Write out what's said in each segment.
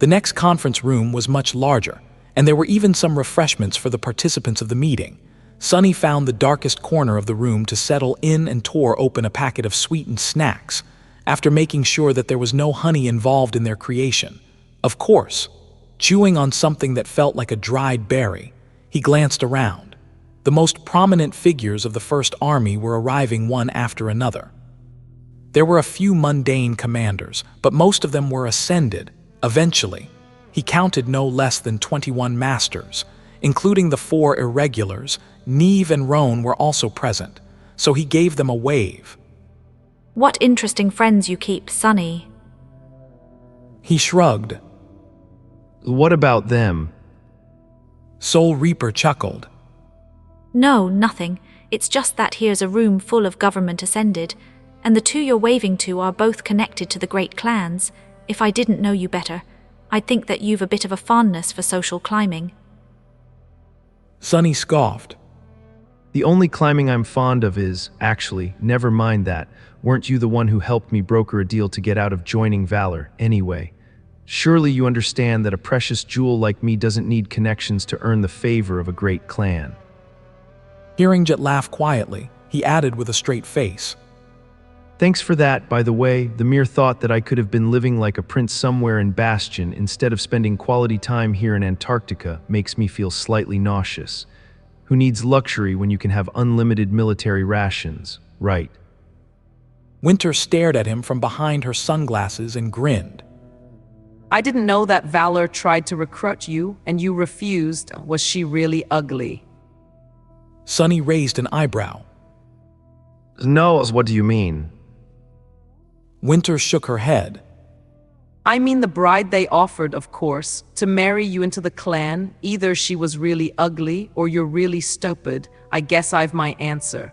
The next conference room was much larger, and there were even some refreshments for the participants of the meeting. Sunny found the darkest corner of the room to settle in and tore open a packet of sweetened snacks, after making sure that there was no honey involved in their creation. Of course, chewing on something that felt like a dried berry, he glanced around. The most prominent figures of the First Army were arriving one after another. There were a few mundane commanders, but most of them were ascended. Eventually, he counted no less than 21 masters, including the 4 irregulars. Neve and Roan were also present, so he gave them a wave. What interesting friends you keep, Sunny. He shrugged. What about them? Soul Reaper chuckled. No, nothing. It's just that here's a room full of government ascended, and the 2 you're waving to are both connected to the great clans. If I didn't know you better, I'd think that you've a bit of a fondness for social climbing. Sunny scoffed. The only climbing I'm fond of is, actually, never mind that. Weren't you the one who helped me broker a deal to get out of joining Valor, anyway? Surely you understand that a precious jewel like me doesn't need connections to earn the favor of a great clan. Hearing Jet laugh quietly, he added with a straight face. Thanks for that, by the way. The mere thought that I could have been living like a prince somewhere in Bastion instead of spending quality time here in Antarctica makes me feel slightly nauseous. Who needs luxury when you can have unlimited military rations, right? Winter stared at him from behind her sunglasses and grinned. I didn't know that Valor tried to recruit you and you refused. Was she really ugly? Sunny raised an eyebrow. No, what do you mean? Winter shook her head. I mean the bride they offered, of course, to marry you into the clan. Either she was really ugly or you're really stupid. I guess I've my answer.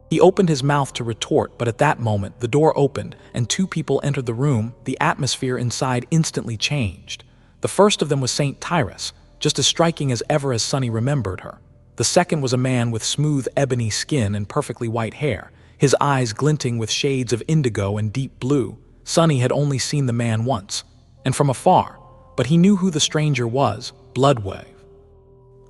He opened his mouth to retort, but at that moment, the door opened and 2 people entered the room. The atmosphere inside instantly changed. The first of them was Saint Tyris, just as striking as ever as Sunny remembered her. The second was a man with smooth ebony skin and perfectly white hair, his eyes glinting with shades of indigo and deep blue. Sunny had only seen the man once, and from afar, but he knew who the stranger was, Bloodwave.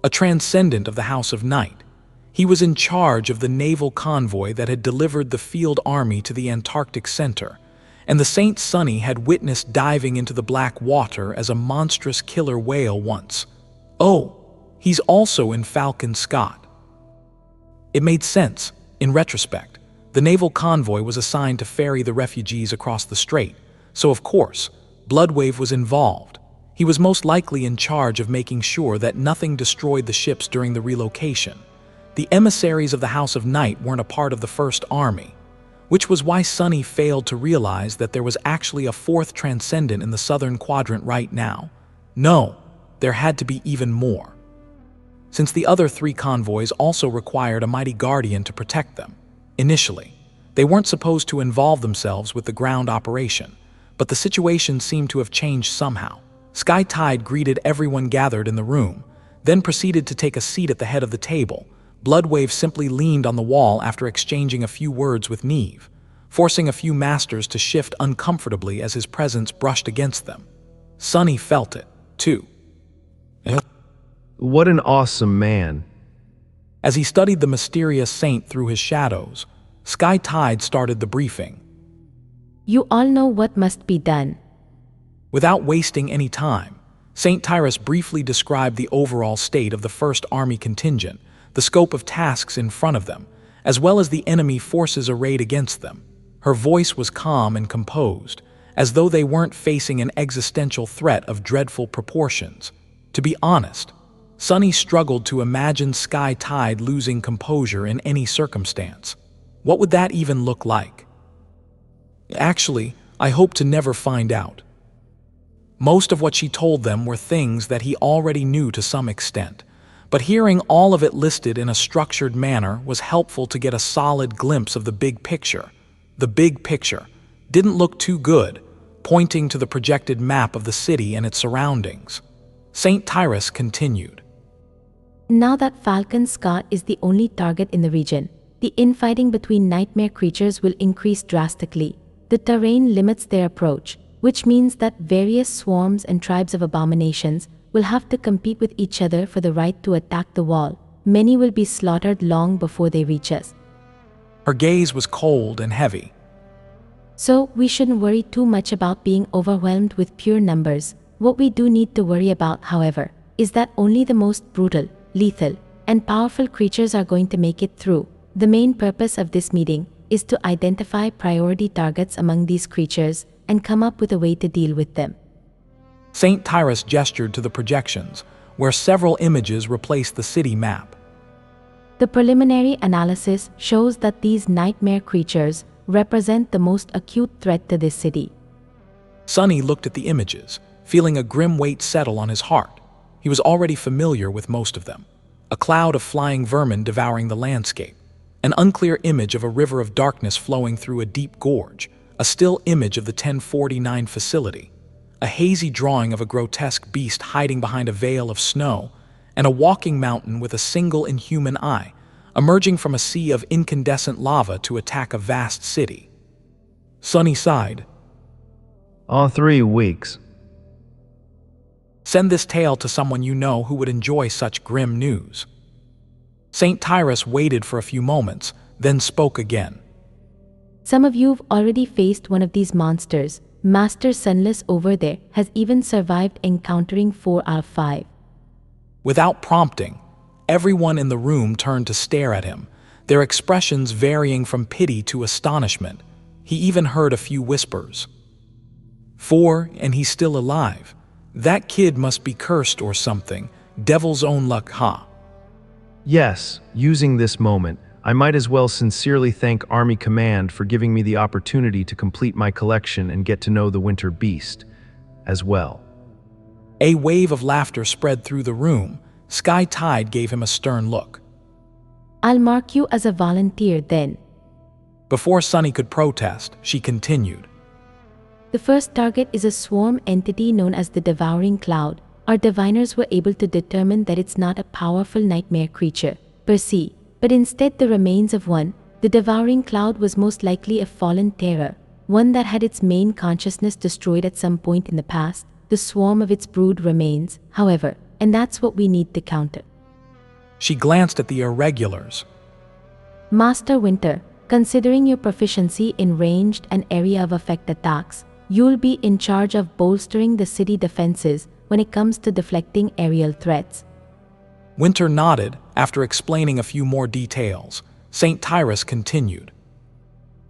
A transcendent of the House of Night. He was in charge of the naval convoy that had delivered the field army to the Antarctic Center, and the Saint Sunny had witnessed diving into the black water as a monstrous killer whale once. Oh, he's also in Falcon Scott. It made sense, in retrospect. The naval convoy was assigned to ferry the refugees across the strait, so of course, Bloodwave was involved. He was most likely in charge of making sure that nothing destroyed the ships during the relocation. The emissaries of the House of Night weren't a part of the First Army, which was why Sunny failed to realize that there was actually a 4th transcendent in the southern quadrant right now. No, there had to be even more. Since the other 3 convoys also required a mighty guardian to protect them. Initially, they weren't supposed to involve themselves with the ground operation, but the situation seemed to have changed somehow. Sky Tide greeted everyone gathered in the room, then proceeded to take a seat at the head of the table. Bloodwave simply leaned on the wall after exchanging a few words with Neve, forcing a few masters to shift uncomfortably as his presence brushed against them. Sunny felt it, too. What an awesome man. As he studied the mysterious saint through his shadows, Sky Tide started the briefing. You all know what must be done. Without wasting any time, Saint Tyris briefly described the overall state of the First Army contingent, the scope of tasks in front of them, as well as the enemy forces arrayed against them. Her voice was calm and composed, as though they weren't facing an existential threat of dreadful proportions. To be honest, Sunny struggled to imagine Sky Tide losing composure in any circumstance. What would that even look like? Actually, I hope to never find out. Most of what she told them were things that he already knew to some extent, but hearing all of it listed in a structured manner was helpful to get a solid glimpse of the big picture. The big picture didn't look too good, pointing to the projected map of the city and its surroundings. Saint Tyris continued. Now that Falcon Scott is the only target in the region, the infighting between nightmare creatures will increase drastically. The terrain limits their approach, which means that various swarms and tribes of abominations will have to compete with each other for the right to attack the wall. Many will be slaughtered long before they reach us. Her gaze was cold and heavy. So, we shouldn't worry too much about being overwhelmed with pure numbers. What we do need to worry about, however, is that only the most brutal, lethal, and powerful creatures are going to make it through. The main purpose of this meeting is to identify priority targets among these creatures and come up with a way to deal with them. Saint Tyris gestured to the projections, where several images replaced the city map. The preliminary analysis shows that these nightmare creatures represent the most acute threat to this city. Sonny looked at the images, feeling a grim weight settle on his heart. He was already familiar with most of them. A cloud of flying vermin devouring the landscape, an unclear image of a river of darkness flowing through a deep gorge, a still image of the 1049 facility, a hazy drawing of a grotesque beast hiding behind a veil of snow, and a walking mountain with a single inhuman eye, emerging from a sea of incandescent lava to attack a vast city. Sonny sighed. All 3 weeks. Send this tale to someone you know who would enjoy such grim news. Saint Tyris waited for a few moments, then spoke again. Some of you've already faced one of these monsters. Master Sunless over there has even survived encountering 4 out of 5. Without prompting, everyone in the room turned to stare at him, their expressions varying from pity to astonishment. He even heard a few whispers. 4, and he's still alive. That kid must be cursed or something. Devil's own luck, huh? Yes, using this moment, I might as well sincerely thank Army Command for giving me the opportunity to complete my collection and get to know the Winter Beast as well. A wave of laughter spread through the room. Sky Tide gave him a stern look. I'll mark you as a volunteer then. Before Sonny could protest, she continued. The first target is a swarm entity known as the Devouring Cloud. Our diviners were able to determine that it's not a powerful nightmare creature, per se, but instead the remains of one. The Devouring Cloud was most likely a fallen terror, one that had its main consciousness destroyed at some point in the past. The swarm of its brood remains, however, and that's what we need to counter. She glanced at the irregulars. Master Winter, considering your proficiency in ranged and area of effect attacks, you'll be in charge of bolstering the city defenses when it comes to deflecting aerial threats. Winter nodded after explaining a few more details. Saint Tyris continued.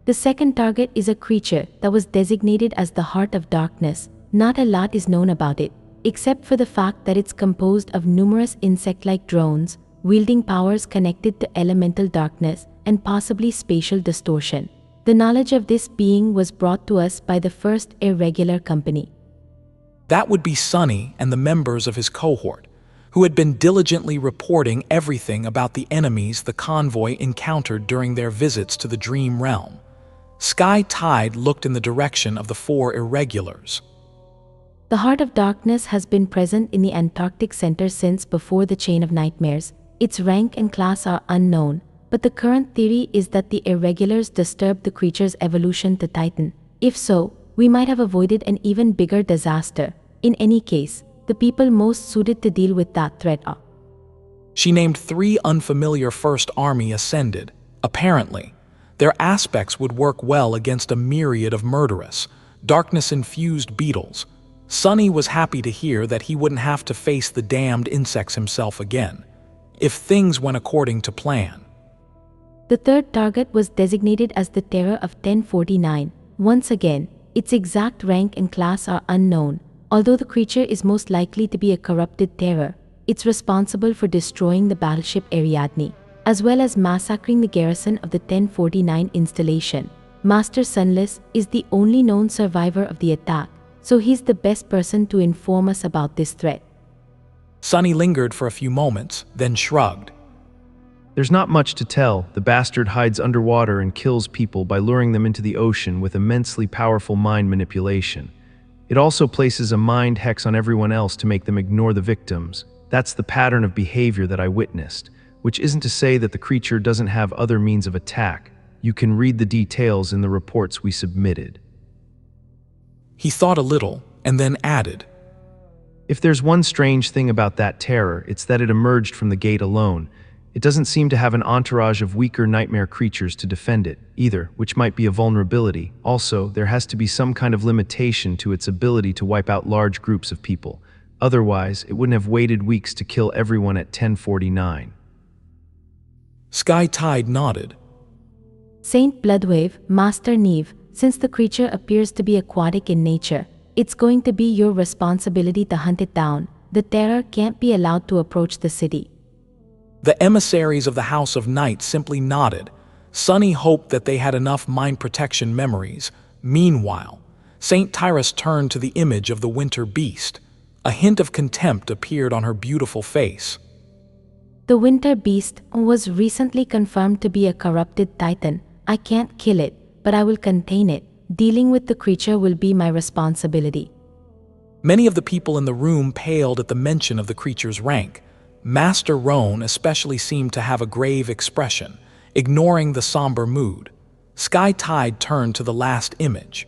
The second target is a creature that was designated as the Heart of Darkness. Not a lot is known about it, except for the fact that it's composed of numerous insect-like drones, wielding powers connected to elemental darkness and possibly spatial distortion. The knowledge of this being was brought to us by the first irregular company. That would be Sonny and the members of his cohort, who had been diligently reporting everything about the enemies the convoy encountered during their visits to the Dream Realm. Sky Tide looked in the direction of the 4 irregulars. The Heart of Darkness has been present in the Antarctic Center since before the Chain of Nightmares. Its rank and class are unknown, but the current theory is that the irregulars disturbed the creature's evolution to Titan. If so, we might have avoided an even bigger disaster. In any case, the people most suited to deal with that threat are. She named 3 unfamiliar First Army Ascended. Apparently, their aspects would work well against a myriad of murderous, darkness-infused beetles. Sonny was happy to hear that he wouldn't have to face the damned insects himself again, if things went according to plan. The third target was designated as the Terror of 1049. Once again, its exact rank and class are unknown. Although the creature is most likely to be a corrupted terror, it's responsible for destroying the battleship Ariadne, as well as massacring the garrison of the 1049 installation. Master Sunless is the only known survivor of the attack, so he's the best person to inform us about this threat. Sonny lingered for a few moments, then shrugged. There's not much to tell. The bastard hides underwater and kills people by luring them into the ocean with immensely powerful mind manipulation. It also places a mind hex on everyone else to make them ignore the victims. That's the pattern of behavior that I witnessed, which isn't to say that the creature doesn't have other means of attack. You can read the details in the reports we submitted. He thought a little, and then added, If there's one strange thing about that terror, it's that it emerged from the gate alone. It doesn't seem to have an entourage of weaker nightmare creatures to defend it, either, which might be a vulnerability. Also, there has to be some kind of limitation to its ability to wipe out large groups of people. Otherwise, it wouldn't have waited weeks to kill everyone at 1049. Sky Tide nodded. Saint Bloodwave, Master Neve, since the creature appears to be aquatic in nature, it's going to be your responsibility to hunt it down. The terror can't be allowed to approach the city. The emissaries of the House of Night simply nodded. Sunny hoped that they had enough mind protection memories. Meanwhile, Saint Tyris turned to the image of the winter beast. A hint of contempt appeared on her beautiful face. The winter beast was recently confirmed to be a corrupted titan. I can't kill it, but I will contain it. Dealing with the creature will be my responsibility. Many of the people in the room paled at the mention of the creature's rank. Master Roan especially seemed to have a grave expression, ignoring the somber mood. Sky Tide turned to the last image.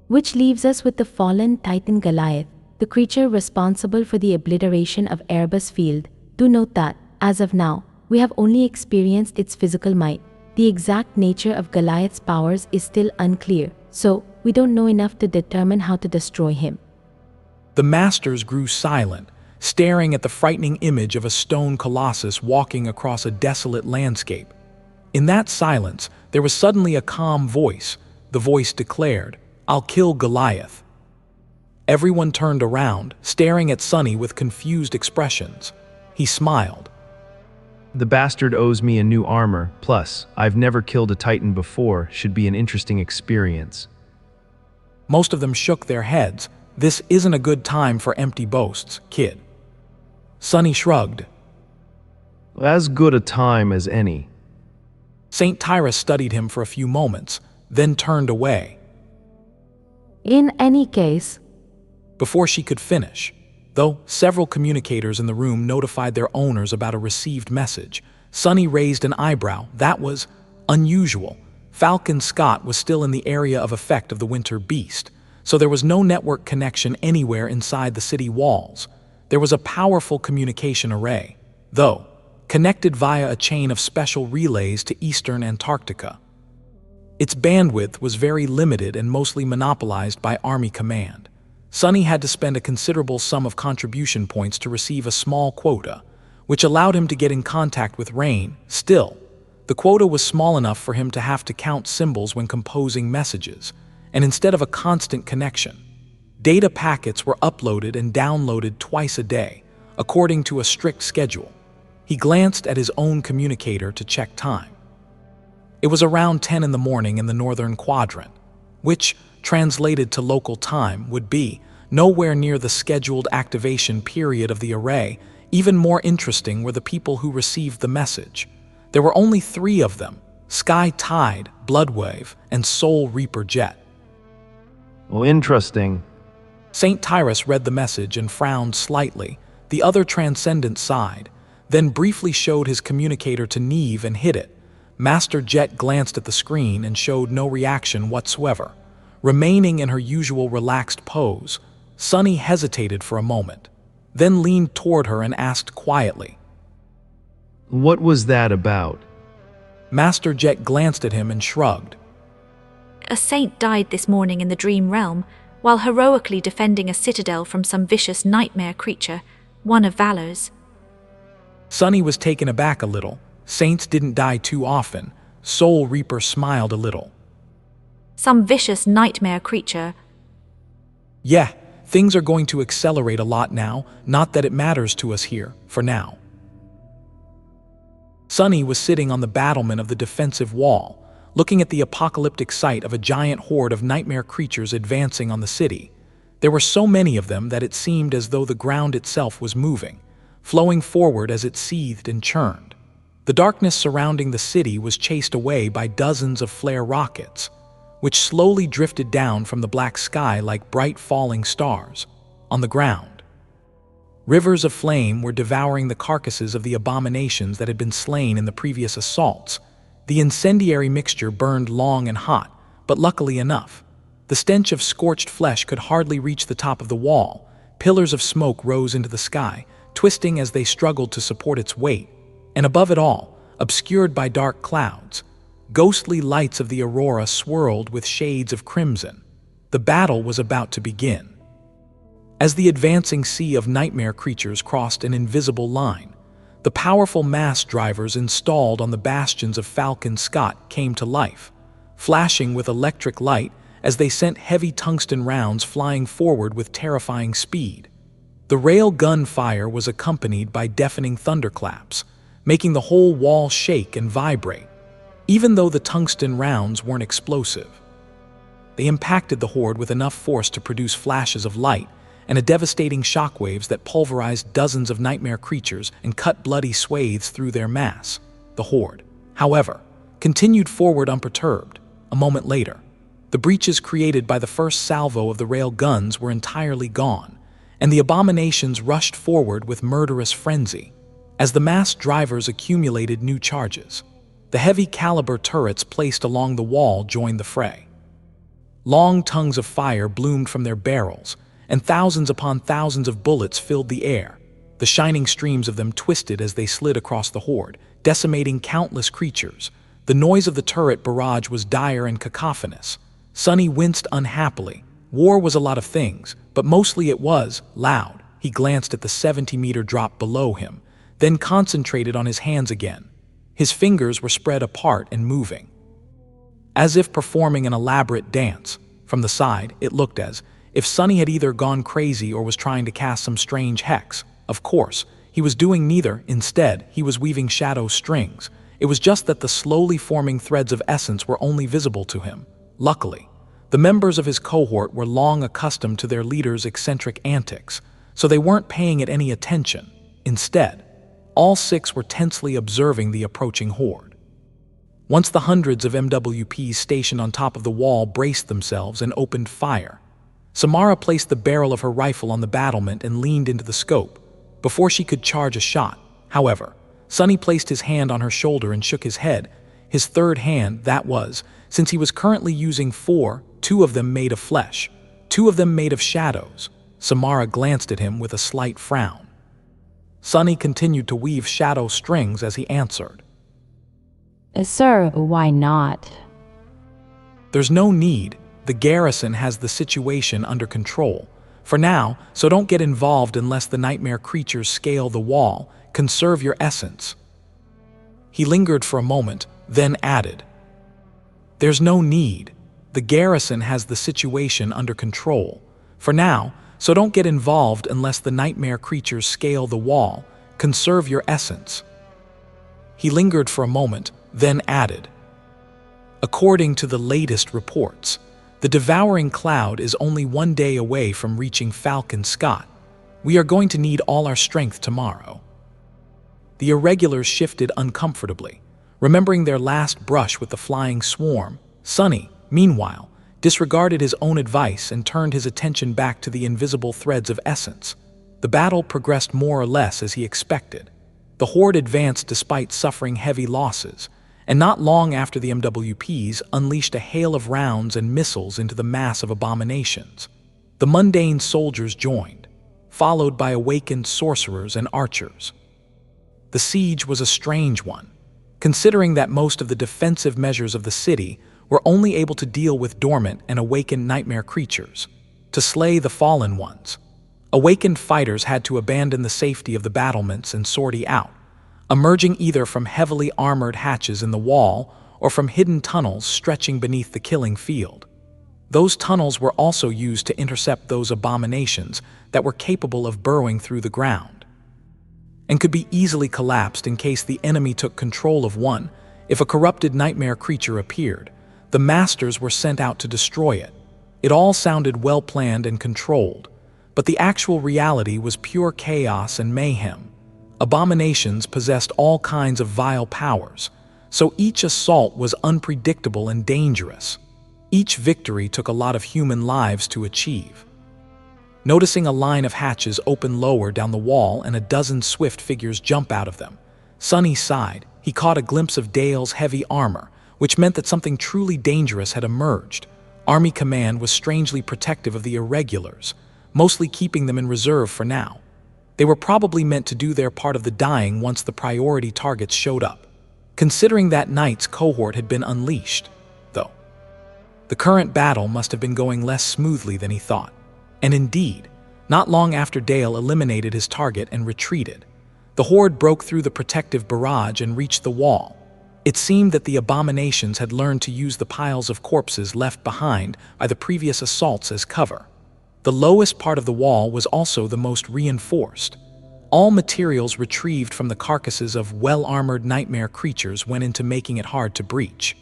Which leaves us with the fallen titan Goliath, the creature responsible for the obliteration of Erebus Field. Do note that, as of now, we have only experienced its physical might. The exact nature of Goliath's powers is still unclear, so we don't know enough to determine how to destroy him. The masters grew silent, staring at the frightening image of a stone colossus walking across a desolate landscape. In that silence, there was suddenly a calm voice. The voice declared, "I'll kill Goliath." Everyone turned around, staring at Sunny with confused expressions. He smiled. The bastard owes me a new armor, plus, I've never killed a titan before, should be an interesting experience. Most of them shook their heads. This isn't a good time for empty boasts, kid. Sunny shrugged. As good a time as any. Saint Tyris studied him for a few moments, then turned away. In any case, Before she could finish, though several communicators in the room notified their owners about a received message, Sunny raised an eyebrow. That was unusual. Falcon Scott was still in the area of effect of the winter beast, so there was no network connection anywhere inside the city walls. There was a powerful communication array, though, connected via a chain of special relays to eastern Antarctica. Its bandwidth was very limited and mostly monopolized by Army Command. Sunny had to spend a considerable sum of contribution points to receive a small quota, which allowed him to get in contact with Rain. Still, the quota was small enough for him to have to count symbols when composing messages, and instead of a constant connection, data packets were uploaded and downloaded twice a day, according to a strict schedule. He glanced at his own communicator to check time. It was around 10 in the morning in the northern quadrant, which, translated to local time, would be nowhere near the scheduled activation period of the array. Even more interesting were the people who received the message. There were only 3 of them: Sky Tide, Bloodwave, and Soul Reaper Jet. Well, interesting. Saint Tyris read the message and frowned slightly. The other transcendent sighed, then briefly showed his communicator to Neve and hid it. Master Jet glanced at the screen and showed no reaction whatsoever. Remaining in her usual relaxed pose, Sunny hesitated for a moment, then leaned toward her and asked quietly, What was that about? Master Jet glanced at him and shrugged. A saint died this morning in the dream realm, while heroically defending a citadel from some vicious nightmare creature, one of Valor's. Sunny was taken aback a little. Saints didn't die too often. Soul Reaper smiled a little. Some vicious nightmare creature. Yeah, things are going to accelerate a lot now, not that it matters to us here, for now. Sunny was sitting on the battlement of the defensive wall, looking at the apocalyptic sight of a giant horde of nightmare creatures advancing on the city. There were so many of them that it seemed as though the ground itself was moving, flowing forward as it seethed and churned. The darkness surrounding the city was chased away by dozens of flare rockets, which slowly drifted down from the black sky like bright falling stars. On the ground, rivers of flame were devouring the carcasses of the abominations that had been slain in the previous assaults. The incendiary mixture burned long and hot, but luckily enough, The stench of scorched flesh could hardly reach the top of the wall. Pillars of smoke rose into the sky, twisting as they struggled to support its weight. And above it all, obscured by dark clouds, ghostly lights of the aurora swirled with shades of crimson. The battle was about to begin. As the advancing sea of nightmare creatures crossed an invisible line, the powerful mass drivers installed on the bastions of Falcon Scott came to life, flashing with electric light as they sent heavy tungsten rounds flying forward with terrifying speed. The rail gun fire was accompanied by deafening thunderclaps, making the whole wall shake and vibrate. Even though the tungsten rounds weren't explosive, they impacted the horde with enough force to produce flashes of light and a devastating shockwaves that pulverized dozens of nightmare creatures and cut bloody swathes through their mass. The horde, however, continued forward unperturbed. A moment later, the breaches created by the first salvo of the rail guns were entirely gone, and the abominations rushed forward with murderous frenzy. As the mass drivers accumulated new charges, the heavy caliber turrets placed along the wall joined the fray. Long tongues of fire bloomed from their barrels, and thousands upon thousands of bullets filled the air. The shining streams of them twisted as they slid across the horde, decimating countless creatures. The noise of the turret barrage was dire and cacophonous. Sonny winced unhappily. War was a lot of things, but mostly it was loud. He glanced at the 70-meter drop below him, then concentrated on his hands again. His fingers were spread apart and moving, as if performing an elaborate dance. From the side, it looked as if Sonny had either gone crazy or was trying to cast some strange hex. Of course, he was doing neither. Instead, he was weaving shadow strings. It was just that the slowly forming threads of essence were only visible to him. Luckily, the members of his cohort were long accustomed to their leader's eccentric antics, so they weren't paying it any attention. Instead, all 6 were tensely observing the approaching horde. Once the hundreds of MWPs stationed on top of the wall braced themselves and opened fire, Samara placed the barrel of her rifle on the battlement and leaned into the scope. Before she could charge a shot, however, Sonny placed his hand on her shoulder and shook his head. His third hand, that was, since he was currently using 4, 2 of them made of flesh, 2 of them made of shadows. Samara glanced at him with a slight frown. Sonny continued to weave shadow strings as he answered. Sir, why not? There's no need. The garrison has the situation under control for now, so don't get involved unless the nightmare creatures scale the wall. Conserve your essence. He lingered for a moment, then added, There's no need. The garrison has the situation under control for now, so don't get involved unless the nightmare creatures scale the wall. Conserve your essence. He lingered for a moment, then added, According to the latest reports, the Devouring Cloud is only 1 day away from reaching Falcon Scott. We are going to need all our strength tomorrow. The irregulars shifted uncomfortably, remembering their last brush with the flying swarm. Sonny, meanwhile, disregarded his own advice and turned his attention back to the invisible threads of essence. The battle progressed more or less as he expected. The horde advanced despite suffering heavy losses, and not long after the MWPs unleashed a hail of rounds and missiles into the mass of abominations. The mundane soldiers joined, followed by awakened sorcerers and archers. The siege was a strange one, considering that most of the defensive measures of the city were only able to deal with dormant and awakened nightmare creatures. To slay the fallen ones, awakened fighters had to abandon the safety of the battlements and sortie out, emerging either from heavily armored hatches in the wall or from hidden tunnels stretching beneath the killing field. Those tunnels were also used to intercept those abominations that were capable of burrowing through the ground, and could be easily collapsed in case the enemy took control of one. If a corrupted nightmare creature appeared, the masters were sent out to destroy it. It all sounded well planned and controlled, but the actual reality was pure chaos and mayhem. Abominations possessed all kinds of vile powers, so each assault was unpredictable and dangerous. Each victory took a lot of human lives to achieve. Noticing a line of hatches open lower down the wall and a dozen swift figures jump out of them, Sonny sighed. He caught a glimpse of Dale's heavy armor, which meant that something truly dangerous had emerged. Army command was strangely protective of the irregulars, mostly keeping them in reserve for now. They were probably meant to do their part of the dying once the priority targets showed up, considering that night's cohort had been unleashed, though. The current battle must have been going less smoothly than he thought. And indeed, not long after Dale eliminated his target and retreated, the horde broke through the protective barrage and reached the wall. It seemed that the abominations had learned to use the piles of corpses left behind by the previous assaults as cover. The lowest part of the wall was also the most reinforced. All materials retrieved from the carcasses of well-armored nightmare creatures went into making it hard to breach.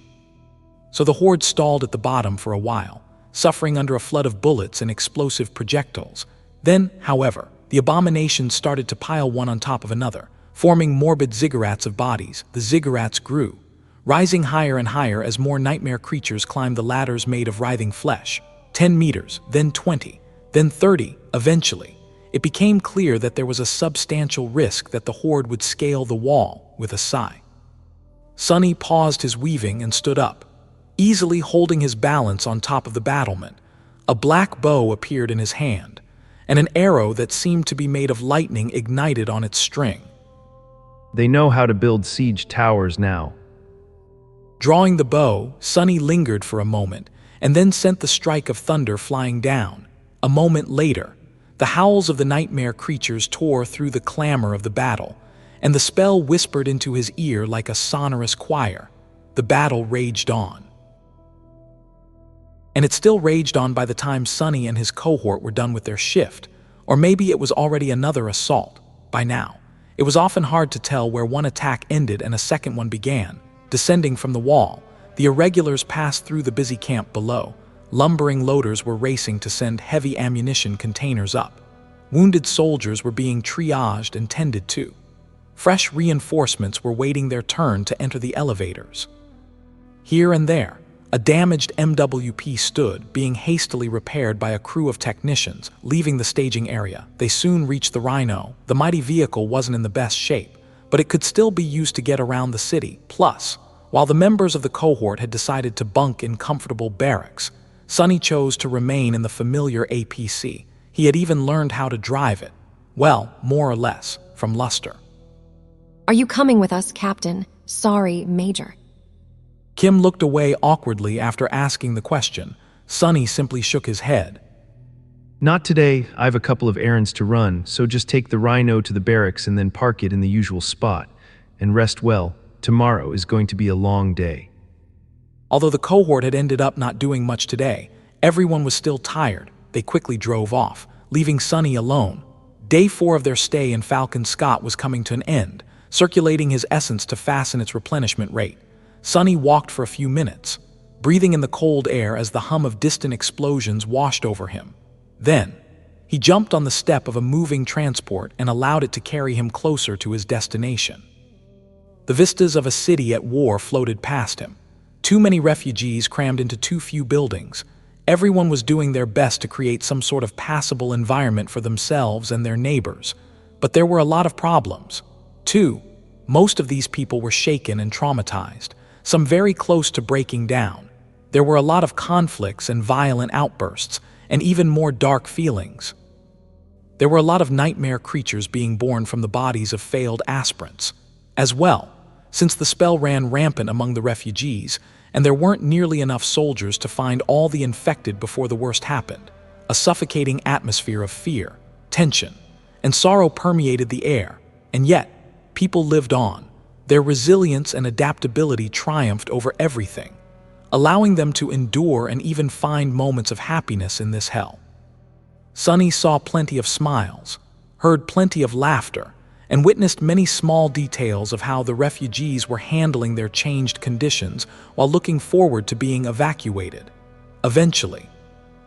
So the horde stalled at the bottom for a while, suffering under a flood of bullets and explosive projectiles. Then, however, the abominations started to pile one on top of another, forming morbid ziggurats of bodies. The ziggurats grew, rising higher and higher as more nightmare creatures climbed the ladders made of writhing flesh. 10 meters, then 20, then 30, eventually. It became clear that there was a substantial risk that the horde would scale the wall. With a sigh, Sonny paused his weaving and stood up, easily holding his balance on top of the battlement. A black bow appeared in his hand, and an arrow that seemed to be made of lightning ignited on its string. They know how to build siege towers now. Drawing the bow, Sonny lingered for a moment, and then sent the strike of thunder flying down. A moment later, the howls of the nightmare creatures tore through the clamor of the battle, and the spell whispered into his ear like a sonorous choir. The battle raged on. And it still raged on by the time Sonny and his cohort were done with their shift, or maybe it was already another assault. By now, it was often hard to tell where one attack ended and a second one began. Descending from the wall, the irregulars passed through the busy camp below. Lumbering loaders were racing to send heavy ammunition containers up. Wounded soldiers were being triaged and tended to. Fresh reinforcements were waiting their turn to enter the elevators. Here and there, a damaged MWP stood, being hastily repaired by a crew of technicians, leaving the staging area. They soon reached the Rhino. The mighty vehicle wasn't in the best shape, but it could still be used to get around the city. Plus, while the members of the cohort had decided to bunk in comfortable barracks, Sonny chose to remain in the familiar APC. He had even learned how to drive it. Well, more or less, from Luster. Are you coming with us, Captain? Sorry, Major. Kim looked away awkwardly after asking the question. Sonny simply shook his head. Not today. I have a couple of errands to run, so just take the Rhino to the barracks and then park it in the usual spot. And rest well. Tomorrow is going to be a long day. Although the cohort had ended up not doing much today, everyone was still tired. They quickly drove off, leaving Sonny alone. Day 4 of their stay in Falcon Scott was coming to an end, circulating his essence to fasten its replenishment rate. Sonny walked for a few minutes, breathing in the cold air as the hum of distant explosions washed over him. Then, he jumped on the step of a moving transport and allowed it to carry him closer to his destination. The vistas of a city at war floated past him. Too many refugees crammed into too few buildings. Everyone was doing their best to create some sort of passable environment for themselves and their neighbors. But there were a lot of problems. Too, most of these people were shaken and traumatized, some very close to breaking down. There were a lot of conflicts and violent outbursts, and even more dark feelings. There were a lot of nightmare creatures being born from the bodies of failed aspirants. As well, since the spell ran rampant among the refugees, and there weren't nearly enough soldiers to find all the infected before the worst happened. A suffocating atmosphere of fear, tension, and sorrow permeated the air, and yet, people lived on. Their resilience and adaptability triumphed over everything, allowing them to endure and even find moments of happiness in this hell. Sonny saw plenty of smiles, heard plenty of laughter, and witnessed many small details of how the refugees were handling their changed conditions while looking forward to being evacuated. Eventually,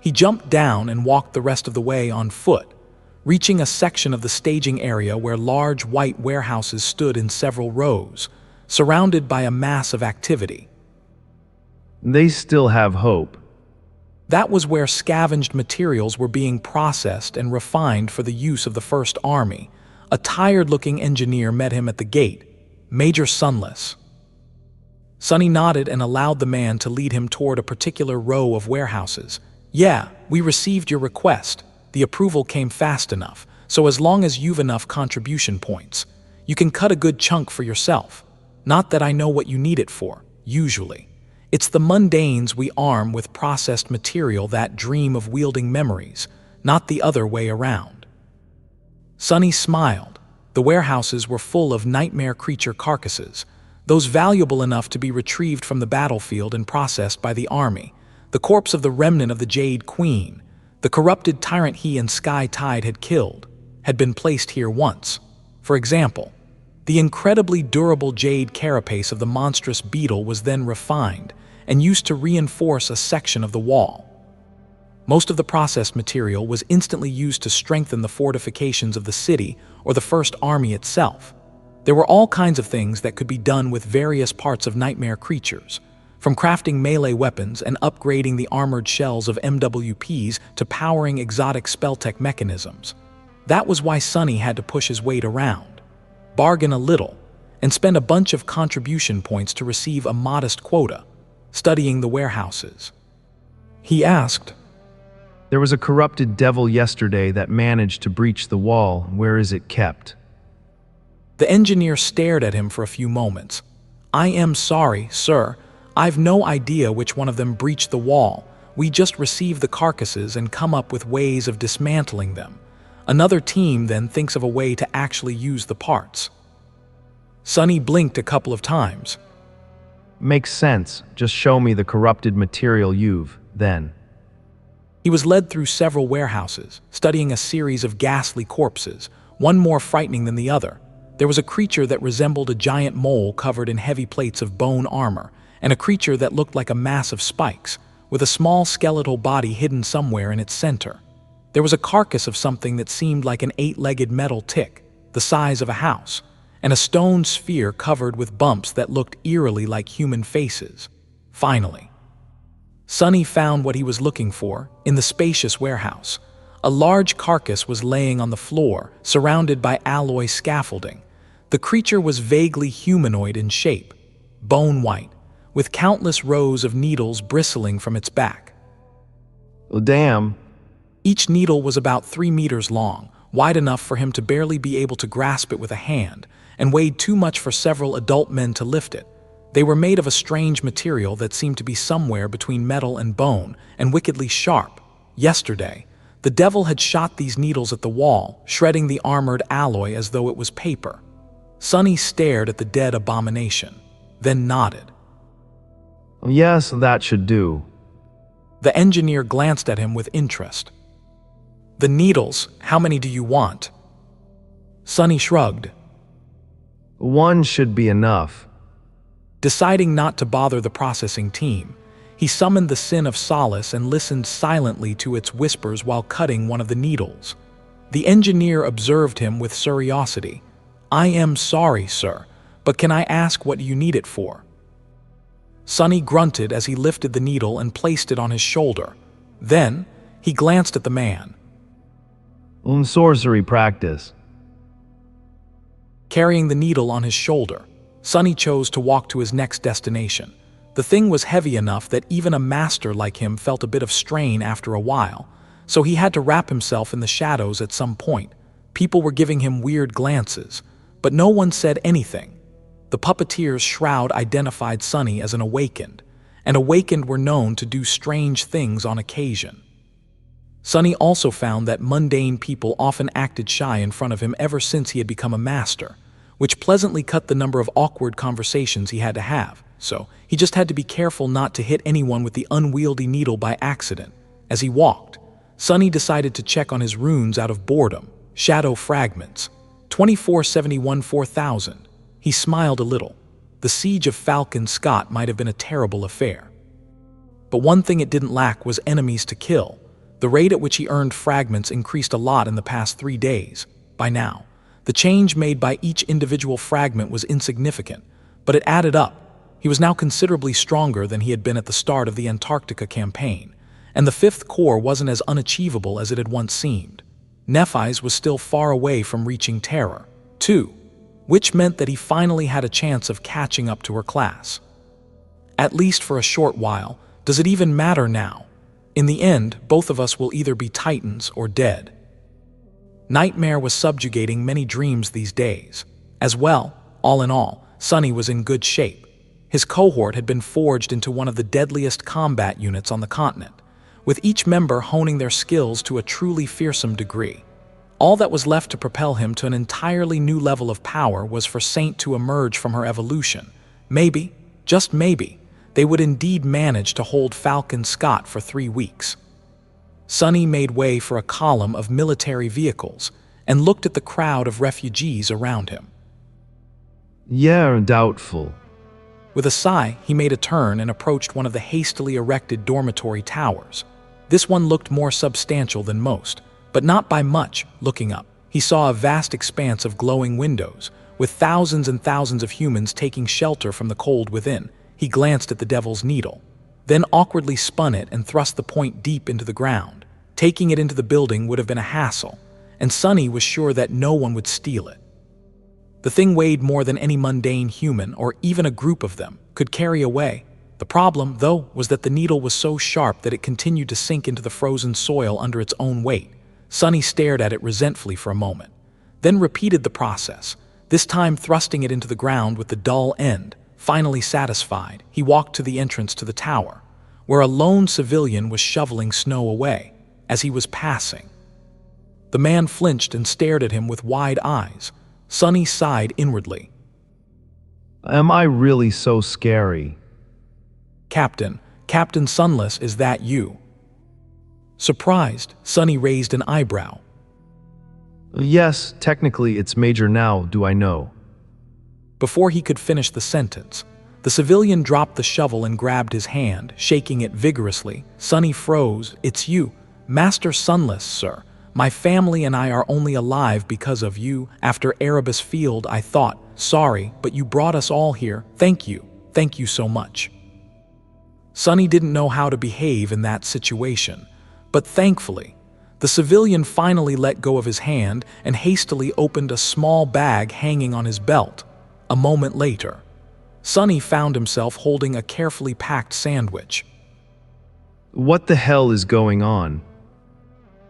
he jumped down and walked the rest of the way on foot, reaching a section of the staging area where large white warehouses stood in several rows, surrounded by a mass of activity. They still have hope. That was where scavenged materials were being processed and refined for the use of the First Army. A tired-looking engineer met him at the gate, Major Sunless. Sonny nodded and allowed the man to lead him toward a particular row of warehouses. Yeah, we received your request. The approval came fast enough, so as long as you've enough contribution points, you can cut a good chunk for yourself. Not that I know what you need it for, usually. It's the mundanes we arm with processed material that dream of wielding memories, not the other way around. Sonny smiled. The warehouses were full of nightmare creature carcasses, those valuable enough to be retrieved from the battlefield and processed by the army. The corpse of the remnant of the Jade Queen, the corrupted tyrant he and Sky Tide had killed, had been placed here once. For example, the incredibly durable jade carapace of the monstrous beetle was then refined and used to reinforce a section of the wall. Most of the processed material was instantly used to strengthen the fortifications of the city or the First Army itself. There were all kinds of things that could be done with various parts of nightmare creatures, from crafting melee weapons and upgrading the armored shells of MWPs to powering exotic spelltech mechanisms. That was why Sonny had to push his weight around, bargain a little, and spend a bunch of contribution points to receive a modest quota, studying the warehouses. He asked, There was a corrupted devil yesterday that managed to breach the wall. Where is it kept? The engineer stared at him for a few moments. I am sorry, sir. I've no idea which one of them breached the wall. We just receive the carcasses and come up with ways of dismantling them. Another team then thinks of a way to actually use the parts. Sonny blinked a couple of times. Makes sense. Just show me the corrupted material then. He was led through several warehouses, studying a series of ghastly corpses, one more frightening than the other. There was a creature that resembled a giant mole covered in heavy plates of bone armor, and a creature that looked like a mass of spikes, with a small skeletal body hidden somewhere in its center. There was a carcass of something that seemed like an 8-legged metal tick, the size of a house, and a stone sphere covered with bumps that looked eerily like human faces. Finally, Sonny found what he was looking for in the spacious warehouse. A large carcass was laying on the floor, surrounded by alloy scaffolding. The creature was vaguely humanoid in shape, bone-white, with countless rows of needles bristling from its back. Oh, damn. Each needle was about 3 meters long, wide enough for him to barely be able to grasp it with a hand, and weighed too much for several adult men to lift it. They were made of a strange material that seemed to be somewhere between metal and bone, and wickedly sharp. Yesterday, the devil had shot these needles at the wall, shredding the armored alloy as though it was paper. Sonny stared at the dead abomination, then nodded. Yes, that should do. The engineer glanced at him with interest. The needles, how many do you want? Sonny shrugged. 1 should be enough. Deciding not to bother the processing team, he summoned the Sin of Solace and listened silently to its whispers while cutting one of the needles. The engineer observed him with curiosity. I am sorry, sir, but can I ask what you need it for? Sonny grunted as he lifted the needle and placed it on his shoulder. Then, he glanced at the man. Sorcery practice. Carrying the needle on his shoulder, Sonny chose to walk to his next destination. The thing was heavy enough that even a master like him felt a bit of strain after a while, so he had to wrap himself in the shadows at some point. People were giving him weird glances, but no one said anything. The puppeteer's shroud identified Sonny as an awakened, and awakened were known to do strange things on occasion. Sonny also found that mundane people often acted shy in front of him ever since he had become a master, which pleasantly cut the number of awkward conversations he had to have, so he just had to be careful not to hit anyone with the unwieldy needle by accident. As he walked, Sonny decided to check on his runes out of boredom. Shadow fragments. 2471-4000. He smiled a little. The siege of Falcon Scott might have been a terrible affair. But one thing it didn't lack was enemies to kill. The rate at which he earned fragments increased a lot in the past 3 days. By now, the change made by each individual fragment was insignificant, but it added up. He was now considerably stronger than he had been at the start of the Antarctica campaign, and the 5th Corps wasn't as unachievable as it had once seemed. Nephi's was still far away from reaching Terror, too, which meant that he finally had a chance of catching up to her class. At least for a short while. Does it even matter now? In the end, both of us will either be titans or dead. Nightmare was subjugating many dreams these days. As well, all in all, Sonny was in good shape. His cohort had been forged into one of the deadliest combat units on the continent, with each member honing their skills to a truly fearsome degree. All that was left to propel him to an entirely new level of power was for Saint to emerge from her evolution. Maybe, just maybe, they would indeed manage to hold Falcon Scott for 3 weeks. Sonny made way for a column of military vehicles and looked at the crowd of refugees around him. Yeah, doubtful. With a sigh, he made a turn and approached one of the hastily erected dormitory towers. This one looked more substantial than most, but not by much. Looking up, he saw a vast expanse of glowing windows, with thousands and thousands of humans taking shelter from the cold within. He glanced at the Devil's Needle, then awkwardly spun it and thrust the point deep into the ground. Taking it into the building would have been a hassle, and Sonny was sure that no one would steal it. The thing weighed more than any mundane human, or even a group of them, could carry away. The problem, though, was that the needle was so sharp that it continued to sink into the frozen soil under its own weight. Sonny stared at it resentfully for a moment, then repeated the process, this time thrusting it into the ground with the dull end. Finally satisfied, he walked to the entrance to the tower, where a lone civilian was shoveling snow away. As he was passing, the man flinched and stared at him with wide eyes. Sonny sighed inwardly. Am I really so scary? Captain Sunless, is that you? Surprised, Sonny raised an eyebrow. Yes, technically it's Major now, do I know? Before he could finish the sentence, the civilian dropped the shovel and grabbed his hand, shaking it vigorously. Sonny froze. It's you, Master Sunless, sir. My family and I are only alive because of you. After Erebus Field, I thought, sorry, but you brought us all here. Thank you so much. Sonny didn't know how to behave in that situation, but thankfully, the civilian finally let go of his hand and hastily opened a small bag hanging on his belt. A moment later, Sonny found himself holding a carefully packed sandwich. What the hell is going on?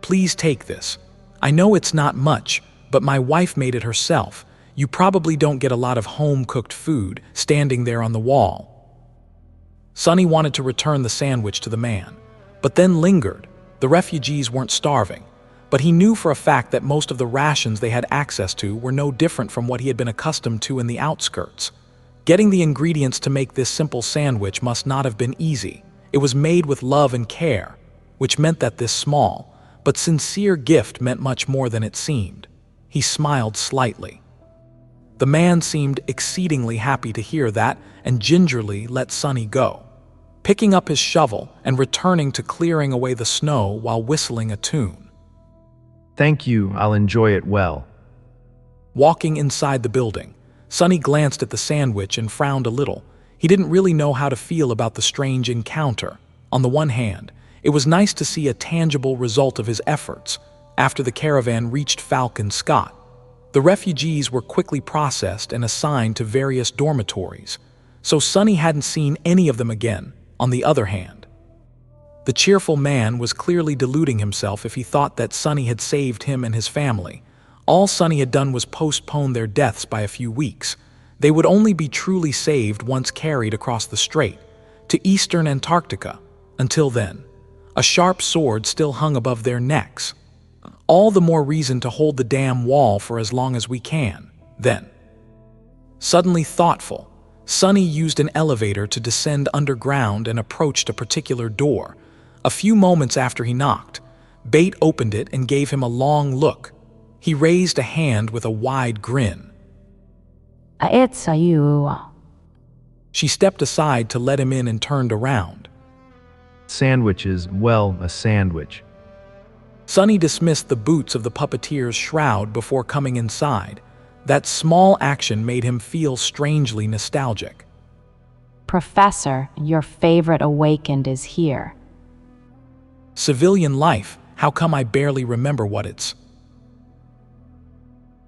Please take this. I know it's not much, but my wife made it herself. You probably don't get a lot of home-cooked food standing there on the wall. Sonny wanted to return the sandwich to the man, but then lingered. The refugees weren't starving, but he knew for a fact that most of the rations they had access to were no different from what he had been accustomed to in the outskirts. Getting the ingredients to make this simple sandwich must not have been easy. It was made with love and care, which meant that this small but sincere gift meant much more than it seemed. He smiled slightly. The man seemed exceedingly happy to hear that and gingerly let Sonny go, picking up his shovel and returning to clearing away the snow while whistling a tune. Thank you, I'll enjoy it well. Walking inside the building, Sonny glanced at the sandwich and frowned a little. He didn't really know how to feel about the strange encounter. On the one hand, it was nice to see a tangible result of his efforts. After the caravan reached Falcon Scott, the refugees were quickly processed and assigned to various dormitories, so Sonny hadn't seen any of them again. On the other hand, the cheerful man was clearly deluding himself if he thought that Sonny had saved him and his family. All Sonny had done was postpone their deaths by a few weeks. They would only be truly saved once carried across the strait to eastern Antarctica. Until then, a sharp sword still hung above their necks. All the more reason to hold the damn wall for as long as we can. Then, suddenly thoughtful, Sonny used an elevator to descend underground and approached a particular door. A few moments after he knocked, Bate opened it and gave him a long look. He raised a hand with a wide grin. It's you. She stepped aside to let him in and turned around. Sandwiches, well, a sandwich. Sonny dismissed the boots of the puppeteer's shroud before coming inside. That small action made him feel strangely nostalgic. Professor, your favorite awakened is here. Civilian life, how come I barely remember what it's?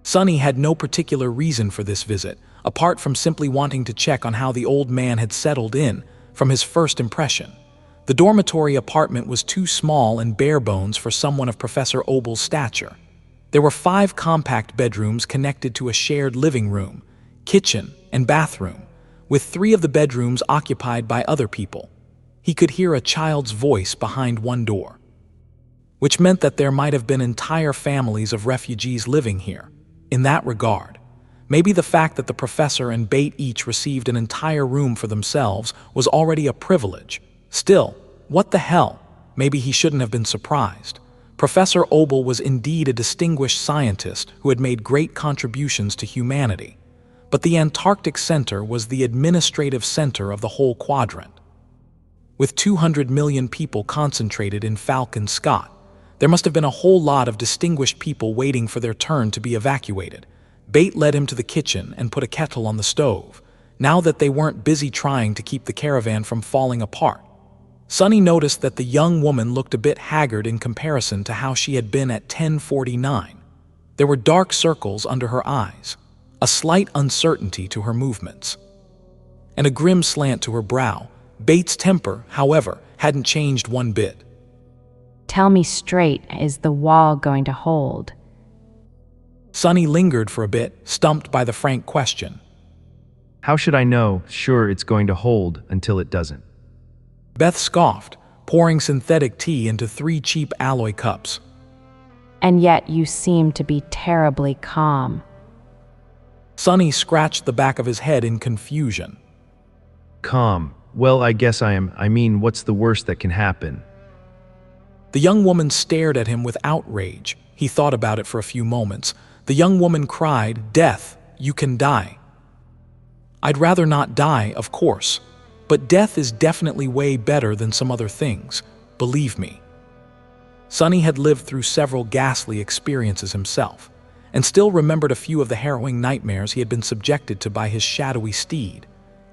Sonny had no particular reason for this visit, apart from simply wanting to check on how the old man had settled in. from his first impression. The dormitory apartment was too small and bare bones for someone of Professor Obel's stature. There were 5 compact bedrooms connected to a shared living room, kitchen, and bathroom, with 3 of the bedrooms occupied by other people. He could hear a child's voice behind one door, which meant that there might have been entire families of refugees living here. In that regard, maybe the fact that the professor and Bate each received an entire room for themselves was already a privilege. Still, what the hell? Maybe he shouldn't have been surprised. Professor Obel was indeed a distinguished scientist who had made great contributions to humanity. But the Antarctic Center was the administrative center of the whole quadrant. With 200 million people concentrated in Falcon Scott, there must have been a whole lot of distinguished people waiting for their turn to be evacuated. Bate led him to the kitchen and put a kettle on the stove, now that they weren't busy trying to keep the caravan from falling apart. Sonny noticed that the young woman looked a bit haggard in comparison to how she had been at 10:49. There were dark circles under her eyes, a slight uncertainty to her movements, and a grim slant to her brow. Bate's temper, however, hadn't changed one bit. Tell me straight, is the wall going to hold? Sonny lingered for a bit, stumped by the frank question. How should I know? Sure, it's going to hold until it doesn't. Beth scoffed, pouring synthetic tea into 3 cheap alloy cups. And yet you seem to be terribly calm. Sonny scratched the back of his head in confusion. Calm. Well, I guess I am. I mean, what's the worst that can happen? The young woman stared at him with outrage. He thought about it for a few moments. The young woman cried, "Death, you can die." I'd rather not die, of course, but death is definitely way better than some other things, believe me. Sonny had lived through several ghastly experiences himself, and still remembered a few of the harrowing nightmares he had been subjected to by his shadowy steed.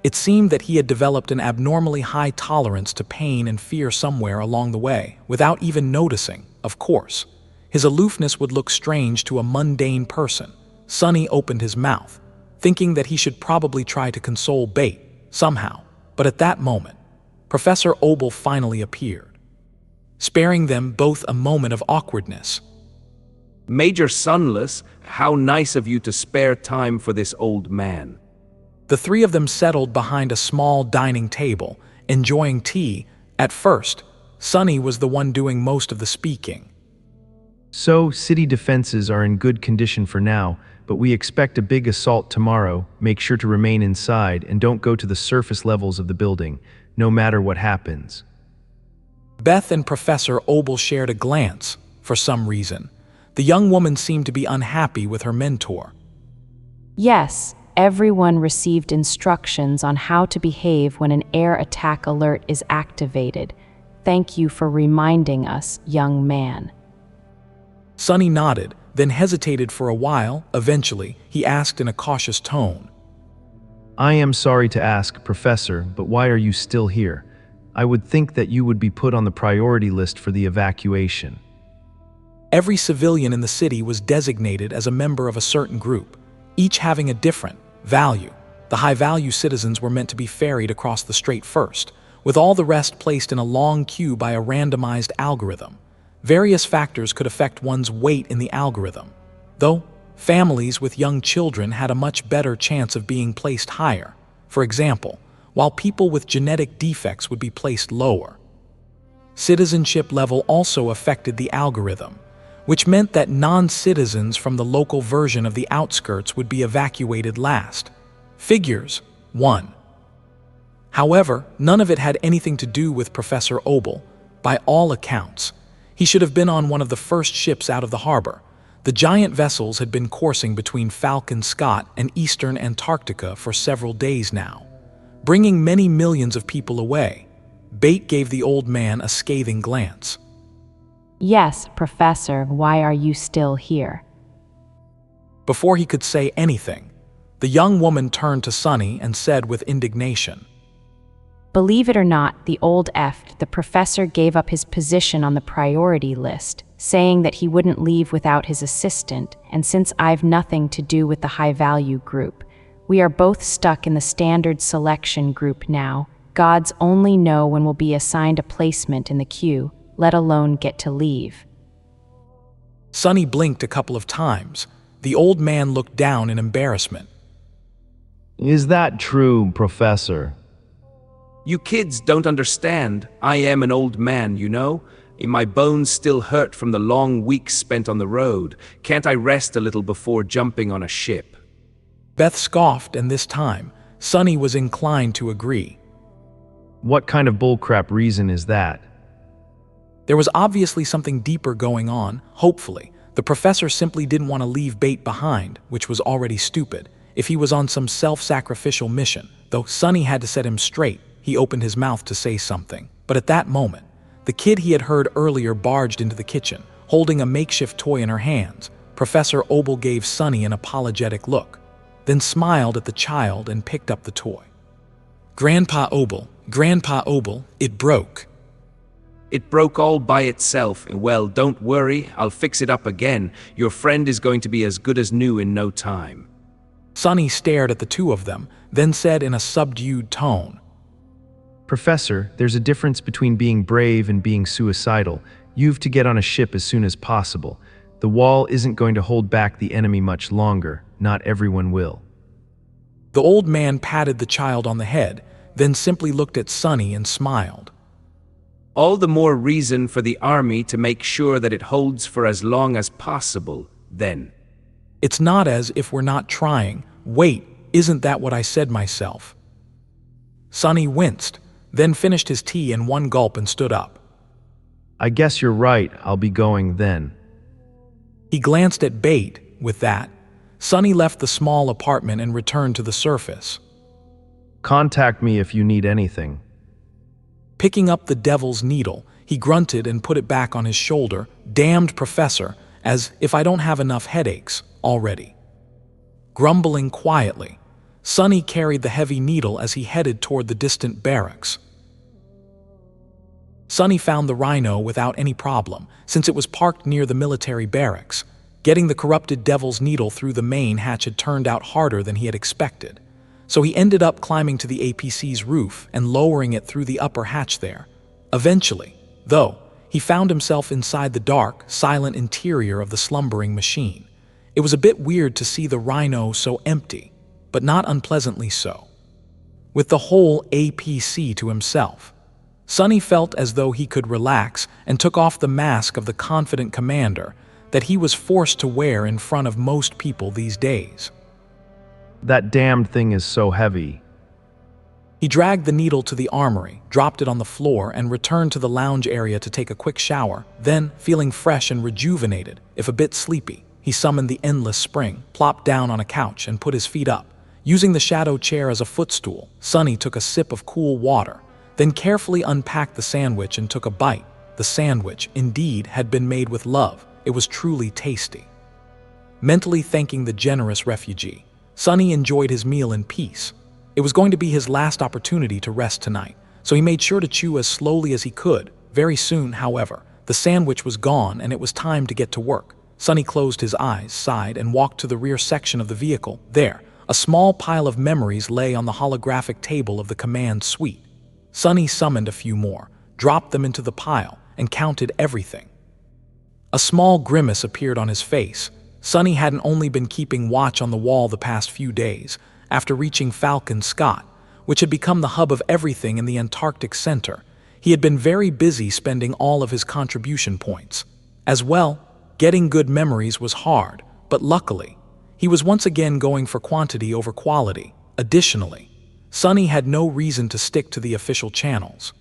It seemed that he had developed an abnormally high tolerance to pain and fear somewhere along the way, without even noticing, of course. His aloofness would look strange to a mundane person. Sonny opened his mouth, thinking that he should probably try to console Bate, somehow. But at that moment, Professor Obel finally appeared, sparing them both a moment of awkwardness. Major Sunless, how nice of you to spare time for this old man. The 3 of them settled behind a small dining table, enjoying tea. At first, Sonny was the one doing most of the speaking. So, city defenses are in good condition for now, but we expect a big assault tomorrow. Make sure to remain inside and don't go to the surface levels of the building, no matter what happens. Beth and Professor Obel shared a glance, for some reason. The young woman seemed to be unhappy with her mentor. Yes, everyone received instructions on how to behave when an air attack alert is activated. Thank you for reminding us, young man. Sonny nodded, then hesitated for a while. Eventually, he asked in a cautious tone. I am sorry to ask, Professor, but why are you still here? I would think that you would be put on the priority list for the evacuation. Every civilian in the city was designated as a member of a certain group, each having a different value. The high-value citizens were meant to be ferried across the strait first, with all the rest placed in a long queue by a randomized algorithm. Various factors could affect one's weight in the algorithm, though families with young children had a much better chance of being placed higher. For example, while people with genetic defects would be placed lower. Citizenship level also affected the algorithm, which meant that non-citizens from the local version of the outskirts would be evacuated last. Figures 1. However, none of it had anything to do with Professor Obel. By all accounts, he should have been on one of the first ships out of the harbor. The giant vessels had been coursing between Falcon Scott and eastern Antarctica for several days now, bringing many millions of people away. Bate gave the old man a scathing glance. Yes, Professor, why are you still here? Before he could say anything, the young woman turned to Sonny and said with indignation, Believe it or not, the old the professor gave up his position on the priority list, saying that he wouldn't leave without his assistant, and since I've nothing to do with the high-value group, we are both stuck in the standard selection group now. Gods only know when we'll be assigned a placement in the queue, let alone get to leave. Sonny blinked a couple of times. The old man looked down in embarrassment. Is that true, Professor? You kids don't understand. I am an old man, you know. My bones still hurt from the long weeks spent on the road. Can't I rest a little before jumping on a ship? Beth scoffed, and this time, Sonny was inclined to agree. What kind of bullcrap reason is that? There was obviously something deeper going on, hopefully. The professor simply didn't want to leave Bait behind, which was already stupid, if he was on some self-sacrificial mission. Though Sonny had to set him straight, he opened his mouth to say something. But at that moment, the kid he had heard earlier barged into the kitchen, holding a makeshift toy in her hands. Professor Obel gave Sonny an apologetic look, then smiled at the child and picked up the toy. Grandpa Obel, it broke. It broke all by itself. Well, don't worry, I'll fix it up again. Your friend is going to be as good as new in no time. Sonny stared at the two of them, then said in a subdued tone, Professor, there's a difference between being brave and being suicidal. You've to get on a ship as soon as possible. The wall isn't going to hold back the enemy much longer. Not everyone will. The old man patted the child on the head, then simply looked at Sonny and smiled. All the more reason for the army to make sure that it holds for as long as possible, then. It's not as if we're not trying. Wait, isn't that what I said myself? Sonny winced, then finished his tea in one gulp and stood up. I guess you're right, I'll be going then. He glanced at Bait. With that, Sonny left the small apartment and returned to the surface. Contact me if you need anything. Picking up the devil's needle, he grunted and put it back on his shoulder. Damned professor, as if I don't have enough headaches already. Grumbling quietly, Sonny carried the heavy needle as he headed toward the distant barracks. Sonny found the rhino without any problem, since it was parked near the military barracks. Getting the corrupted devil's needle through the main hatch had turned out harder than he had expected, so he ended up climbing to the APC's roof and lowering it through the upper hatch there. Eventually, though, he found himself inside the dark, silent interior of the slumbering machine. It was a bit weird to see the rhino so empty, but not unpleasantly so. With the whole APC to himself, Sonny felt as though he could relax and took off the mask of the confident commander that he was forced to wear in front of most people these days. That damned thing is so heavy. He dragged the needle to the armory, dropped it on the floor, and returned to the lounge area to take a quick shower. Then, feeling fresh and rejuvenated, if a bit sleepy, he summoned the endless spring, plopped down on a couch, and put his feet up. Using the shadow chair as a footstool, Sonny took a sip of cool water, then carefully unpacked the sandwich and took a bite. The sandwich, indeed, had been made with love. It was truly tasty. Mentally thanking the generous refugee, Sonny enjoyed his meal in peace. It was going to be his last opportunity to rest tonight, so he made sure to chew as slowly as he could. Very soon, however, the sandwich was gone and it was time to get to work. Sonny closed his eyes, sighed, and walked to the rear section of the vehicle. There, a small pile of memories lay on the holographic table of the command suite. Sonny summoned a few more, dropped them into the pile, and counted everything. A small grimace appeared on his face. Sonny hadn't only been keeping watch on the wall the past few days. After reaching Falcon Scott, which had become the hub of everything in the Antarctic Center, he had been very busy spending all of his contribution points. As well, getting good memories was hard, but luckily, he was once again going for quantity over quality. Additionally, Sonny had no reason to stick to the official channels.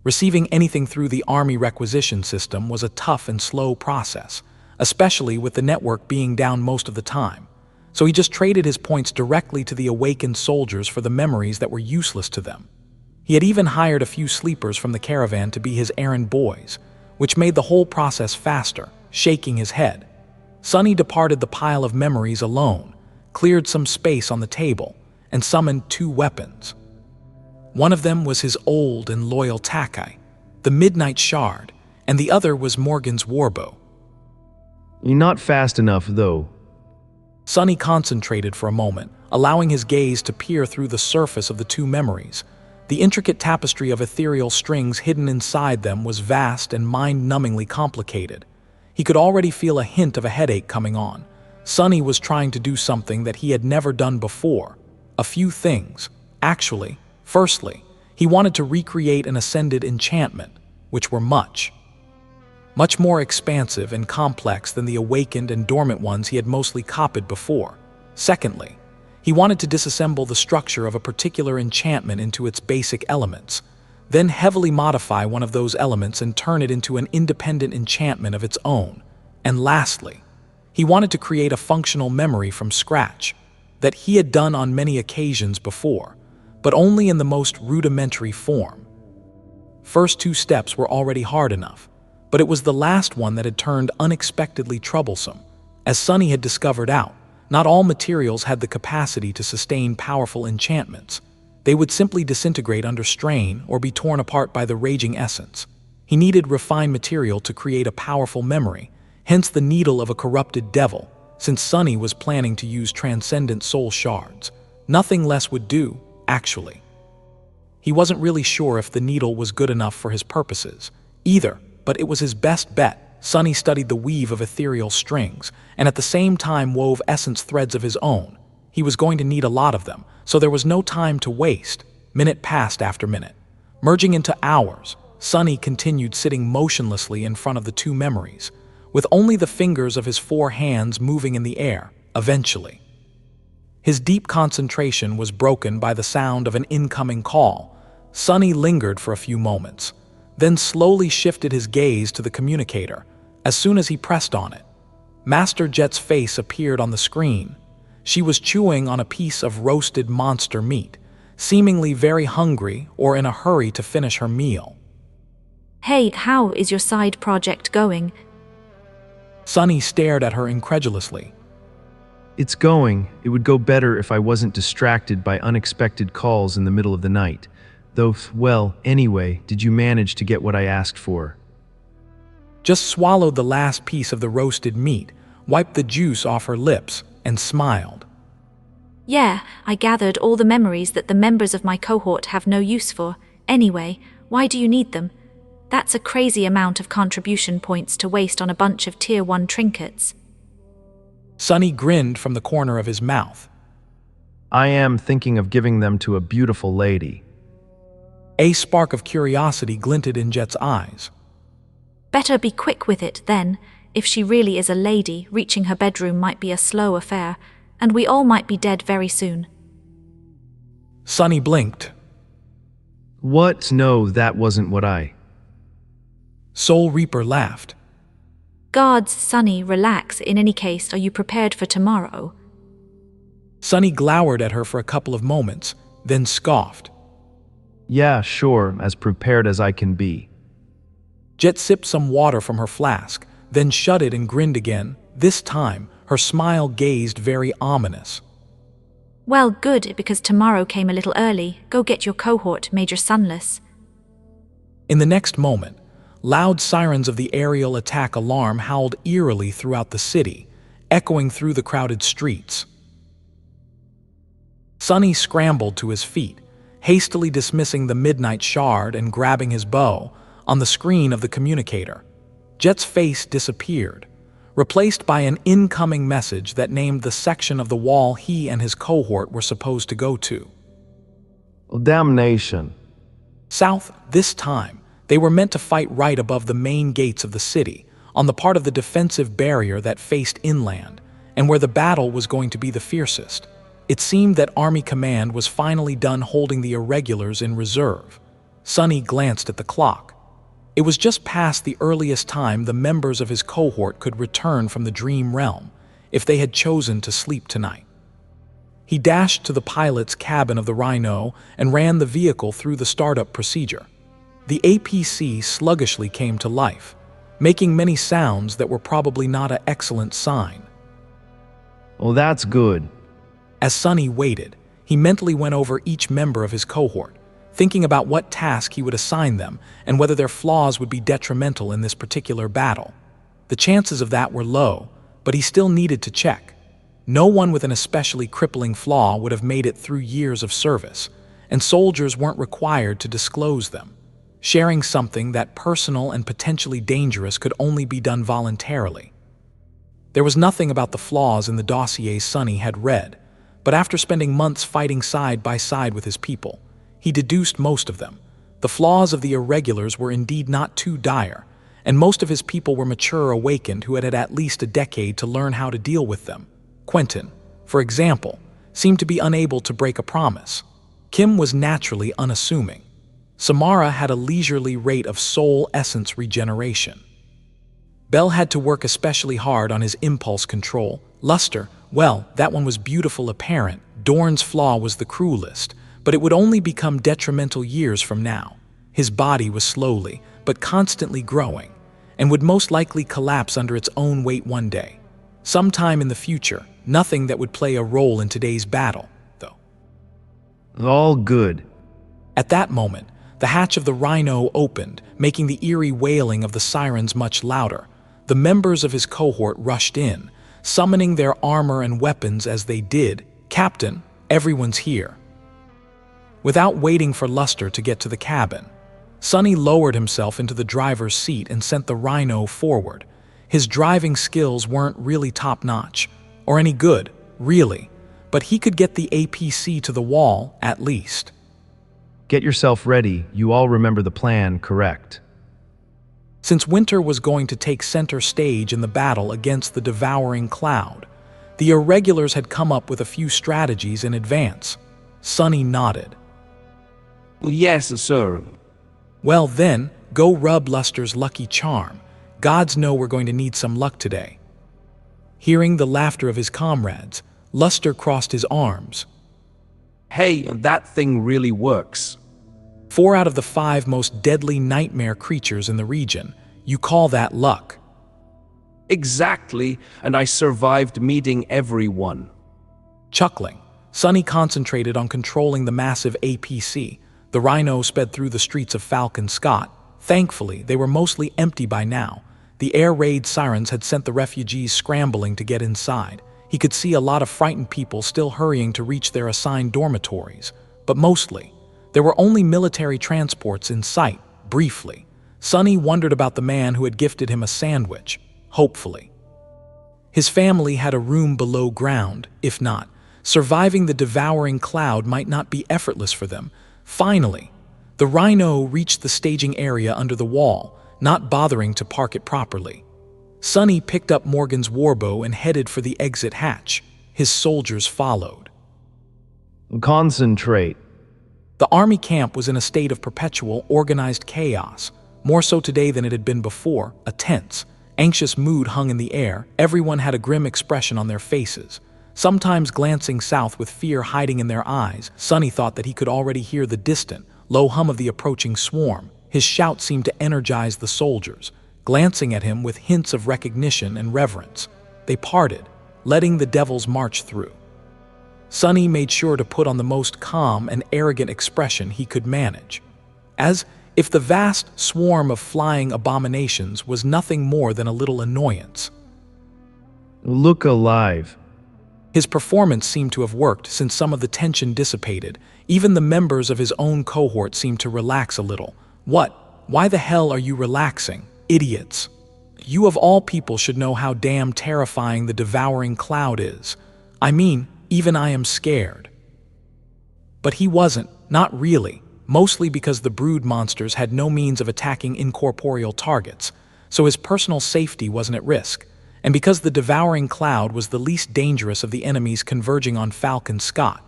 Receiving anything through the Army requisition system was a tough and slow process, especially with the network being down most of the time. So he just traded his points directly to the awakened soldiers for the memories that were useless to them. He had even hired a few sleepers from the caravan to be his errand boys, which made the whole process faster. Shaking his head, Sonny departed the pile of memories alone, cleared some space on the table, and summoned two weapons. One of them was his old and loyal Takai, the Midnight Shard, and the other was Morgan's warbow. You're not fast enough, though. Sonny concentrated for a moment, allowing his gaze to peer through the surface of the two memories. The intricate tapestry of ethereal strings hidden inside them was vast and mind-numbingly complicated. He could already feel a hint of a headache coming on. Sonny was trying to do something that he had never done before. A few things, actually. Firstly, he wanted to recreate an ascended enchantment, which were much more expansive and complex than the awakened and dormant ones he had mostly copied before. Secondly, he wanted to disassemble the structure of a particular enchantment into its basic elements, then heavily modify one of those elements and turn it into an independent enchantment of its own. And lastly, he wanted to create a functional memory from scratch, that he had done on many occasions before, but only in the most rudimentary form. First two steps were already hard enough, but it was the last one that had turned unexpectedly troublesome. As Sonny had discovered out, not all materials had the capacity to sustain powerful enchantments. They would simply disintegrate under strain or be torn apart by the raging essence. He needed refined material to create a powerful memory, hence the needle of a corrupted devil, since Sonny was planning to use transcendent soul shards. Nothing less would do, actually. He wasn't really sure if the needle was good enough for his purposes, either, but it was his best bet. Sonny studied the weave of ethereal strings, and at the same time wove essence threads of his own. He was going to need a lot of them, so there was no time to waste. Minute passed after minute. Merging into hours, Sonny continued sitting motionlessly in front of the two memories, with only the fingers of his 4 hands moving in the air. Eventually, his deep concentration was broken by the sound of an incoming call. Sonny lingered for a few moments, then slowly shifted his gaze to the communicator. As soon as he pressed on it, Master Jet's face appeared on the screen. She was chewing on a piece of roasted monster meat, seemingly very hungry or in a hurry to finish her meal. Hey, how is your side project going? Sonny stared at her incredulously. It's going. It would go better if I wasn't distracted by unexpected calls in the middle of the night. Though, well, anyway, did you manage to get what I asked for? Just swallowed the last piece of the roasted meat, wiped the juice off her lips, and smiled. Yeah, I gathered all the memories that the members of my cohort have no use for. Anyway, why do you need them? That's a crazy amount of contribution points to waste on a bunch of Tier 1 trinkets. Sonny grinned from the corner of his mouth. I am thinking of giving them to a beautiful lady. A spark of curiosity glinted in Jet's eyes. Better be quick with it, then. If she really is a lady, reaching her bedroom might be a slow affair, and we all might be dead very soon. Sonny blinked. What? No, that wasn't what I... Soul Reaper laughed. Gods, Sonny, relax. In any case, are you prepared for tomorrow? Sonny glowered at her for a couple of moments, then scoffed. Yeah, sure, as prepared as I can be. Jet sipped some water from her flask, then shut it and grinned again. This time, her smile gazed very ominous. Well, good, because tomorrow came a little early. Go get your cohort, Major Sunless. In the next moment, loud sirens of the aerial attack alarm howled eerily throughout the city, echoing through the crowded streets. Sonny scrambled to his feet, hastily dismissing the midnight shard and grabbing his bow. On the screen of the communicator, Jet's face disappeared, replaced by an incoming message that named the section of the wall he and his cohort were supposed to go to. Damnation. South, this time, they were meant to fight right above the main gates of the city, on the part of the defensive barrier that faced inland, and where the battle was going to be the fiercest. It seemed that Army Command was finally done holding the irregulars in reserve. Sonny glanced at the clock. It was just past the earliest time the members of his cohort could return from the dream realm, if they had chosen to sleep tonight. He dashed to the pilot's cabin of the Rhino and ran the vehicle through the startup procedure. The APC sluggishly came to life, making many sounds that were probably not an excellent sign. Oh, that's good. As Sonny waited, he mentally went over each member of his cohort, thinking about what task he would assign them and whether their flaws would be detrimental in this particular battle. The chances of that were low, but he still needed to check. No one with an especially crippling flaw would have made it through years of service, and soldiers weren't required to disclose them. Sharing something that personal and potentially dangerous could only be done voluntarily. There was nothing about the flaws in the dossier Sonny had read, but after spending months fighting side by side with his people, he deduced most of them. The flaws of the irregulars were indeed not too dire, and most of his people were mature awakened who had had at least a decade to learn how to deal with them. Quentin, for example, seemed to be unable to break a promise. Kim was naturally unassuming. Samara had a leisurely rate of soul essence regeneration. Bell had to work especially hard on his impulse control. Luster, well, that one was beautiful apparent. Dorn's flaw was the cruelest, but it would only become detrimental years from now. His body was slowly, but constantly growing, and would most likely collapse under its own weight one day. Sometime in the future, nothing that would play a role in today's battle, though. All good. At that moment, the hatch of the Rhino opened, making the eerie wailing of the sirens much louder. The members of his cohort rushed in, summoning their armor and weapons as they did. "Captain, everyone's here." Without waiting for Luster to get to the cabin, Sonny lowered himself into the driver's seat and sent the Rhino forward. His driving skills weren't really top-notch, or any good, really, but he could get the APC to the wall, at least. Get yourself ready. You all remember the plan, correct? Since Winter was going to take center stage in the battle against the Devouring Cloud, the irregulars had come up with a few strategies in advance. Sonny nodded. Yes, sir. Well then, go rub Luster's lucky charm. Gods know we're going to need some luck today. Hearing the laughter of his comrades, Luster crossed his arms. Hey, that thing really works. 4 out of the 5 most deadly nightmare creatures in the region. You call that luck? Exactly, and I survived meeting everyone. Chuckling, Sonny concentrated on controlling the massive APC. The Rhino sped through the streets of Falcon Scott. Thankfully, they were mostly empty by now. The air raid sirens had sent the refugees scrambling to get inside. He could see a lot of frightened people still hurrying to reach their assigned dormitories. But mostly, there were only military transports in sight. Briefly, Sonny wondered about the man who had gifted him a sandwich, hopefully. His family had a room below ground. If not, surviving the Devouring Cloud might not be effortless for them. Finally, the Rhino reached the staging area under the wall, not bothering to park it properly. Sonny picked up Morgan's warbow and headed for the exit hatch. His soldiers followed. Concentrate. The army camp was in a state of perpetual, organized chaos, more so today than it had been before. A tense, anxious mood hung in the air. Everyone had a grim expression on their faces, sometimes glancing south with fear hiding in their eyes. Sonny thought that he could already hear the distant, low hum of the approaching swarm. His shout seemed to energize the soldiers, glancing at him with hints of recognition and reverence. They parted, letting the devils march through. Sonny made sure to put on the most calm and arrogant expression he could manage, as if the vast swarm of flying abominations was nothing more than a little annoyance. Look alive. His performance seemed to have worked since some of the tension dissipated. Even the members of his own cohort seemed to relax a little. What? Why the hell are you relaxing? Idiots. You of all people should know how damn terrifying the Devouring Cloud is. I mean, even I am scared. But he wasn't, not really, mostly because the brood monsters had no means of attacking incorporeal targets, so his personal safety wasn't at risk. And because the Devouring Cloud was the least dangerous of the enemies converging on Falcon Scott,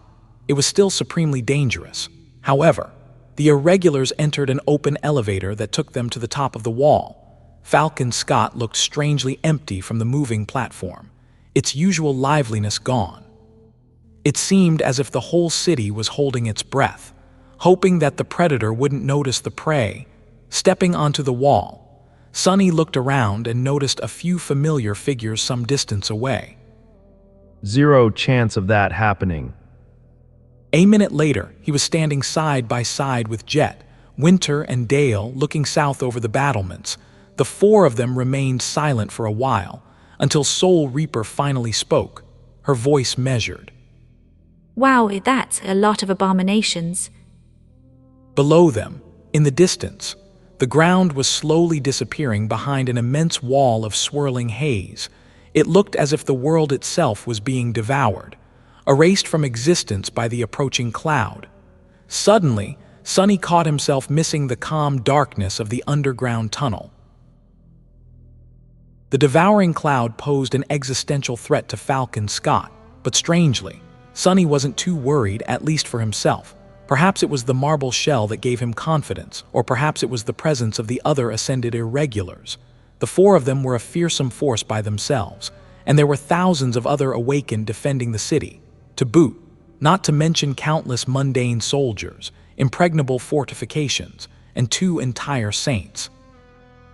it was still supremely dangerous. However, the irregulars entered an open elevator that took them to the top of the wall. Falcon Scott looked strangely empty from the moving platform, its usual liveliness gone. It seemed as if the whole city was holding its breath, hoping that the predator wouldn't notice the prey. Stepping onto the wall, Sonny looked around and noticed a few familiar figures some distance away. Zero chance of that happening. A minute later, he was standing side by side with Jet, Winter, and Dale, looking south over the battlements. The 4 of them remained silent for a while, until Soul Reaper finally spoke, her voice measured. Wow, that's a lot of abominations. Below them, in the distance, the ground was slowly disappearing behind an immense wall of swirling haze. It looked as if the world itself was being devoured, erased from existence by the approaching cloud. Suddenly, Sonny caught himself missing the calm darkness of the underground tunnel. The devouring cloud posed an existential threat to Falcon Scott, but strangely, Sonny wasn't too worried, at least for himself. Perhaps it was the marble shell that gave him confidence, or perhaps it was the presence of the other ascended irregulars. The four of them were a fearsome force by themselves, and there were thousands of other awakened defending the city, to boot, not to mention countless mundane soldiers, impregnable fortifications, and 2 entire saints.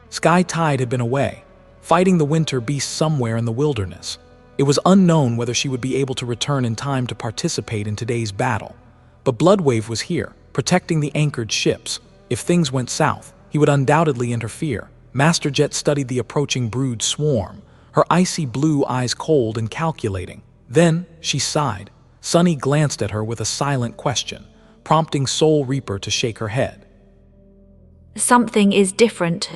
Sky Tide had been away, fighting the winter beast somewhere in the wilderness. It was unknown whether she would be able to return in time to participate in today's battle. But Bloodwave was here, protecting the anchored ships. If things went south, he would undoubtedly interfere. Master Jet studied the approaching brood swarm, her icy blue eyes cold and calculating. Then, she sighed. Sonny glanced at her with a silent question, prompting Soul Reaper to shake her head. Something is different.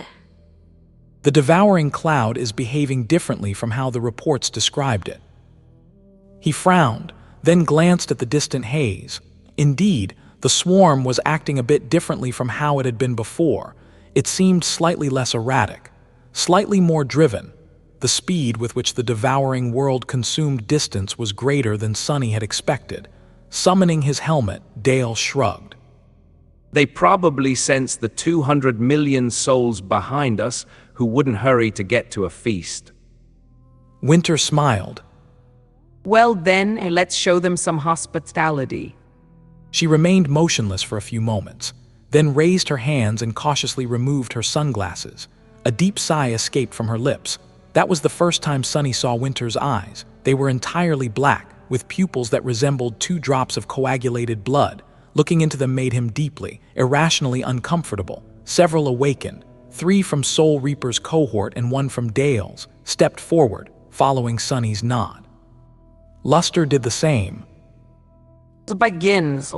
The devouring cloud is behaving differently from how the reports described it. He frowned, then glanced at the distant haze. Indeed, the swarm was acting a bit differently from how it had been before. It seemed slightly less erratic, slightly more driven. The speed with which the devouring world consumed distance was greater than Sonny had expected. Summoning his helmet, Dale shrugged. They probably sensed the 200 million souls behind us who wouldn't hurry to get to a feast. Winter smiled. Well then, let's show them some hospitality. She remained motionless for a few moments, then raised her hands and cautiously removed her sunglasses. A deep sigh escaped from her lips. That was the first time Sonny saw Winter's eyes. They were entirely black, with pupils that resembled 2 drops of coagulated blood. Looking into them made him deeply, irrationally uncomfortable. Several awakened. 3 from Soul Reaper's cohort and 1 from Dale's stepped forward, following Sonny's nod. Luster did the same. Begins.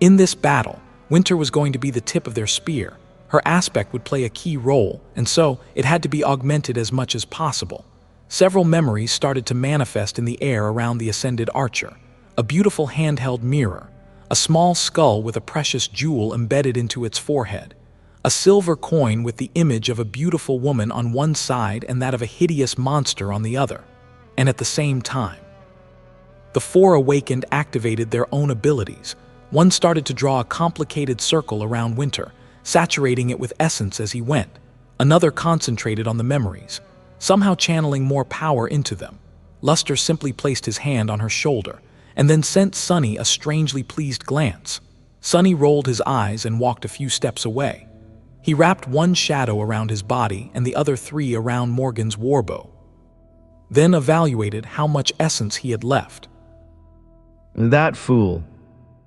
In this battle, Winter was going to be the tip of their spear. Her aspect would play a key role, and so it had to be augmented as much as possible. Several memories started to manifest in the air around the ascended archer. A beautiful handheld mirror, a small skull with a precious jewel embedded into its forehead, a silver coin with the image of a beautiful woman on one side and that of a hideous monster on the other. And at the same time, the 4 awakened activated their own abilities. One started to draw a complicated circle around Winter, saturating it with essence as he went. Another concentrated on the memories, somehow channeling more power into them. Luster simply placed his hand on her shoulder, and then sent Sonny a strangely pleased glance. Sonny rolled his eyes and walked a few steps away. He wrapped one shadow around his body and the other 3 around Morgan's warbow, then evaluated how much essence he had left. That fool.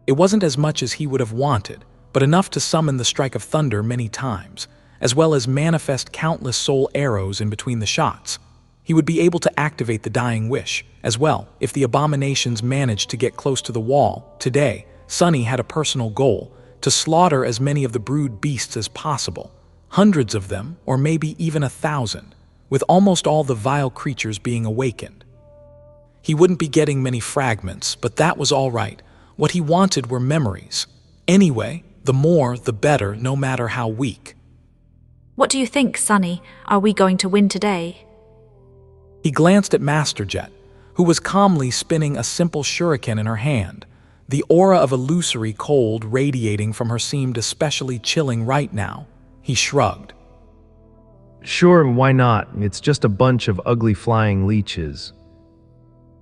It wasn't as much as he would have wanted, but enough to summon the strike of thunder many times, as well as manifest countless soul arrows in between the shots. He would be able to activate the dying wish, as well, if the abominations managed to get close to the wall. Today, Sonny had a personal goal, to slaughter as many of the brood beasts as possible. Hundreds of them, or maybe even 1,000, with almost all the vile creatures being awakened. He wouldn't be getting many fragments, but that was all right. What he wanted were memories. Anyway, the more, the better, no matter how weak. What do you think, Sonny? Are we going to win today? He glanced at Master Jet, who was calmly spinning a simple shuriken in her hand. The aura of illusory cold radiating from her seemed especially chilling right now. He shrugged. Sure, why not? It's just a bunch of ugly flying leeches.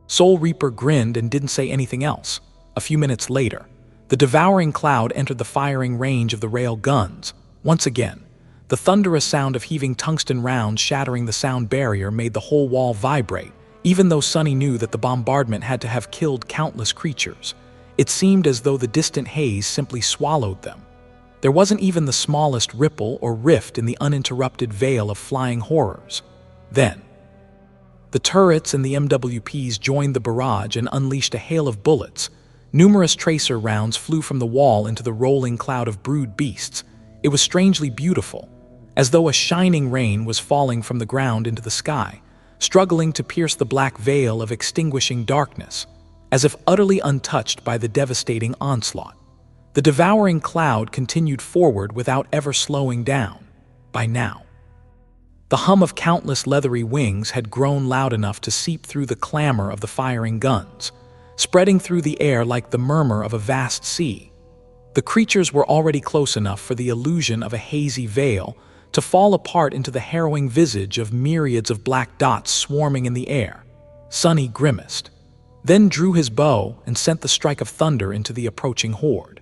Soul Reaper grinned and didn't say anything else. A few minutes later, the devouring cloud entered the firing range of the rail guns. Once again, the thunderous sound of heaving tungsten rounds shattering the sound barrier made the whole wall vibrate, even though Sonny knew that the bombardment had to have killed countless creatures. It seemed as though the distant haze simply swallowed them. There wasn't even the smallest ripple or rift in the uninterrupted veil of flying horrors. Then, the turrets and the MWPs joined the barrage and unleashed a hail of bullets. Numerous tracer rounds flew from the wall into the rolling cloud of brood beasts. It was strangely beautiful, as though a shining rain was falling from the ground into the sky, struggling to pierce the black veil of extinguishing darkness, as if utterly untouched by the devastating onslaught. The devouring cloud continued forward without ever slowing down. By now, the hum of countless leathery wings had grown loud enough to seep through the clamor of the firing guns, spreading through the air like the murmur of a vast sea. The creatures were already close enough for the illusion of a hazy veil to fall apart into the harrowing visage of myriads of black dots swarming in the air. Sonny grimaced, then drew his bow and sent the strike of thunder into the approaching horde.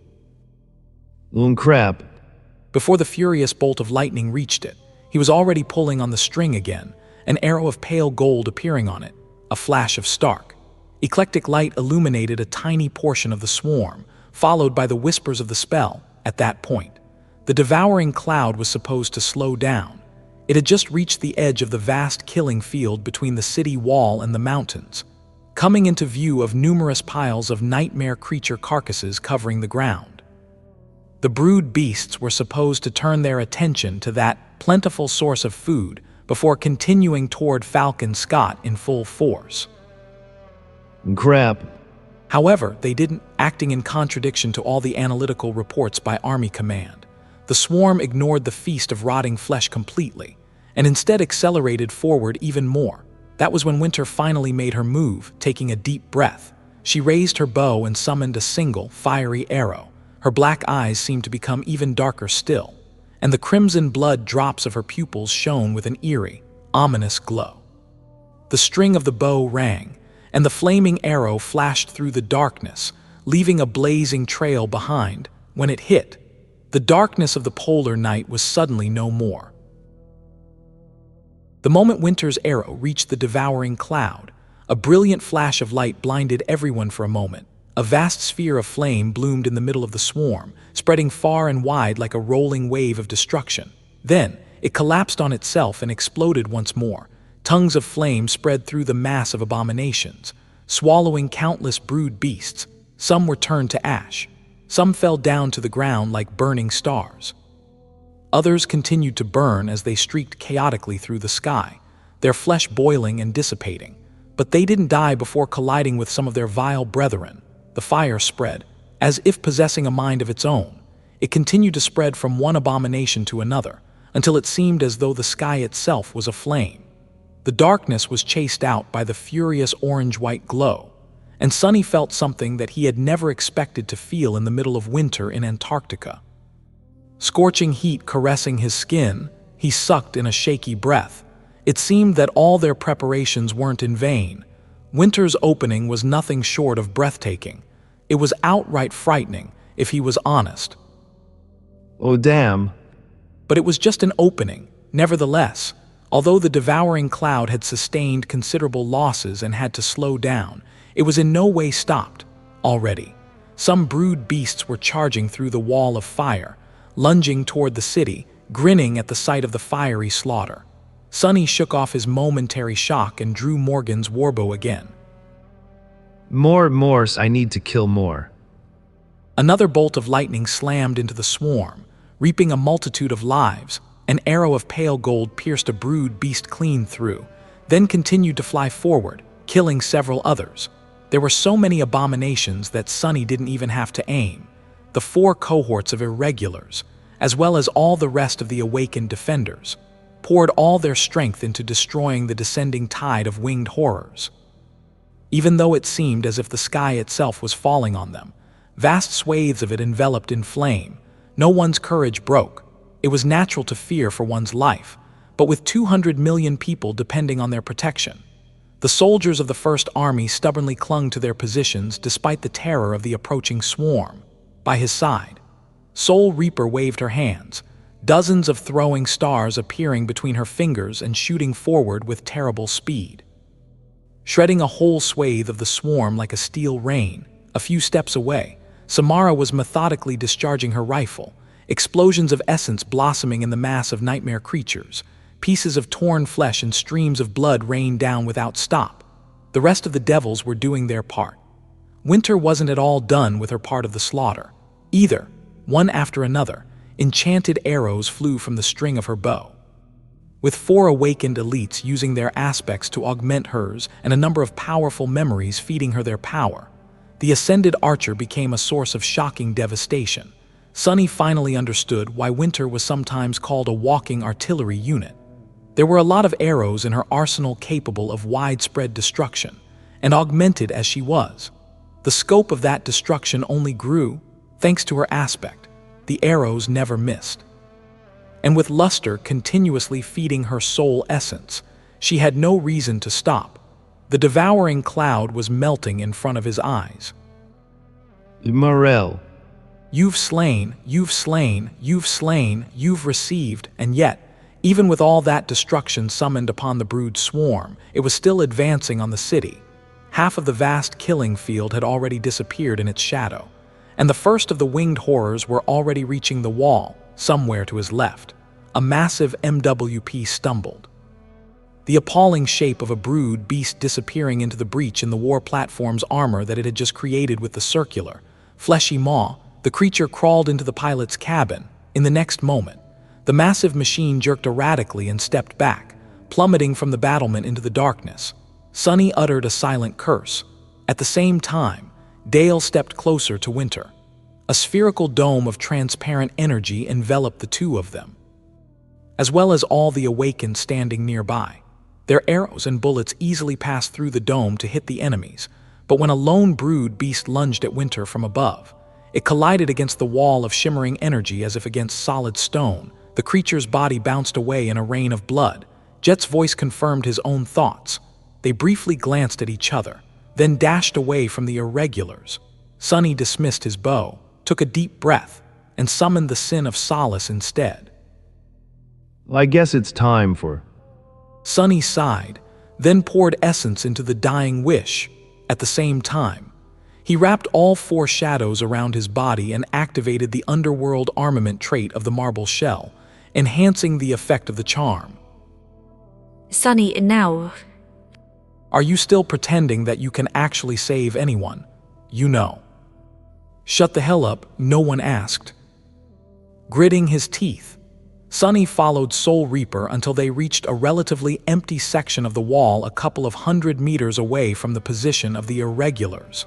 Crap. Before the furious bolt of lightning reached it, he was already pulling on the string again, an arrow of pale gold appearing on it, a flash of stark, eclectic light illuminated a tiny portion of the swarm, followed by the whispers of the spell. At that point, the devouring cloud was supposed to slow down. It had just reached the edge of the vast killing field between the city wall and the mountains, coming into view of numerous piles of nightmare creature carcasses covering the ground. The brood beasts were supposed to turn their attention to that plentiful source of food before continuing toward Falcon Scott in full force. Crap. However, they didn't, acting in contradiction to all the analytical reports by Army Command. The swarm ignored the feast of rotting flesh completely, and instead accelerated forward even more. That was when Winter finally made her move, taking a deep breath. She raised her bow and summoned a single, fiery arrow. Her black eyes seemed to become even darker still, and the crimson blood drops of her pupils shone with an eerie, ominous glow. The string of the bow rang, and the flaming arrow flashed through the darkness, leaving a blazing trail behind. When it hit, the darkness of the polar night was suddenly no more. The moment Winter's arrow reached the devouring cloud, a brilliant flash of light blinded everyone for a moment. A vast sphere of flame bloomed in the middle of the swarm, spreading far and wide like a rolling wave of destruction. Then, it collapsed on itself and exploded once more. Tongues of flame spread through the mass of abominations, swallowing countless brood beasts. Some were turned to ash. Some fell down to the ground like burning stars. Others continued to burn as they streaked chaotically through the sky, their flesh boiling and dissipating. But they didn't die before colliding with some of their vile brethren. The fire spread, as if possessing a mind of its own. It continued to spread from one abomination to another, until it seemed as though the sky itself was aflame. The darkness was chased out by the furious orange-white glow, and Sonny felt something that he had never expected to feel in the middle of winter in Antarctica. Scorching heat caressing his skin, he sucked in a shaky breath. It seemed that all their preparations weren't in vain. Winter's opening was nothing short of breathtaking. It was outright frightening, if he was honest. Oh, damn. But it was just an opening, nevertheless. Although the devouring cloud had sustained considerable losses and had to slow down, it was in no way stopped. Already, some brood beasts were charging through the wall of fire, lunging toward the city, grinning at the sight of the fiery slaughter. Sonny shook off his momentary shock and drew Morgan's warbow again. More, I need to kill more. Another bolt of lightning slammed into the swarm, reaping a multitude of lives. An arrow of pale gold pierced a brood beast clean through, then continued to fly forward, killing several others. There were so many abominations that Sonny didn't even have to aim. The 4 cohorts of irregulars, as well as all the rest of the awakened defenders, poured all their strength into destroying the descending tide of winged horrors. Even though it seemed as if the sky itself was falling on them, vast swathes of it enveloped in flame, no one's courage broke. It was natural to fear for one's life, but with 200 million people depending on their protection, the soldiers of the First Army stubbornly clung to their positions despite the terror of the approaching swarm. By his side, Soul Reaper waved her hands, dozens of throwing stars appearing between her fingers and shooting forward with terrible speed. Shredding a whole swathe of the swarm like a steel rain, a few steps away, Samara was methodically discharging her rifle, explosions of essence blossoming in the mass of nightmare creatures. Pieces of torn flesh and streams of blood rained down without stop. The rest of the devils were doing their part. Winter wasn't at all done with her part of the slaughter. Either, one after another, enchanted arrows flew from the string of her bow. With 4 awakened elites using their aspects to augment hers and a number of powerful memories feeding her their power, the ascended archer became a source of shocking devastation. Sunny finally understood why Winter was sometimes called a walking artillery unit. There were a lot of arrows in her arsenal capable of widespread destruction, and augmented as she was, the scope of that destruction only grew, thanks to her aspect. The arrows never missed. And with luster continuously feeding her soul essence, she had no reason to stop. The devouring cloud was melting in front of his eyes. Morel. You've slain, you've slain, you've slain, you've received, and yet, even with all that destruction summoned upon the brood swarm, it was still advancing on the city. Half of the vast killing field had already disappeared in its shadow, and the first of the winged horrors were already reaching the wall, somewhere to his left. A massive MWP stumbled. The appalling shape of a brood beast disappearing into the breach in the war platform's armor that it had just created with the circular, fleshy maw, the creature crawled into the pilot's cabin. In the next moment, the massive machine jerked erratically and stepped back, plummeting from the battlement into the darkness. Sunny uttered a silent curse. At the same time, Dale stepped closer to Winter. A spherical dome of transparent energy enveloped the two of them, as well as all the awakened standing nearby. Their arrows and bullets easily passed through the dome to hit the enemies, but when a lone brood beast lunged at Winter from above, it collided against the wall of shimmering energy as if against solid stone. The creature's body bounced away in a rain of blood. Jet's voice confirmed his own thoughts. They briefly glanced at each other, then dashed away from the irregulars. Sunny dismissed his bow, took a deep breath, and summoned the sin of solace instead. I guess it's time for... Sunny sighed, then poured essence into the dying wish. At the same time, he wrapped all 4 shadows around his body and activated the underworld armament trait of the marble shell, enhancing the effect of the charm. Sunny, now... Are you still pretending that you can actually save anyone? You know. Shut the hell up, no one asked. Gritting his teeth, Sunny followed Soul Reaper until they reached a relatively empty section of the wall a couple of 100 meters away from the position of the irregulars.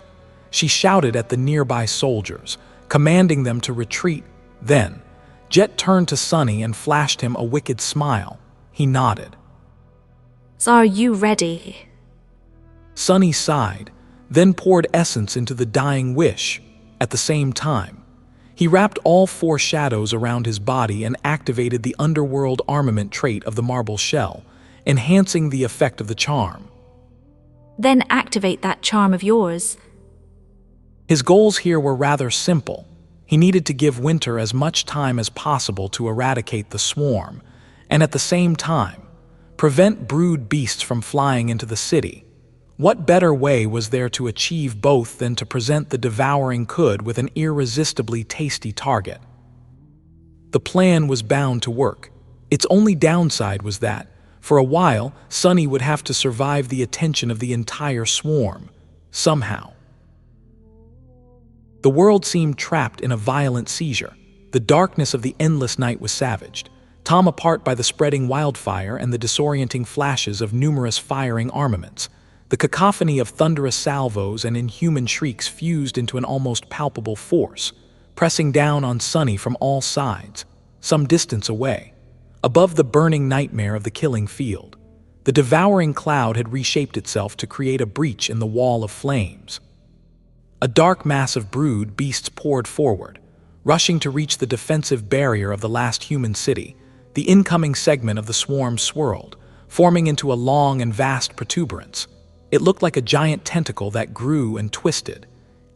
She shouted at the nearby soldiers, commanding them to retreat. Then, Jet turned to Sunny and flashed him a wicked smile. He nodded. So are you ready? Sunny sighed, then poured essence into the dying wish. At the same time, he wrapped all 4 shadows around his body and activated the underworld armament trait of the marble shell, enhancing the effect of the charm. Then activate that charm of yours. His goals here were rather simple. He needed to give Winter as much time as possible to eradicate the swarm, and at the same time, prevent brood beasts from flying into the city. What better way was there to achieve both than to present the Devouring Cloud with an irresistibly tasty target? The plan was bound to work. Its only downside was that, for a while, Sunny would have to survive the attention of the entire swarm, somehow. The world seemed trapped in a violent seizure. The darkness of the endless night was savaged, torn apart by the spreading wildfire and the disorienting flashes of numerous firing armaments. The cacophony of thunderous salvos and inhuman shrieks fused into an almost palpable force, pressing down on Sunny from all sides, some distance away. Above the burning nightmare of the killing field, the devouring cloud had reshaped itself to create a breach in the wall of flames. A dark mass of brood beasts poured forward, rushing to reach the defensive barrier of the last human city. The incoming segment of the swarm swirled, forming into a long and vast protuberance. It looked like a giant tentacle that grew and twisted,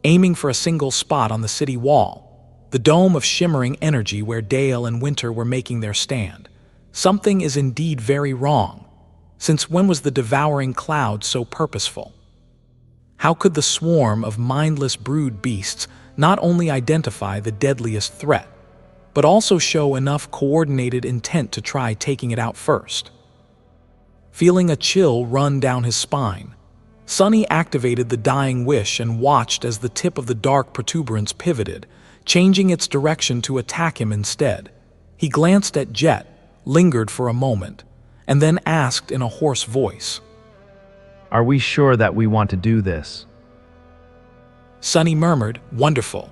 aiming for a single spot on the city wall, the dome of shimmering energy where Dale and Winter were making their stand. Something is indeed very wrong. Since when was the devouring cloud so purposeful? How could the swarm of mindless brood beasts not only identify the deadliest threat, but also show enough coordinated intent to try taking it out first? Feeling a chill run down his spine, Sunny activated the dying wish and watched as the tip of the dark protuberance pivoted, changing its direction to attack him instead. He glanced at Jet, lingered for a moment, and then asked in a hoarse voice, Are we sure that we want to do this? Sunny murmured, "Wonderful."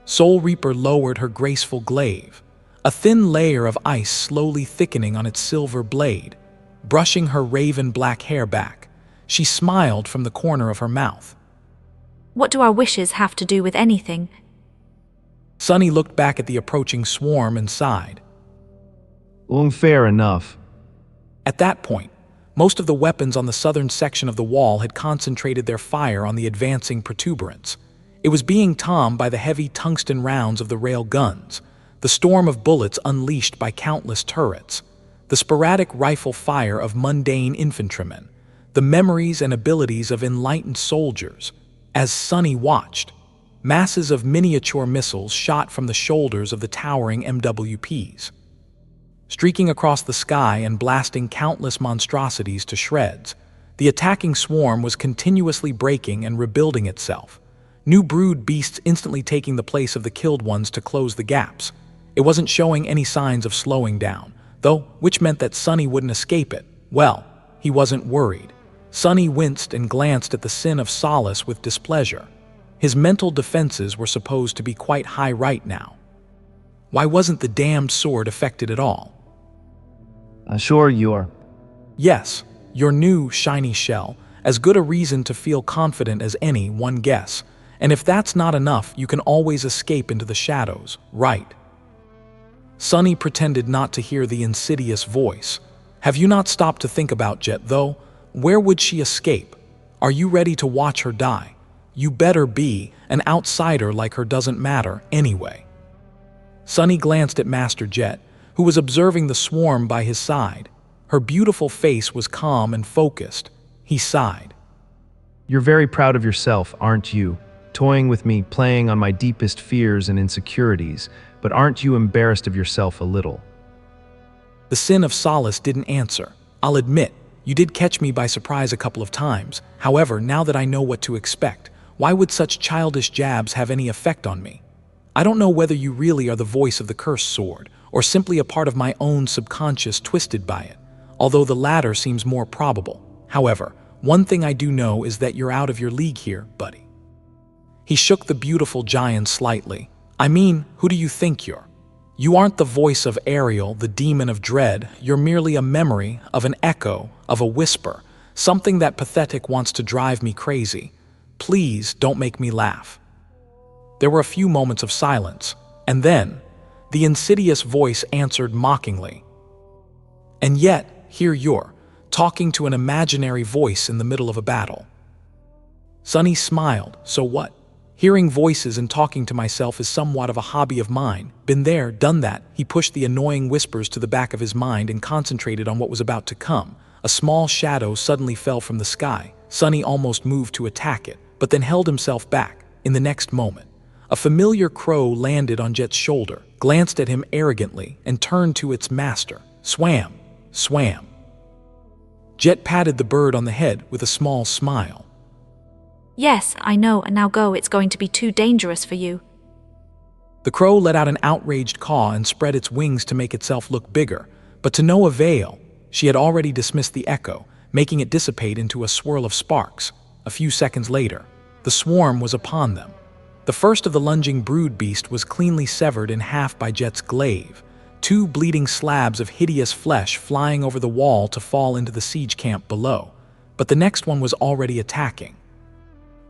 Soul Reaper lowered her graceful glaive, a thin layer of ice slowly thickening on its silver blade. Brushing her raven black hair back, she smiled from the corner of her mouth. What do our wishes have to do with anything? Sunny looked back at the approaching swarm and sighed. Fair enough. At that point, most of the weapons on the southern section of the wall had concentrated their fire on the advancing protuberance. It was being tomed by the heavy tungsten rounds of the rail guns, the storm of bullets unleashed by countless turrets, the sporadic rifle fire of mundane infantrymen, the memories and abilities of enlightened soldiers. As Sunny watched, masses of miniature missiles shot from the shoulders of the towering MWPs, streaking across the sky and blasting countless monstrosities to shreds. The attacking swarm was continuously breaking and rebuilding itself, new brood beasts instantly taking the place of the killed ones to close the gaps. It wasn't showing any signs of slowing down, though, which meant that Sunny wouldn't escape it. Well, he wasn't worried. Sunny winced and glanced at the Sin of Solace with displeasure. His mental defenses were supposed to be quite high right now. Why wasn't the damned sword affected at all? Sure you are. Yes, your new shiny shell, as good a reason to feel confident as any, one guess. And if that's not enough, you can always escape into the shadows, right? Sunny pretended not to hear the insidious voice. Have you not stopped to think about Jet, though? Where would she escape? Are you ready to watch her die? You better be. An outsider like her doesn't matter anyway. Sunny glanced at Master Jet, who was observing the swarm by his side. Her beautiful face was calm and focused. He sighed. You're very proud of yourself, aren't you? Toying with me, playing on my deepest fears and insecurities, but aren't you embarrassed of yourself a little? The Sin of Solace didn't answer. I'll admit, you did catch me by surprise a couple of times. However, now that I know what to expect, why would such childish jabs have any effect on me? I don't know whether you really are the voice of the cursed sword, or simply a part of my own subconscious twisted by it, although the latter seems more probable. However, one thing I do know is that you're out of your league here, buddy. He shook the beautiful giant slightly. I mean, who do you think you're? You aren't the voice of Ariel, the demon of dread. You're merely a memory of an echo, of a whisper, something that pathetic wants to drive me crazy. Please don't make me laugh. There were a few moments of silence, and then the insidious voice answered mockingly. And yet, here you're, talking to an imaginary voice in the middle of a battle. Sunny smiled. So what? Hearing voices and talking to myself is somewhat of a hobby of mine. Been there, done that. He pushed the annoying whispers to the back of his mind and concentrated on what was about to come. A small shadow suddenly fell from the sky. Sunny almost moved to attack it, but then held himself back. In the next moment, a familiar crow landed on Jet's shoulder, glanced at him arrogantly, and turned to its master. Swam, swam. Jet patted the bird on the head with a small smile. Yes, I know, and now go. It's going to be too dangerous for you. The crow let out an outraged caw and spread its wings to make itself look bigger, but to no avail. She had already dismissed the echo, making it dissipate into a swirl of sparks. A few seconds later, the swarm was upon them. The first of the lunging brood beast was cleanly severed in half by Jet's glaive, two bleeding slabs of hideous flesh flying over the wall to fall into the siege camp below. But the next one was already attacking.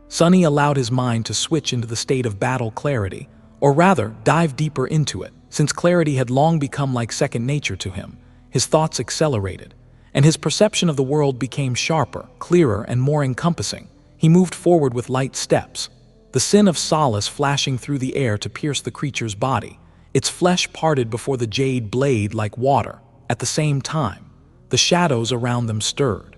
Sunny allowed his mind to switch into the state of battle clarity, or rather, dive deeper into it. Since clarity had long become like second nature to him, his thoughts accelerated, and his perception of the world became sharper, clearer, and more encompassing. He moved forward with light steps, the Sin of Solace flashing through the air to pierce the creature's body. Its flesh parted before the jade blade like water. At the same time, the shadows around them stirred,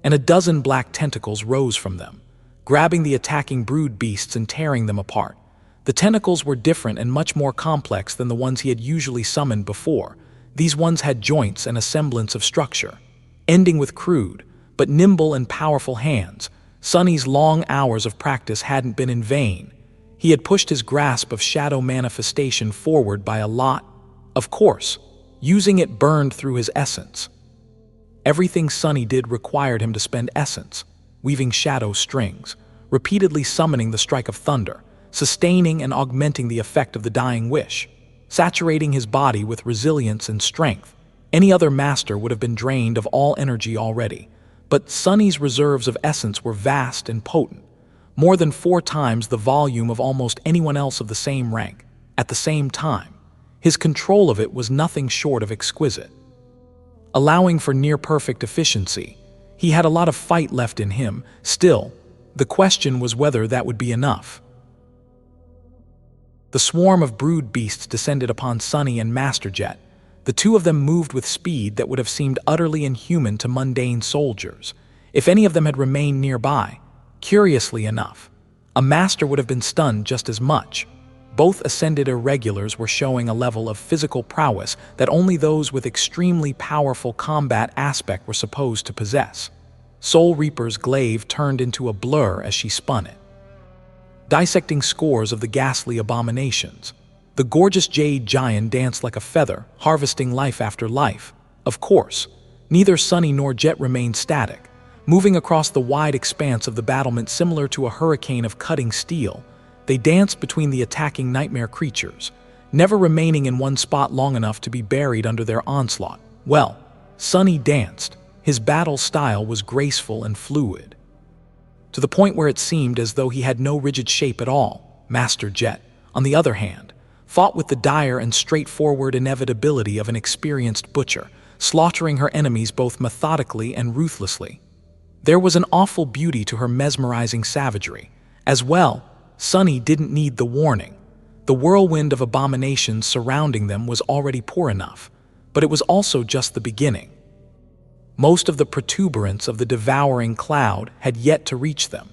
and a dozen black tentacles rose from them, grabbing the attacking brood beasts and tearing them apart. The tentacles were different and much more complex than the ones he had usually summoned before. These ones had joints and a semblance of structure, ending with crude, but nimble and powerful hands. Sunny's long hours of practice hadn't been in vain. He had pushed his grasp of shadow manifestation forward by a lot. Of course, using it burned through his essence. Everything Sunny did required him to spend essence, weaving shadow strings, repeatedly summoning the strike of thunder, sustaining and augmenting the effect of the dying wish, saturating his body with resilience and strength. Any other master would have been drained of all energy already, but Sunny's reserves of essence were vast and potent, more than 4 times the volume of almost anyone else of the same rank. At the same time, his control of it was nothing short of exquisite. Allowing for near-perfect efficiency, he had a lot of fight left in him. Still, the question was whether that would be enough. The swarm of brood beasts descended upon Sunny and Master Jet. The two of them moved with speed that would have seemed utterly inhuman to mundane soldiers. If any of them had remained nearby, curiously enough, a master would have been stunned just as much. Both ascended irregulars were showing a level of physical prowess that only those with extremely powerful combat aspect were supposed to possess. Soul Reaper's glaive turned into a blur as she spun it, dissecting scores of the ghastly abominations. The gorgeous jade giant danced like a feather, harvesting life after life. Of course, neither Sunny nor Jet remained static, moving across the wide expanse of the battlement similar to a hurricane of cutting steel. They danced between the attacking nightmare creatures, never remaining in one spot long enough to be buried under their onslaught. Well, Sunny danced. His battle style was graceful and fluid, to the point where it seemed as though he had no rigid shape at all. Master Jet, on the other hand, fought with the dire and straightforward inevitability of an experienced butcher, slaughtering her enemies both methodically and ruthlessly. There was an awful beauty to her mesmerizing savagery. As well, Sunny didn't need the warning. The whirlwind of abominations surrounding them was already poor enough, but it was also just the beginning. Most of the protuberance of the Devouring Cloud had yet to reach them,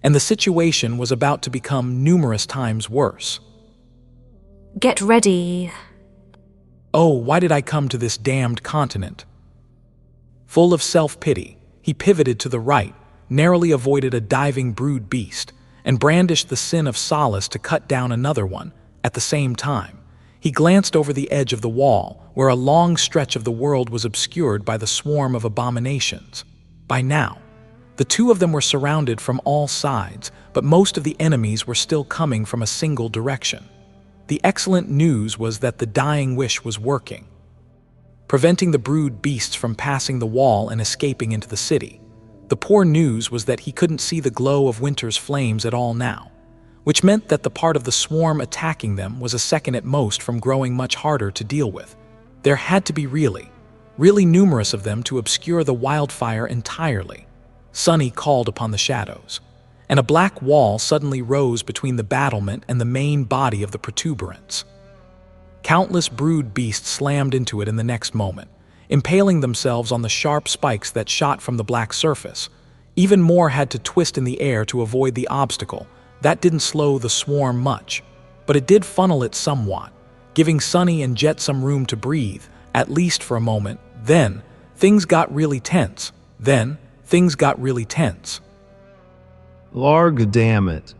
and the situation was about to become numerous times worse. Get ready. Oh, why did I come to this damned continent? Full of self-pity, he pivoted to the right, narrowly avoided a diving brood beast, and brandished the sin of solace to cut down another one. At the same time, he glanced over the edge of the wall, where a long stretch of the world was obscured by the swarm of abominations. By now, the two of them were surrounded from all sides, but most of the enemies were still coming from a single direction. The excellent news was that the dying wish was working, preventing the brood beasts from passing the wall and escaping into the city. The poor news was that he couldn't see the glow of winter's flames at all now, which meant that the part of the swarm attacking them was a second at most from growing much harder to deal with. There had to be really numerous of them to obscure the wildfire entirely. Sunny called upon the shadows, and a black wall suddenly rose between the battlement and the main body of the protuberance. Countless brood beasts slammed into it in the next moment, impaling themselves on the sharp spikes that shot from the black surface. Even more had to twist in the air to avoid the obstacle. That didn't slow the swarm much, but it did funnel it somewhat, giving Sunny and Jet some room to breathe, at least for a moment. Then, things got really tense. Larg damn it.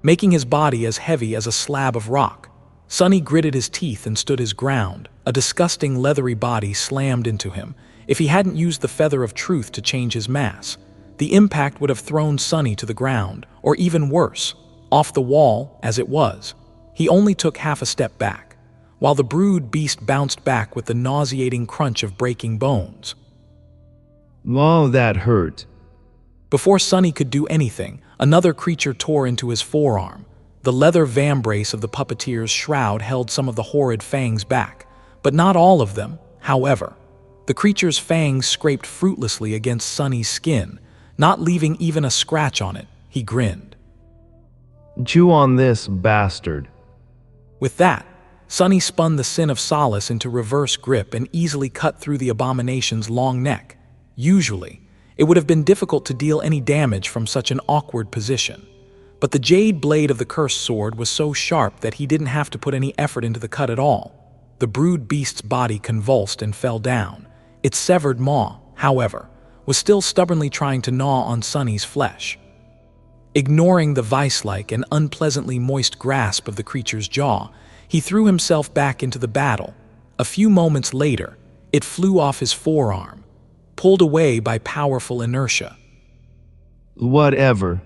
Making his body as heavy as a slab of rock, Sunny gritted his teeth and stood his ground. A disgusting leathery body slammed into him. If he hadn't used the feather of truth to change his mass, the impact would have thrown Sunny to the ground, or even worse, off the wall. As it was, he only took half a step back, while the brood beast bounced back with the nauseating crunch of breaking bones. Oh, that hurt. Before Sunny could do anything, another creature tore into his forearm. The leather vambrace of the puppeteer's shroud held some of the horrid fangs back, but not all of them. However, the creature's fangs scraped fruitlessly against Sunny's skin, not leaving even a scratch on it. He grinned. Chew on this, bastard. With that, Sunny spun the sin of solace into reverse grip and easily cut through the abomination's long neck. Usually, it would have been difficult to deal any damage from such an awkward position, but the jade blade of the cursed sword was so sharp that he didn't have to put any effort into the cut at all. The brood beast's body convulsed and fell down. Its severed maw, however, was still stubbornly trying to gnaw on Sunny's flesh. Ignoring the vice-like and unpleasantly moist grasp of the creature's jaw, he threw himself back into the battle. A few moments later, it flew off his forearm, pulled away by powerful inertia. Whatever.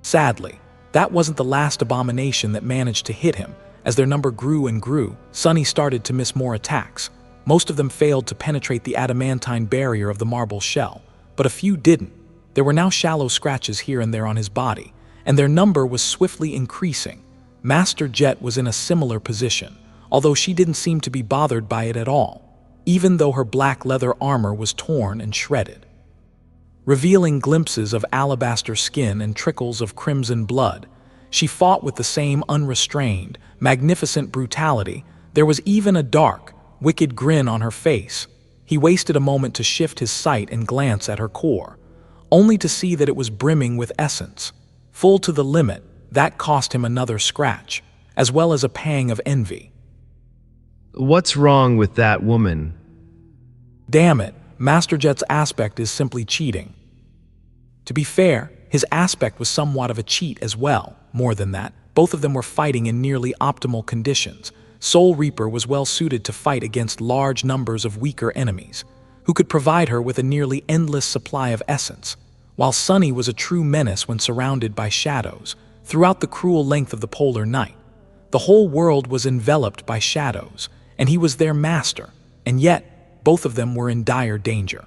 Sadly, that wasn't the last abomination that managed to hit him. As their number grew and grew, Sunny started to miss more attacks. Most of them failed to penetrate the adamantine barrier of the marble shell, but a few didn't. There were now shallow scratches here and there on his body, and their number was swiftly increasing. Master Jet was in a similar position, although she didn't seem to be bothered by it at all, even though her black leather armor was torn and shredded. Revealing glimpses of alabaster skin and trickles of crimson blood, she fought with the same unrestrained, magnificent brutality. There was even a dark, wicked grin on her face. He wasted a moment to shift his sight and glance at her core, only to see that it was brimming with essence. Full to the limit, that cost him another scratch, as well as a pang of envy. What's wrong with that woman? Damn it, Master Jet's aspect is simply cheating. To be fair, his aspect was somewhat of a cheat as well. More than that, both of them were fighting in nearly optimal conditions. Soul Reaper was well suited to fight against large numbers of weaker enemies, who could provide her with a nearly endless supply of essence, while Sunny was a true menace when surrounded by shadows. Throughout the cruel length of the polar night, the whole world was enveloped by shadows, and he was their master, and yet both of them were in dire danger.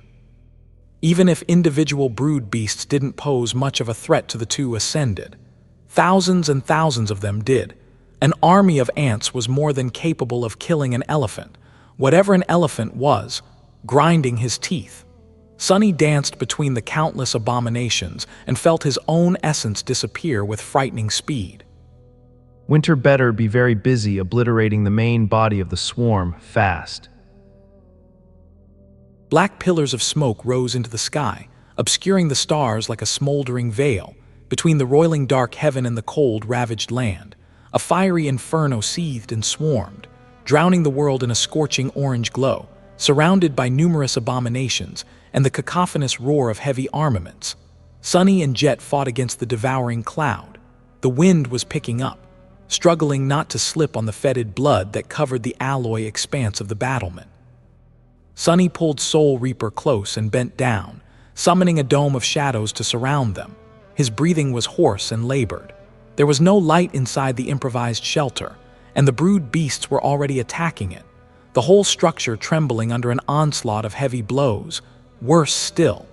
Even if individual brood beasts didn't pose much of a threat to the two ascended, thousands and thousands of them did. An army of ants was more than capable of killing an elephant, whatever an elephant was, grinding his teeth. Sunny danced between the countless abominations and felt his own essence disappear with frightening speed. Winter better be very busy obliterating the main body of the swarm fast. Black pillars of smoke rose into the sky, obscuring the stars like a smoldering veil. Between the roiling dark heaven and the cold, ravaged land, a fiery inferno seethed and swarmed, drowning the world in a scorching orange glow, surrounded by numerous abominations and the cacophonous roar of heavy armaments. Sunny and Jet fought against the Devouring Cloud. The wind was picking up, struggling not to slip on the fetid blood that covered the alloy expanse of the battlement. Sunny pulled Soul Reaper close and bent down, summoning a dome of shadows to surround them. His breathing was hoarse and labored. There was no light inside the improvised shelter, and the brood beasts were already attacking it, the whole structure trembling under an onslaught of heavy blows. Worse still,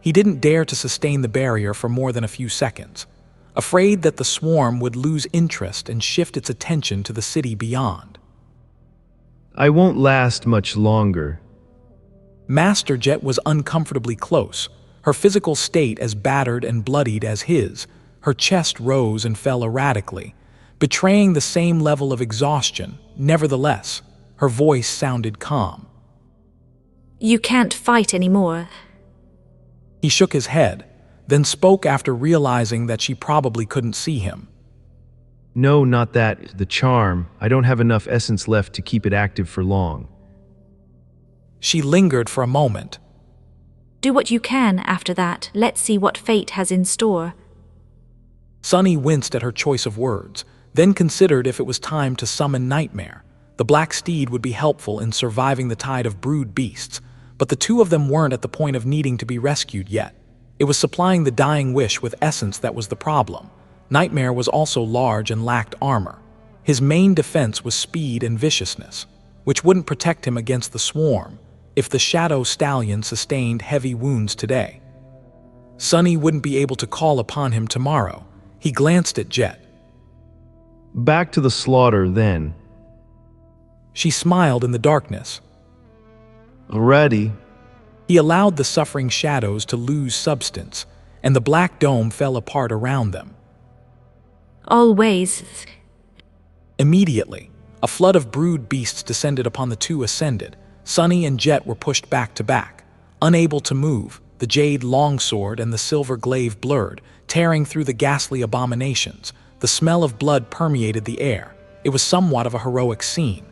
he didn't dare to sustain the barrier for more than a few seconds, afraid that the swarm would lose interest and shift its attention to the city beyond. I won't last much longer. Master Jet was uncomfortably close, her physical state as battered and bloodied as his. Her chest rose and fell erratically, betraying the same level of exhaustion. Nevertheless, her voice sounded calm. You can't fight anymore. He shook his head, then spoke after realizing that she probably couldn't see him. No, not that. The charm. I don't have enough essence left to keep it active for long. She lingered for a moment. Do what you can after that. Let's see what fate has in store. Sunny winced at her choice of words, then considered if it was time to summon Nightmare. The black steed would be helpful in surviving the tide of brood beasts, but the two of them weren't at the point of needing to be rescued yet. It was supplying the dying wish with essence that was the problem. Nightmare was also large and lacked armor. His main defense was speed and viciousness, which wouldn't protect him against the swarm if the Shadow Stallion sustained heavy wounds today. Sunny wouldn't be able to call upon him tomorrow. He glanced at Jet. Back to the slaughter, then. She smiled in the darkness. Ready. He allowed the suffering shadows to lose substance, and the black dome fell apart around them. Always. Immediately, a flood of brood beasts descended upon the two ascended. Sunny and Jet were pushed back to back, unable to move, the jade longsword and the silver glaive blurred, tearing through the ghastly abominations. The smell of blood permeated the air. It was somewhat of a heroic scene,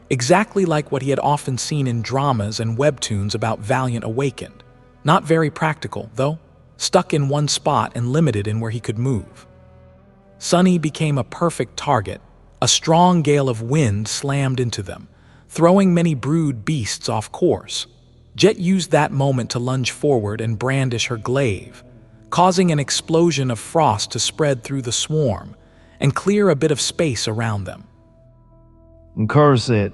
exactly like what he had often seen in dramas and webtoons about Valiant Awakened. Not very practical, though, stuck in one spot and limited in where he could move. Sunny became a perfect target. A strong gale of wind slammed into them, throwing many brood beasts off course. Jet used that moment to lunge forward and brandish her glaive, causing an explosion of frost to spread through the swarm and clear a bit of space around them. Corset.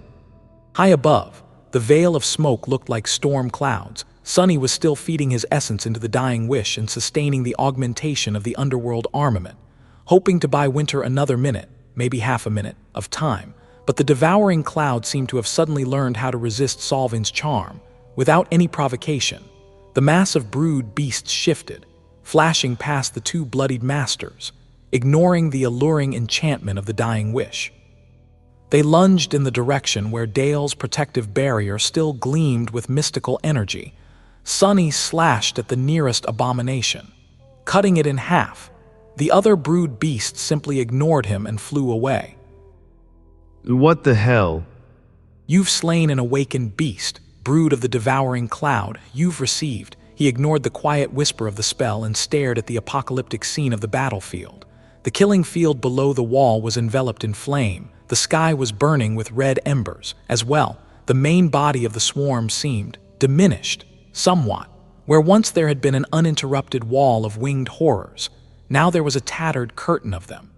High above, the veil of smoke looked like storm clouds. Sunny was still feeding his essence into the dying wish and sustaining the augmentation of the underworld armament, hoping to buy Winter another minute, maybe half a minute, of time. But the Devouring Cloud seemed to have suddenly learned how to resist Solvin's charm. Without any provocation, the mass of brood beasts shifted, flashing past the two bloodied masters, ignoring the alluring enchantment of the dying wish. They lunged in the direction where Dale's protective barrier still gleamed with mystical energy. Sunny slashed at the nearest abomination, cutting it in half. The other brood beasts simply ignored him and flew away. What the hell? You've slain an awakened beast, brood of the Devouring Cloud. You've received. He ignored the quiet whisper of the spell and stared at the apocalyptic scene of the battlefield. The killing field below the wall was enveloped in flame. The sky was burning with red embers. As well, the main body of the swarm seemed diminished somewhat. Where once there had been an uninterrupted wall of winged horrors, now there was a tattered curtain of them,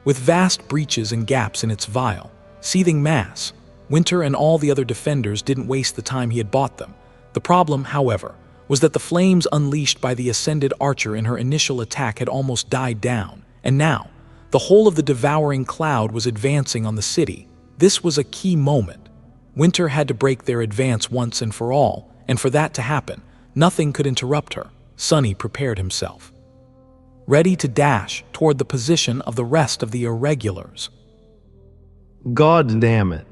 with vast breaches and gaps in its vile, seething mass. Winter and all the other defenders didn't waste the time he had bought them. The problem, however, was that the flames unleashed by the ascended archer in her initial attack had almost died down, and now, the whole of the Devouring Cloud was advancing on the city. This was a key moment. Winter had to break their advance once and for all, and for that to happen, nothing could interrupt her. Sunny prepared himself, ready to dash toward the position of the rest of the irregulars. God damn it.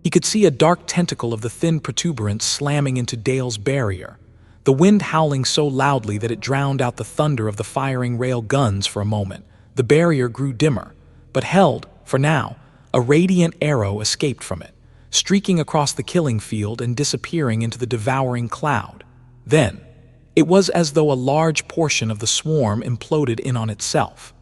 He could see a dark tentacle of the thin protuberance slamming into Dale's barrier, the wind howling so loudly that it drowned out the thunder of the firing rail guns for a moment. The barrier grew dimmer, but held, for now. A radiant arrow escaped from it, streaking across the killing field and disappearing into the Devouring Cloud. Then, it was as though a large portion of the swarm imploded in on itself.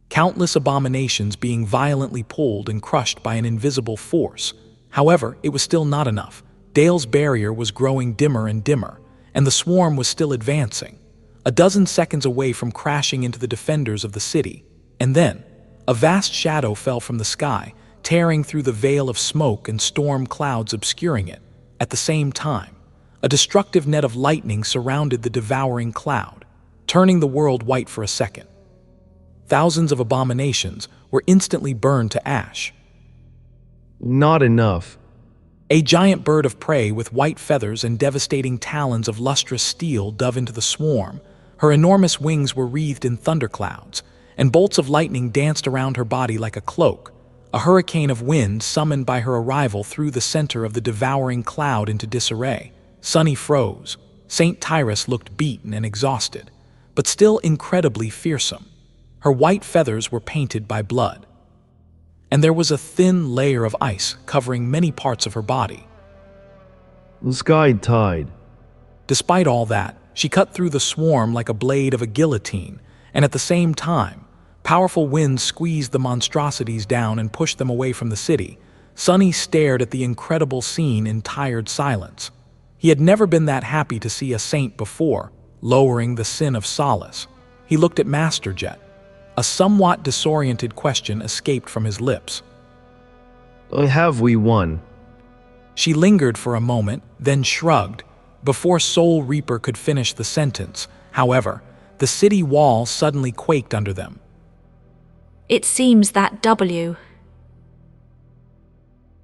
Countless abominations being violently pulled and crushed by an invisible force. However, it was still not enough. Dale's barrier was growing dimmer and dimmer, and the swarm was still advancing, a dozen seconds away from crashing into the defenders of the city. And then, a vast shadow fell from the sky, tearing through the veil of smoke and storm clouds obscuring it. At the same time, a destructive net of lightning surrounded the Devouring Cloud, turning the world white for a second. Thousands of abominations were instantly burned to ash. Not enough. A giant bird of prey with white feathers and devastating talons of lustrous steel dove into the swarm. Her enormous wings were wreathed in thunderclouds, and bolts of lightning danced around her body like a cloak. A hurricane of wind summoned by her arrival threw the center of the Devouring Cloud into disarray. Sunny froze. Saint Tyris looked beaten and exhausted, but still incredibly fearsome. Her white feathers were painted by blood, and there was a thin layer of ice covering many parts of her body. The sky tide. Despite all that, she cut through the swarm like a blade of a guillotine, and at the same time, powerful winds squeezed the monstrosities down and pushed them away from the city. Sunny stared at the incredible scene in tired silence. He had never been that happy to see a saint before, lowering the sin of solace. He looked at Master Jet. A somewhat disoriented question escaped from his lips. Have we won? She lingered for a moment, then shrugged. Before Soul Reaper could finish the sentence, however, the city wall suddenly quaked under them. It seems that W.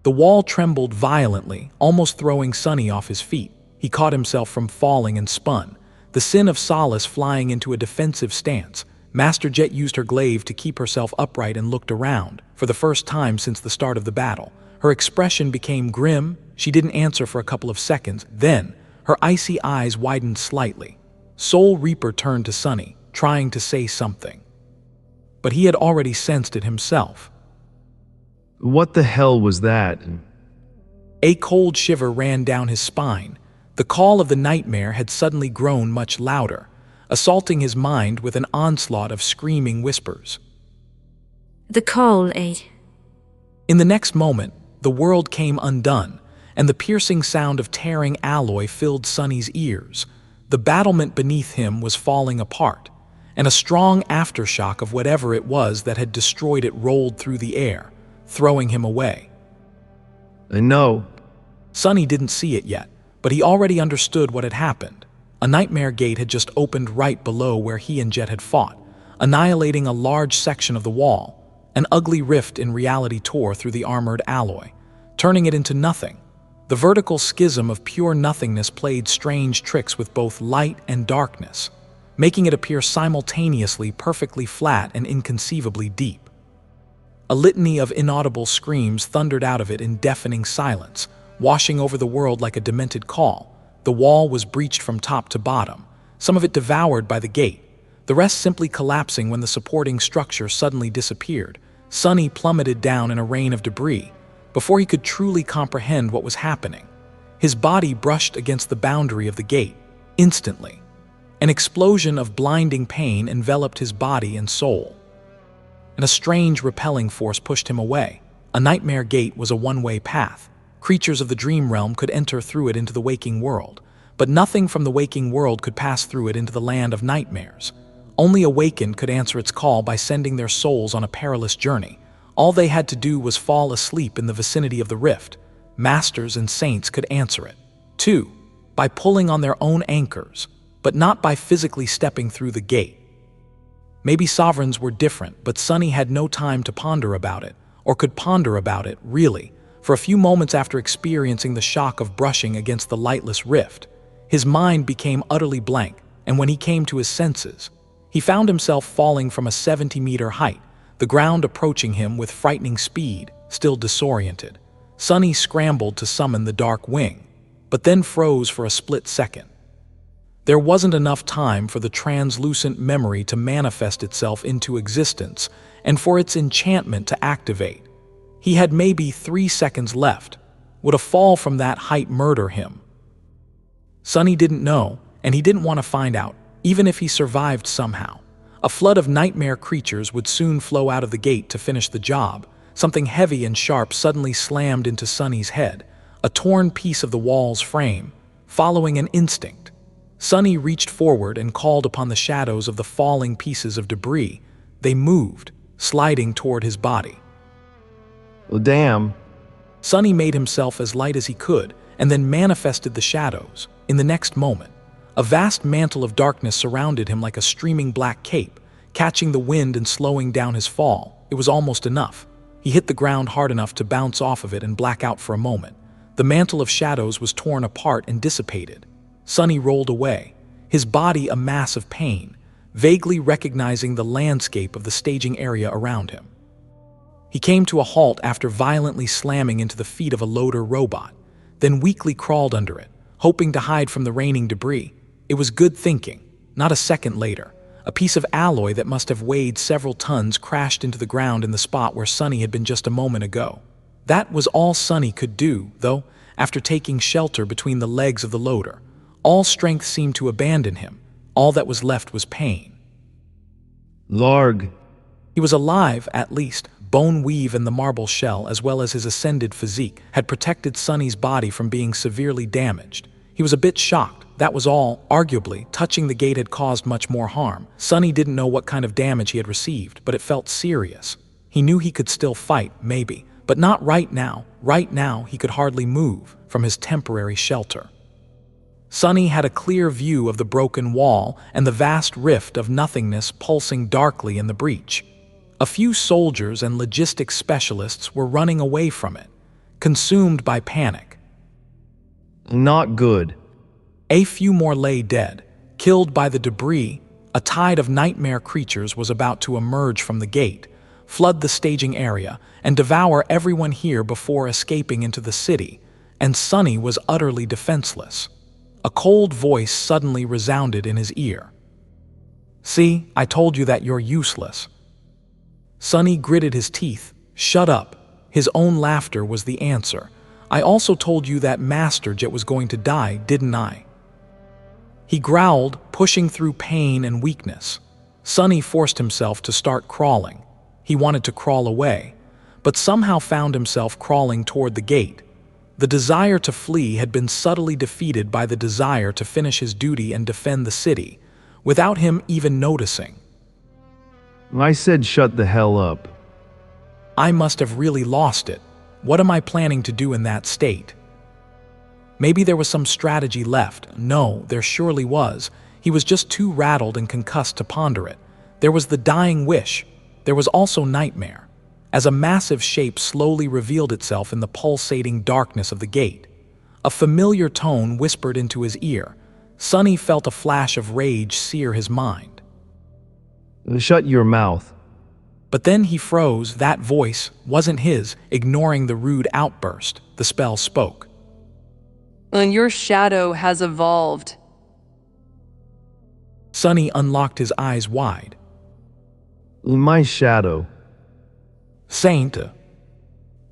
The wall trembled violently, almost throwing Sunny off his feet. He caught himself from falling and spun, the sin of solace flying into a defensive stance. Master Jet used her glaive to keep herself upright and looked around. For the first time since the start of the battle, her expression became grim. She didn't answer for a couple of seconds. Then, her icy eyes widened slightly. Soul Reaper turned to Sunny, trying to say something, but he had already sensed it himself. What the hell was that? A cold shiver ran down his spine. The call of the nightmare had suddenly grown much louder, assaulting his mind with an onslaught of screaming whispers. The call, eh? In the next moment, the world came undone, and the piercing sound of tearing alloy filled Sonny's ears. The battlement beneath him was falling apart, and a strong aftershock of whatever it was that had destroyed it rolled through the air, throwing him away. I know. Sonny didn't see it yet, but he already understood what had happened. A nightmare gate had just opened right below where he and Jet had fought, annihilating a large section of the wall. An ugly rift in reality tore through the armored alloy, turning it into nothing. The vertical schism of pure nothingness played strange tricks with both light and darkness, making it appear simultaneously perfectly flat and inconceivably deep. A litany of inaudible screams thundered out of it in deafening silence, washing over the world like a demented call. The wall was breached from top to bottom, some of it devoured by the gate, the rest simply collapsing when the supporting structure suddenly disappeared. Sonny plummeted down in a rain of debris before he could truly comprehend what was happening. His body brushed against the boundary of the gate. Instantly, an explosion of blinding pain enveloped his body and soul, and a strange repelling force pushed him away. A nightmare gate was a one-way path. Creatures of the dream realm could enter through it into the waking world, but nothing from the waking world could pass through it into the land of nightmares. Only awakened could answer its call by sending their souls on a perilous journey. All they had to do was fall asleep in the vicinity of the rift. Masters and saints could answer it, too, by pulling on their own anchors, but not by physically stepping through the gate. Maybe sovereigns were different, but Sonny had no time to ponder about it, or could ponder about it, really. For a few moments after experiencing the shock of brushing against the lightless rift, his mind became utterly blank, and when he came to his senses, he found himself falling from a 70-meter height, the ground approaching him with frightening speed. Still disoriented, Sonny scrambled to summon the dark wing, but then froze for a split second. There wasn't enough time for the translucent memory to manifest itself into existence and for its enchantment to activate. He had maybe 3 seconds left. Would a fall from that height murder him? Sonny didn't know, and he didn't want to find out. Even if he survived somehow, a flood of nightmare creatures would soon flow out of the gate to finish the job. Something heavy and sharp suddenly slammed into Sonny's head, a torn piece of the wall's frame. Following an instinct, Sonny reached forward and called upon the shadows of the falling pieces of debris. They moved, sliding toward his body. Well, damn. Sonny made himself as light as he could and then manifested the shadows. In the next moment, a vast mantle of darkness surrounded him like a streaming black cape, catching the wind and slowing down his fall. It was almost enough. He hit the ground hard enough to bounce off of it and black out for a moment. The mantle of shadows was torn apart and dissipated. Sonny rolled away, his body a mass of pain, vaguely recognizing the landscape of the staging area around him. He came to a halt after violently slamming into the feet of a loader robot, then weakly crawled under it, hoping to hide from the raining debris. It was good thinking. Not a second later, a piece of alloy that must have weighed several tons crashed into the ground in the spot where Sonny had been just a moment ago. That was all Sonny could do, though, after taking shelter between the legs of the loader. All strength seemed to abandon him. All that was left was pain. Larg. He was alive, at least. Bone weave and the marble shell, as well as his ascended physique, had protected Sonny's body from being severely damaged. He was a bit shocked, that was all. Arguably, touching the gate had caused much more harm. Sonny didn't know what kind of damage he had received, but it felt serious. He knew he could still fight, maybe, but not right now. Right now, he could hardly move from his temporary shelter. Sonny had a clear view of the broken wall and the vast rift of nothingness pulsing darkly in the breach. A few soldiers and logistics specialists were running away from it, consumed by panic. Not good. A few more lay dead, killed by the debris. A tide of nightmare creatures was about to emerge from the gate, flood the staging area, and devour everyone here before escaping into the city, and Sonny was utterly defenseless. A cold voice suddenly resounded in his ear. "See, I told you that you're useless." Sonny gritted his teeth. Shut up. His own laughter was the answer, I also told you that Master Jet was going to die, didn't I? He growled, pushing through pain and weakness. Sonny forced himself to start crawling. He wanted to crawl away, but somehow found himself crawling toward the gate. The desire to flee had been subtly defeated by the desire to finish his duty and defend the city, without him even noticing. I said shut the hell up. I must have really lost it. What am I planning to do in that state? Maybe there was some strategy left. No, there surely was. He was just too rattled and concussed to ponder it. There was the dying wish. There was also nightmare, as a massive shape slowly revealed itself in the pulsating darkness of the gate. A familiar tone whispered into his ear. Sonny felt a flash of rage sear his mind. Shut your mouth. But then he froze. That voice wasn't his. Ignoring the rude outburst, the spell spoke. And your shadow has evolved. Sonny unlocked his eyes wide. My shadow. Saint.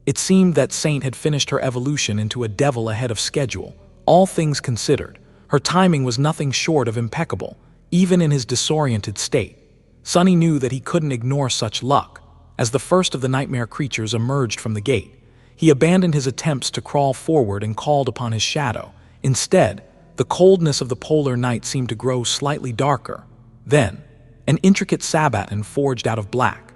It seemed that Saint had finished her evolution into a devil ahead of schedule. All things considered, her timing was nothing short of impeccable, even in his disoriented state. Sonny knew that he couldn't ignore such luck. As the first of the nightmare creatures emerged from the gate, he abandoned his attempts to crawl forward and called upon his shadow. Instead, the coldness of the polar night seemed to grow slightly darker. Then, an intricate sabaton forged out of black.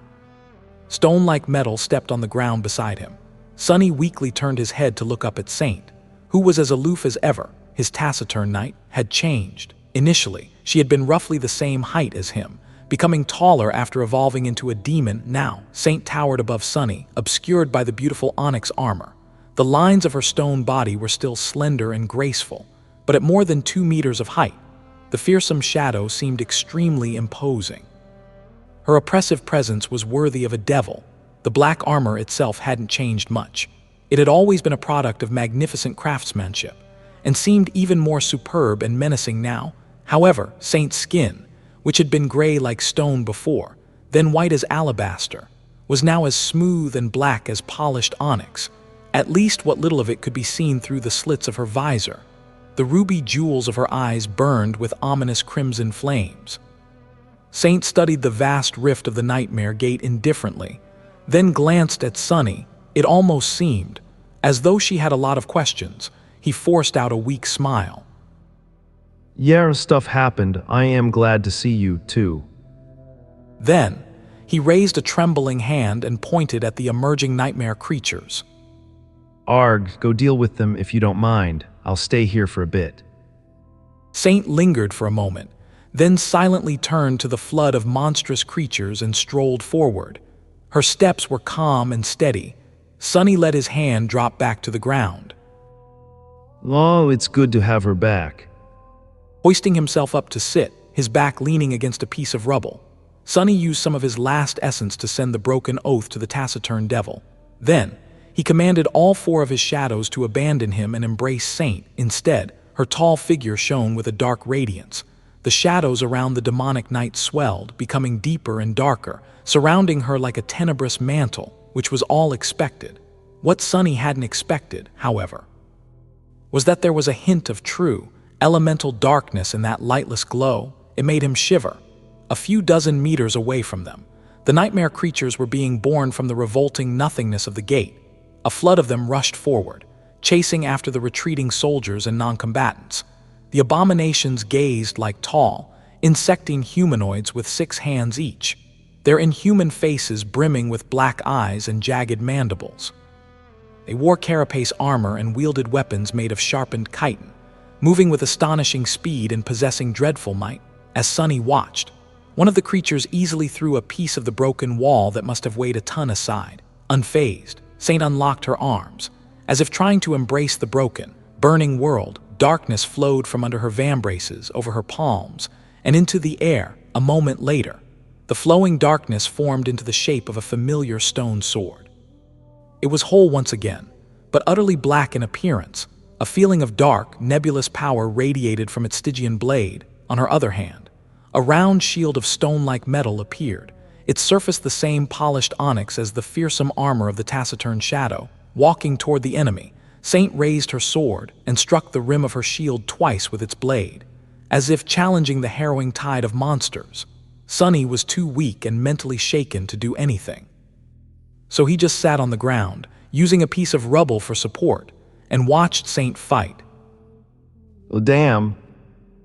Stone-like metal stepped on the ground beside him. Sonny weakly turned his head to look up at Saint, who was as aloof as ever. His taciturn knight had changed. Initially, she had been roughly the same height as him, becoming taller after evolving into a demon. Now, Saint towered above Sonny, obscured by the beautiful onyx armor. The lines of her stone body were still slender and graceful, but at more than 2 meters of height, the fearsome shadow seemed extremely imposing. Her oppressive presence was worthy of a devil. The black armor itself hadn't changed much. It had always been a product of magnificent craftsmanship, and seemed even more superb and menacing now. However, Saint's skin, which had been gray like stone before, then white as alabaster, was now as smooth and black as polished onyx. At least what little of it could be seen through the slits of her visor. The ruby jewels of her eyes burned with ominous crimson flames. Saint studied the vast rift of the nightmare gate indifferently, then glanced at Sonny. It almost seemed as though she had a lot of questions. He forced out a weak smile. Yeah, stuff happened. I am glad to see you, too. Then, he raised a trembling hand and pointed at the emerging nightmare creatures. Arg, go deal with them if you don't mind. I'll stay here for a bit. Saint lingered for a moment, then silently turned to the flood of monstrous creatures and strolled forward. Her steps were calm and steady. Sonny let his hand drop back to the ground. Oh, it's good to have her back. Hoisting himself up to sit, his back leaning against a piece of rubble, Sonny used some of his last essence to send the broken oath to the taciturn devil. Then, he commanded all 4 of his shadows to abandon him and embrace Saint. Instead, her tall figure shone with a dark radiance. The shadows around the demonic knight swelled, becoming deeper and darker, surrounding her like a tenebrous mantle, which was all expected. What Sonny hadn't expected, however, was that there was a hint of true, elemental darkness in that lightless glow. It made him shiver. A few dozen meters away from them, the nightmare creatures were being born from the revolting nothingness of the gate. A flood of them rushed forward, chasing after the retreating soldiers and non-combatants. The abominations gazed like tall, insecting humanoids with 6 hands each, their inhuman faces brimming with black eyes and jagged mandibles. They wore carapace armor and wielded weapons made of sharpened chitin, moving with astonishing speed and possessing dreadful might. As Sonny watched, one of the creatures easily threw a piece of the broken wall that must have weighed a ton aside. Unfazed, Saint unlocked her arms. As if trying to embrace the broken, burning world, darkness flowed from under her vambraces over her palms and into the air. A moment later, the flowing darkness formed into the shape of a familiar stone sword. It was whole once again, but utterly black in appearance. A feeling of dark, nebulous power radiated from its Stygian blade. On her other hand, a round shield of stone-like metal appeared, its surface the same polished onyx as the fearsome armor of the taciturn shadow. Walking toward the enemy, Saint raised her sword and struck the rim of her shield twice with its blade, as if challenging the harrowing tide of monsters. Sunny was too weak and mentally shaken to do anything. So he just sat on the ground, using a piece of rubble for support, and watched Saint fight. Oh, damn.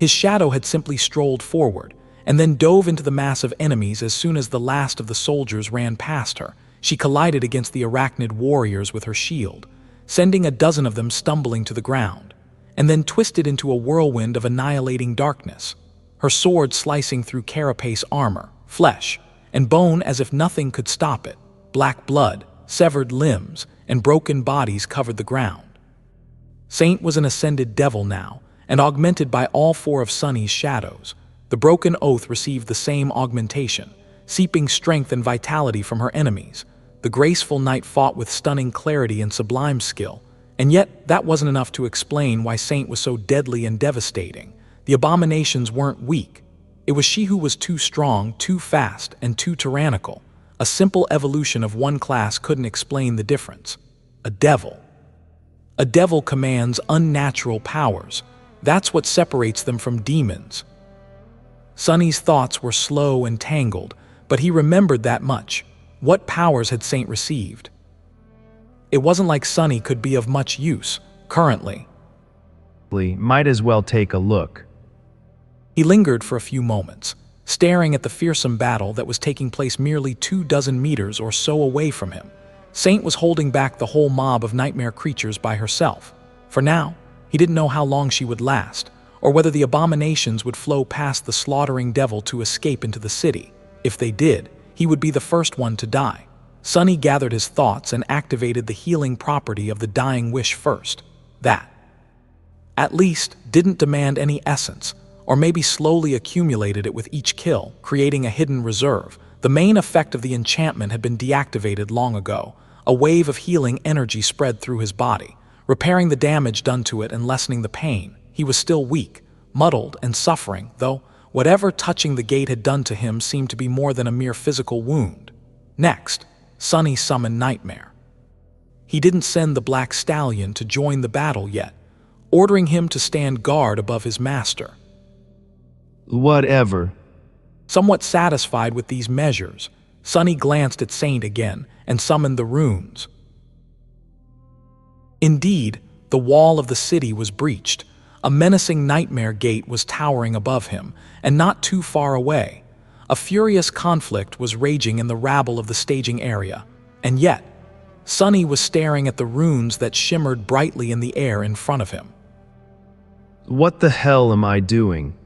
His shadow had simply strolled forward, and then dove into the mass of enemies as soon as the last of the soldiers ran past her. She collided against the arachnid warriors with her shield, sending a dozen of them stumbling to the ground, and then twisted into a whirlwind of annihilating darkness, her sword slicing through carapace armor, flesh, and bone as if nothing could stop it. Black blood, severed limbs, and broken bodies covered the ground. Saint was an ascended devil now, and augmented by all four of Sunny's shadows. The broken oath received the same augmentation, seeping strength and vitality from her enemies. The graceful knight fought with stunning clarity and sublime skill, and yet that wasn't enough to explain why Saint was so deadly and devastating. The abominations weren't weak. It was she who was too strong, too fast, and too tyrannical. A simple evolution of one class couldn't explain the difference. A devil. A devil commands unnatural powers. That's what separates them from demons. Sunny's thoughts were slow and tangled, but he remembered that much. What powers had Saint received? It wasn't like Sunny could be of much use, currently. Might as well take a look. He lingered for a few moments, staring at the fearsome battle that was taking place merely 24 meters or so away from him. Saint was holding back the whole mob of nightmare creatures by herself. For now, he didn't know how long she would last, or whether the abominations would flow past the slaughtering devil to escape into the city. If they did, he would be the first one to die. Sunny gathered his thoughts and activated the healing property of the dying wish first. That, at least, didn't demand any essence, or maybe slowly accumulated it with each kill, creating a hidden reserve. The main effect of the enchantment had been deactivated long ago. A wave of healing energy spread through his body, repairing the damage done to it and lessening the pain. He was still weak, muddled, and suffering, though whatever touching the gate had done to him seemed to be more than a mere physical wound. Next, Sunny summoned Nightmare. He didn't send the Black Stallion to join the battle yet, ordering him to stand guard above his master. Whatever. Somewhat satisfied with these measures, Sunny glanced at Saint again and summoned the runes. Indeed, the wall of the city was breached. A menacing nightmare gate was towering above him, and not too far away. A furious conflict was raging in the rabble of the staging area, and yet, Sunny was staring at the runes that shimmered brightly in the air in front of him. What the hell am I doing?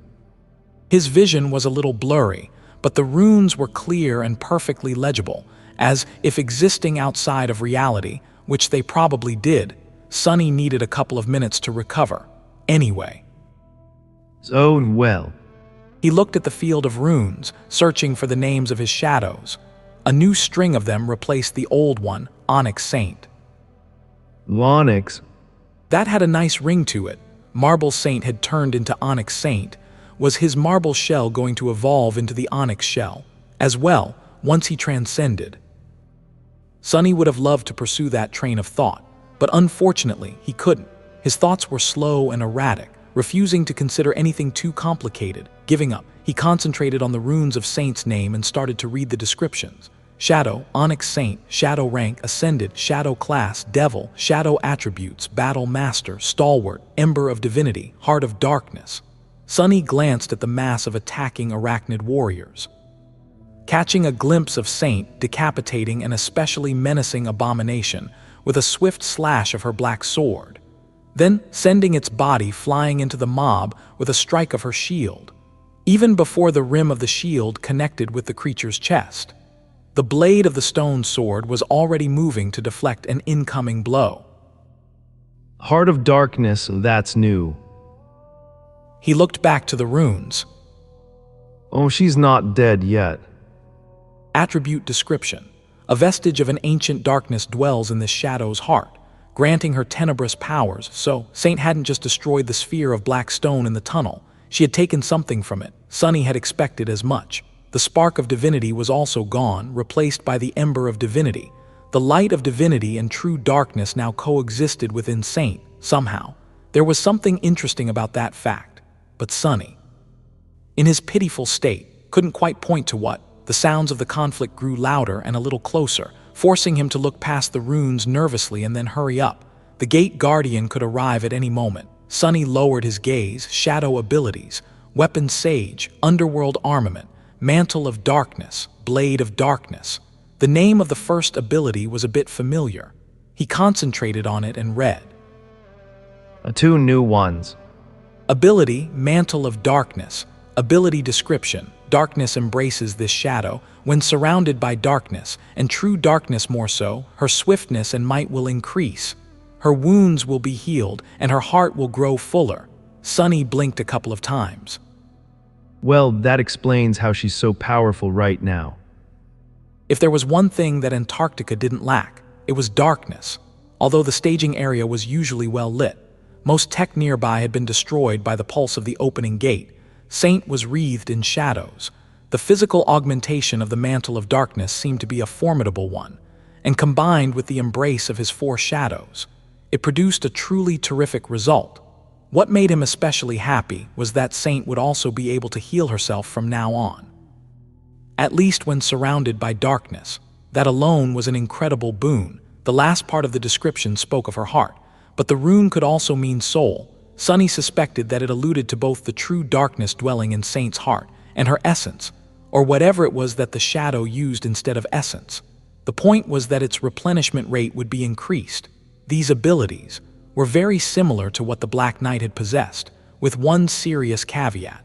His vision was a little blurry, but the runes were clear and perfectly legible, as if existing outside of reality, which they probably did. Sunny needed a couple of minutes to recover. Anyway. Oh, well. He looked at the field of runes, searching for the names of his shadows. A new string of them replaced the old one, Onyx Saint. Onyx? That had a nice ring to it. Marble Saint had turned into Onyx Saint. Was his marble shell going to evolve into the onyx shell, as well, once he transcended? Sunny would have loved to pursue that train of thought, but unfortunately, he couldn't. His thoughts were slow and erratic, refusing to consider anything too complicated. Giving up, he concentrated on the runes of Saint's name and started to read the descriptions. Shadow, Onyx Saint, Shadow Rank, Ascended, Shadow Class, Devil, Shadow Attributes, Battle Master, Stalwart, Ember of Divinity, Heart of Darkness. Sunny glanced at the mass of attacking arachnid warriors, catching a glimpse of Saint decapitating an especially menacing abomination with a swift slash of her black sword, then sending its body flying into the mob with a strike of her shield, even before the rim of the shield connected with the creature's chest. The blade of the stone sword was already moving to deflect an incoming blow. Heart of Darkness, that's new. He looked back to the runes. Oh, she's not dead yet. Attribute description. A vestige of an ancient darkness dwells in this shadow's heart, granting her tenebrous powers. So, Saint hadn't just destroyed the sphere of black stone in the tunnel. She had taken something from it. Sunny had expected as much. The spark of divinity was also gone, replaced by the ember of divinity. The light of divinity and true darkness now coexisted within Saint, somehow. There was something interesting about that fact. But Sonny, in his pitiful state, couldn't quite point to what. The sounds of the conflict grew louder and a little closer, forcing him to look past the runes nervously and then hurry up. The gate guardian could arrive at any moment. Sonny lowered his gaze. Shadow abilities, weapon sage, underworld armament, mantle of darkness, blade of darkness. The name of the first ability was a bit familiar. He concentrated on it and read. 2 new ones. Ability, mantle of darkness. Ability description. Darkness embraces this shadow. When surrounded by darkness, and true darkness more so, her swiftness and might will increase. Her wounds will be healed, and her heart will grow fuller. Sonny blinked a couple of times. Well, that explains how she's so powerful right now. If there was one thing that Antarctica didn't lack, it was darkness. Although the staging area was usually well lit, most tech nearby had been destroyed by the pulse of the opening gate. Saint was wreathed in shadows. The physical augmentation of the mantle of darkness seemed to be a formidable one, and combined with the embrace of his 4 shadows, it produced a truly terrific result. What made him especially happy was that Saint would also be able to heal herself from now on. At least when surrounded by darkness. That alone was an incredible boon. The last part of the description spoke of her heart, but the rune could also mean soul. Sonny suspected that it alluded to both the true darkness dwelling in Saint's heart and her essence, or whatever it was that the shadow used instead of essence. The point was that its replenishment rate would be increased. These abilities were very similar to what the Black Knight had possessed, with one serious caveat.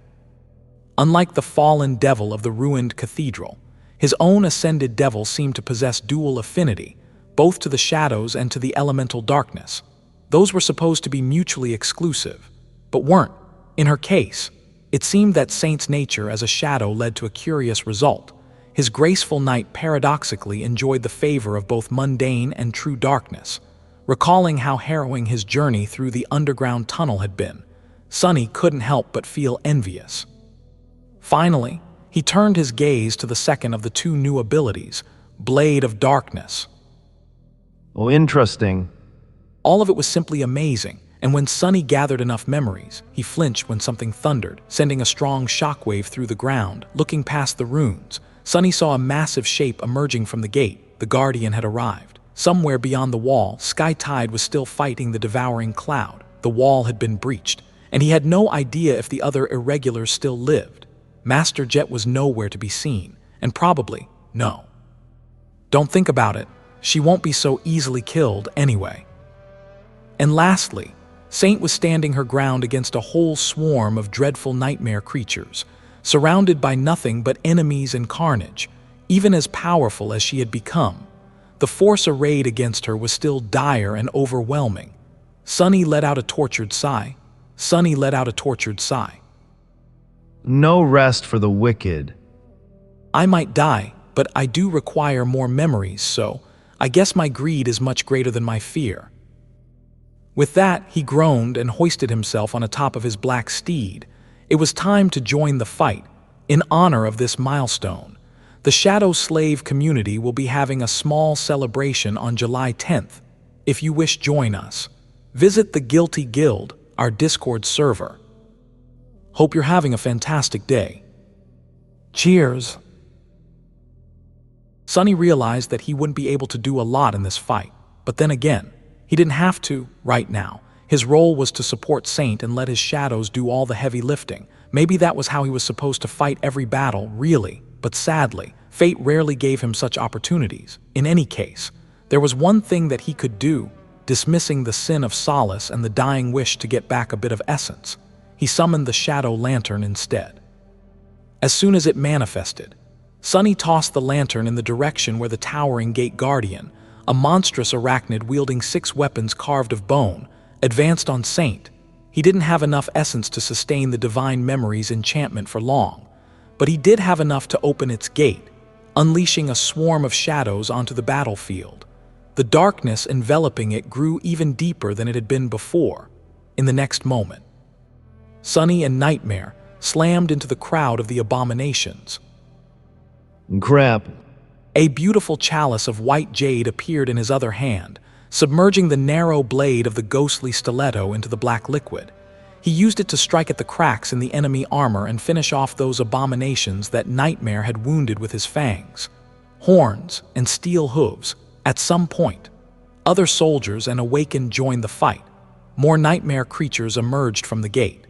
Unlike the fallen devil of the ruined cathedral, his own ascended devil seemed to possess dual affinity, both to the shadows and to the elemental darkness. Those were supposed to be mutually exclusive, but weren't. In her case, it seemed that Saint's nature as a shadow led to a curious result. His graceful knight paradoxically enjoyed the favor of both mundane and true darkness. Recalling how harrowing his journey through the underground tunnel had been, Sonny couldn't help but feel envious. Finally, he turned his gaze to the second of the 2 new abilities, Blade of Darkness. Oh, interesting. All of it was simply amazing, and when Sonny gathered enough memories, he flinched when something thundered, sending a strong shockwave through the ground. Looking past the runes, Sonny saw a massive shape emerging from the gate. The Guardian had arrived. Somewhere beyond the wall, Tide was still fighting the Devouring Cloud. The wall had been breached, and he had no idea if the other irregulars still lived. Master Jet was nowhere to be seen, and probably, no. Don't think about it. She won't be so easily killed anyway. And lastly, Saint was standing her ground against a whole swarm of dreadful nightmare creatures, surrounded by nothing but enemies and carnage, even as powerful as she had become. The force arrayed against her was still dire and overwhelming. Sonny let out a tortured sigh. Sonny let out a tortured sigh. No rest for the wicked. I might die, but I do require more memories, so I guess my greed is much greater than my fear. With that, he groaned and hoisted himself on the top of his black steed. It was time to join the fight. In honor of this milestone, the Shadow Slave community will be having a small celebration on July 10th. If you wish join us, visit the Guilty Guild, our Discord server. Hope you're having a fantastic day. Cheers. Sonny realized that he wouldn't be able to do a lot in this fight, but then again, he didn't have to right now. His role was to support Saint and let his shadows do all the heavy lifting. Maybe that was how he was supposed to fight every battle, really. But sadly, fate rarely gave him such opportunities. In any case, there was one thing that he could do, dismissing the sin of solace and the dying wish to get back a bit of essence. He summoned the Shadow Lantern instead. As soon as it manifested, Sonny tossed the lantern in the direction where the towering gate guardian, a monstrous arachnid wielding 6 weapons carved of bone, advanced on Saint. He didn't have enough essence to sustain the Divine Memory's enchantment for long, but he did have enough to open its gate, unleashing a swarm of shadows onto the battlefield. The darkness enveloping it grew even deeper than it had been before. In the next moment, Sonny and Nightmare slammed into the crowd of the abominations. Crap. A beautiful chalice of white jade appeared in his other hand, submerging the narrow blade of the ghostly stiletto into the black liquid. He used it to strike at the cracks in the enemy armor and finish off those abominations that Nightmare had wounded with his fangs, horns, and steel hooves. At some point, other soldiers and Awakened joined the fight. More Nightmare creatures emerged from the gate,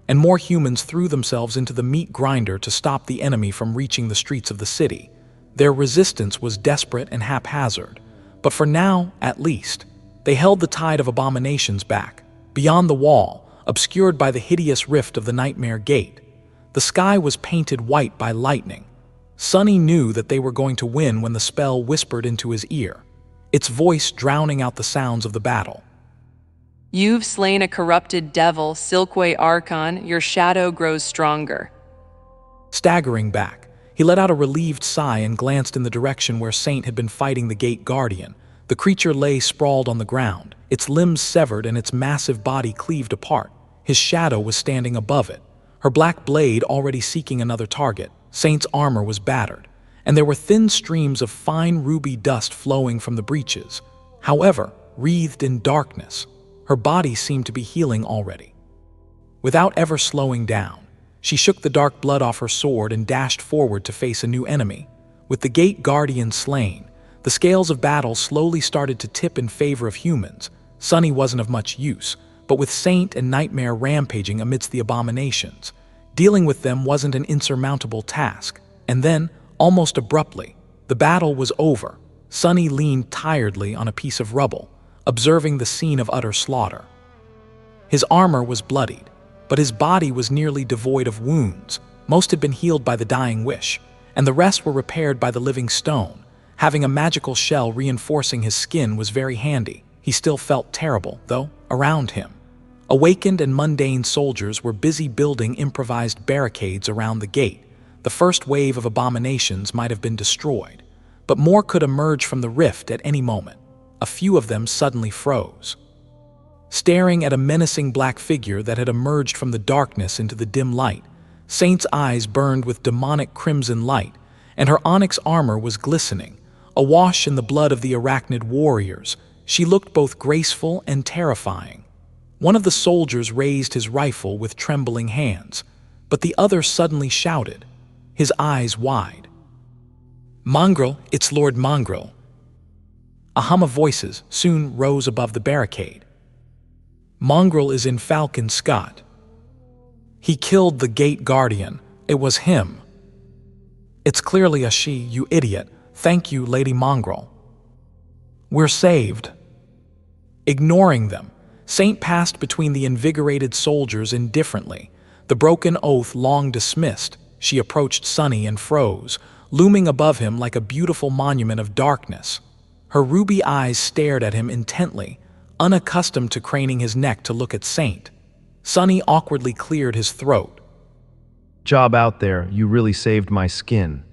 and more humans threw themselves into the meat grinder to stop the enemy from reaching the streets of the city. Their resistance was desperate and haphazard, but for now, at least, they held the tide of abominations back. Beyond the wall, obscured by the hideous rift of the Nightmare Gate, the sky was painted white by lightning. Sunny knew that they were going to win when the spell whispered into his ear, its voice drowning out the sounds of the battle. You've slain a corrupted devil, Silkway Archon. Your shadow grows stronger. Staggering back, he let out a relieved sigh and glanced in the direction where Saint had been fighting the gate guardian. The creature lay sprawled on the ground, its limbs severed and its massive body cleaved apart. His shadow was standing above it, her black blade already seeking another target. Saint's armor was battered, and there were thin streams of fine ruby dust flowing from the breaches. However, wreathed in darkness, her body seemed to be healing already. Without ever slowing down, she shook the dark blood off her sword and dashed forward to face a new enemy. With the gate guardian slain, the scales of battle slowly started to tip in favor of humans. Sunny wasn't of much use, but with Saint and Nightmare rampaging amidst the abominations, dealing with them wasn't an insurmountable task. And then, almost abruptly, the battle was over. Sunny leaned tiredly on a piece of rubble, observing the scene of utter slaughter. His armor was bloodied, but his body was nearly devoid of wounds. Most had been healed by the dying wish, and the rest were repaired by the living stone. Having a magical shell reinforcing his skin was very handy. He still felt terrible, though, around him. Awakened and mundane soldiers were busy building improvised barricades around the gate. The first wave of abominations might have been destroyed, but more could emerge from the rift at any moment. A few of them suddenly froze, staring at a menacing black figure that had emerged from the darkness into the dim light. Saint's eyes burned with demonic crimson light, and her onyx armor was glistening, awash in the blood of the arachnid warriors. She looked both graceful and terrifying. One of the soldiers raised his rifle with trembling hands, but the other suddenly shouted, his eyes wide. "Mongrel, it's Lord Mongrel." A hum of voices soon rose above the barricade. "Mongrel is in Falcon Scott. He killed the gate guardian. It was him." "It's clearly a she, you idiot. Thank you, Lady Mongrel. We're saved." Ignoring them, Saint passed between the invigorated soldiers indifferently. The broken oath long dismissed, she approached Sunny and froze, looming above him like a beautiful monument of darkness. Her ruby eyes stared at him intently, unaccustomed to craning his neck to look at Saint. Sunny awkwardly cleared his throat. Job out there, you really saved my skin.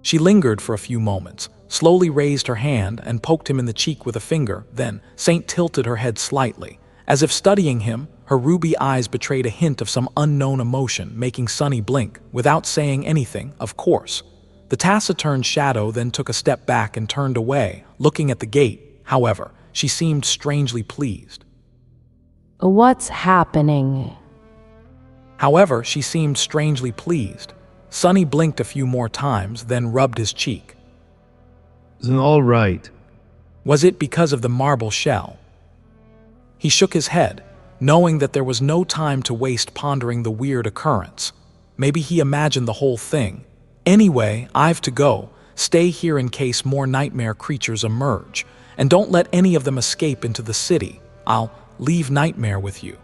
She lingered for a few moments, slowly raised her hand and poked him in the cheek with a finger. Then Saint tilted her head slightly. As if studying him, her ruby eyes betrayed a hint of some unknown emotion, making Sunny blink. Without saying anything, of course. The taciturn shadow then took a step back and turned away, looking at the gate. However, she seemed strangely pleased. What's happening? Sunny blinked a few more times, then rubbed his cheek. All right. Was it because of the marble shell? He shook his head, knowing that there was no time to waste pondering the weird occurrence. Maybe he imagined the whole thing. Anyway, I've to go. Stay here in case more nightmare creatures emerge, and don't let any of them escape into the city. I'll leave Nightmare with you.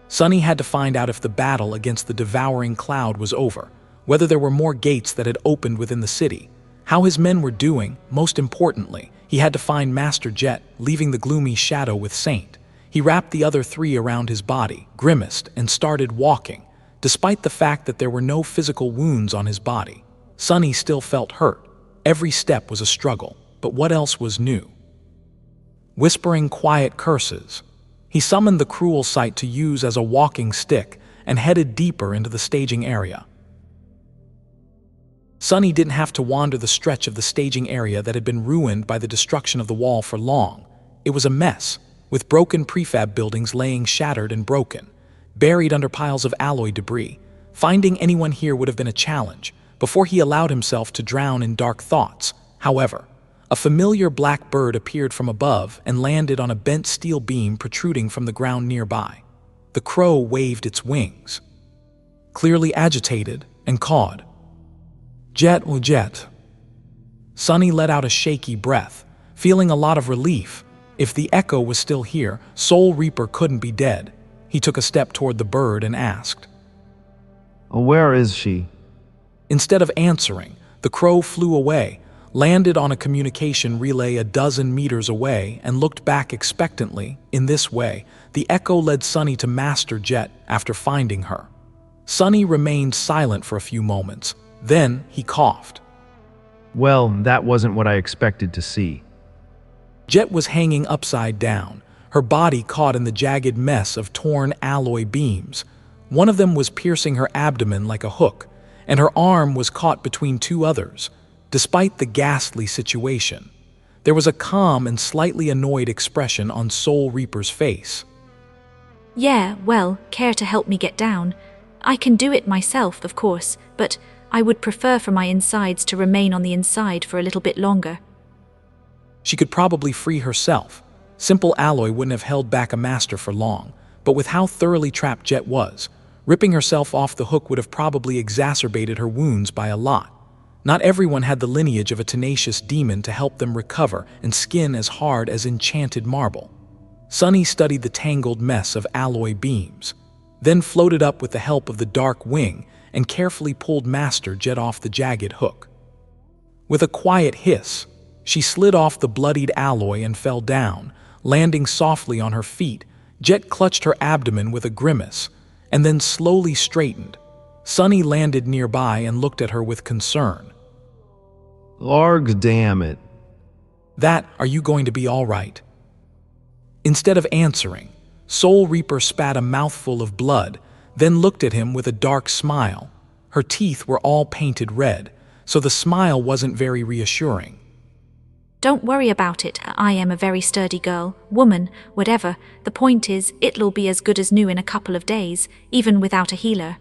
Sunny had to find out if the battle against the Devouring Cloud was over, whether there were more gates that had opened within the city, how his men were doing. Most importantly, he had to find Master Jet, leaving the gloomy shadow with Saint. He wrapped the other three around his body, grimaced, and started walking. Despite the fact that there were no physical wounds on his body, Sunny still felt hurt. Every step was a struggle, but what else was new? Whispering quiet curses, he summoned the cruel sight to use as a walking stick and headed deeper into the staging area. Sunny didn't have to wander the stretch of the staging area that had been ruined by the destruction of the wall for long. It was a mess, with broken prefab buildings laying shattered and broken, buried under piles of alloy debris. Finding anyone here would have been a challenge, before he allowed himself to drown in dark thoughts. However, a familiar black bird appeared from above and landed on a bent steel beam protruding from the ground nearby. The crow waved its wings, clearly agitated and cawed. "Jet or jet." Sunny let out a shaky breath, feeling a lot of relief. If the echo was still here, Soul Reaper couldn't be dead. He took a step toward the bird and asked, Where is she? Instead of answering, the crow flew away, landed on a communication relay a dozen meters away, and looked back expectantly. In this way, the echo led Sunny to Master Jet after finding her. Sunny remained silent for a few moments. Then he coughed. Well, that wasn't what I expected to see. Jet was hanging upside down, her body caught in the jagged mess of torn alloy beams. One of them was piercing her abdomen like a hook, and her arm was caught between two others. Despite the ghastly situation, there was a calm and slightly annoyed expression on Soul Reaper's face. Yeah, well, care to help me get down? I can do it myself, of course, but I would prefer for my insides to remain on the inside for a little bit longer. She could probably free herself. Simple alloy wouldn't have held back a master for long, but with how thoroughly trapped Jet was, ripping herself off the hook would have probably exacerbated her wounds by a lot. Not everyone had the lineage of a tenacious demon to help them recover and skin as hard as enchanted marble. Sunny studied the tangled mess of alloy beams, then floated up with the help of the dark wing and carefully pulled Master Jet off the jagged hook. With a quiet hiss, she slid off the bloodied alloy and fell down, landing softly on her feet. Jet clutched her abdomen with a grimace, and then slowly straightened. Sunny landed nearby and looked at her with concern. Largs, damn it. Are you going to be all right? Instead of answering, Soul Reaper spat a mouthful of blood, then looked at him with a dark smile. Her teeth were all painted red, so the smile wasn't very reassuring. Don't worry about it. I am a very sturdy girl, woman, whatever. The point is, it'll be as good as new in a couple of days, even without a healer.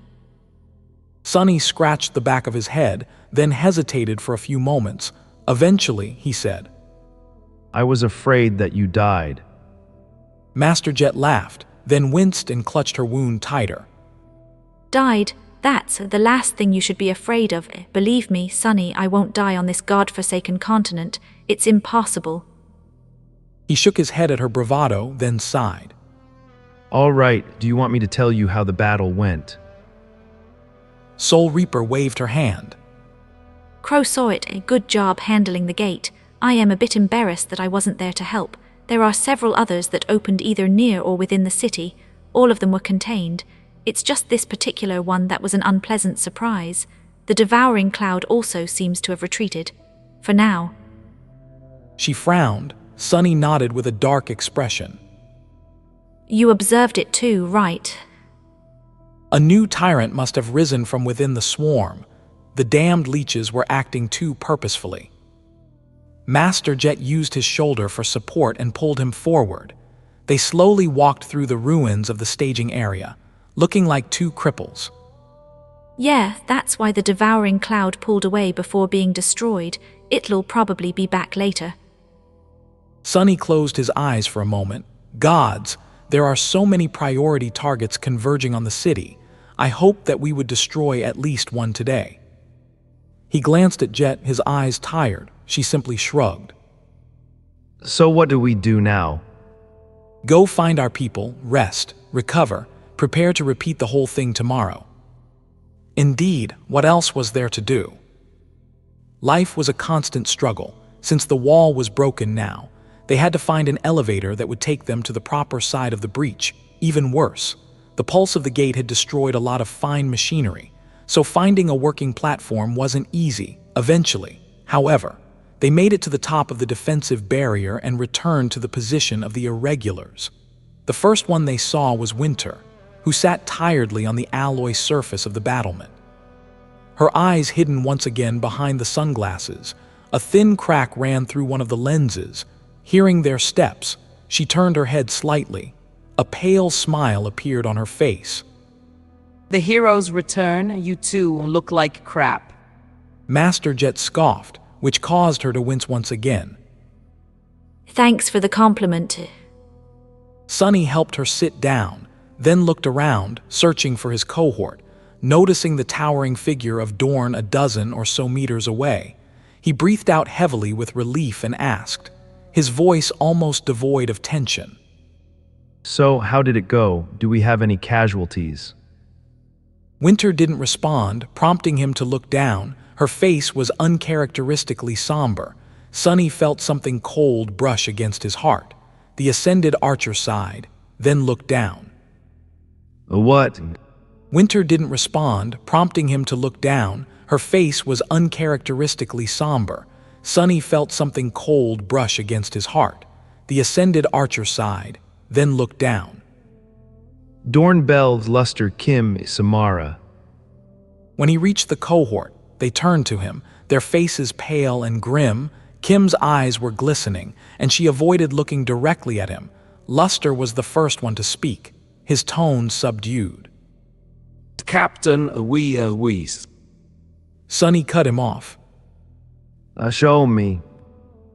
Sunny scratched the back of his head, then hesitated for a few moments. Eventually, he said, I was afraid that you died. Master Jet laughed, then winced and clutched her wound tighter. Died? That's the last thing you should be afraid of. Believe me, Sunny, I won't die on this god-forsaken continent. It's impossible. He shook his head at her bravado, then sighed. All right, do you want me to tell you how the battle went? Soul Reaper waved her hand. Crow saw it. A good job handling the gate. I am a bit embarrassed that I wasn't there to help. There are several others that opened either near or within the city. All of them were contained. It's just this particular one that was an unpleasant surprise. The Devouring Cloud also seems to have retreated. For now. She frowned. Sunny nodded with a dark expression. You observed it too, right? A new tyrant must have risen from within the swarm. The damned leeches were acting too purposefully. Master Jet used his shoulder for support and pulled him forward. They slowly walked through the ruins of the staging area, looking like two cripples. Yeah, that's why the Devouring Cloud pulled away before being destroyed. It'll probably be back later. Sunny closed his eyes for a moment. Gods, there are so many priority targets converging on the city. I hoped that we would destroy at least one today. He glanced at Jet, his eyes tired. She simply shrugged. So what do we do now? Go find our people, rest, recover, prepare to repeat the whole thing tomorrow. Indeed, what else was there to do? Life was a constant struggle. Since the wall was broken now, they had to find an elevator that would take them to the proper side of the breach. Even worse, the pulse of the gate had destroyed a lot of fine machinery, so finding a working platform wasn't easy. Eventually, however, they made it to the top of the defensive barrier and returned to the position of the irregulars. The first one they saw was Winter, who sat tiredly on the alloy surface of the battlement. her eyes hidden once again behind the sunglasses. A thin crack ran through one of the lenses. Hearing their steps, she turned her head slightly. A pale smile appeared on her face. The heroes return, you two look like crap. Master Jet scoffed, which caused her to wince once again. Thanks for the compliment. Sunny helped her sit down, then looked around, searching for his cohort, noticing the towering figure of Dorn a dozen or so meters away. He breathed out heavily with relief and asked, his voice almost devoid of tension. So, how did it go? Do we have any casualties? Winter didn't respond, prompting him to look down. Her face was uncharacteristically somber. Sunny felt something cold brush against his heart. The ascended archer sighed, then looked down. What? Winter didn't respond, prompting him to look down. Her face was uncharacteristically somber. Sunny felt something cold brush against his heart. The ascended archer sighed, then looked down. Dorn Bells Luster Kim Samara. When he reached the cohort, they turned to him, their faces pale and grim. Kim's eyes were glistening, and she avoided looking directly at him. Luster was the first one to speak, his tone subdued. Captain, we. Sunny cut him off. Show me.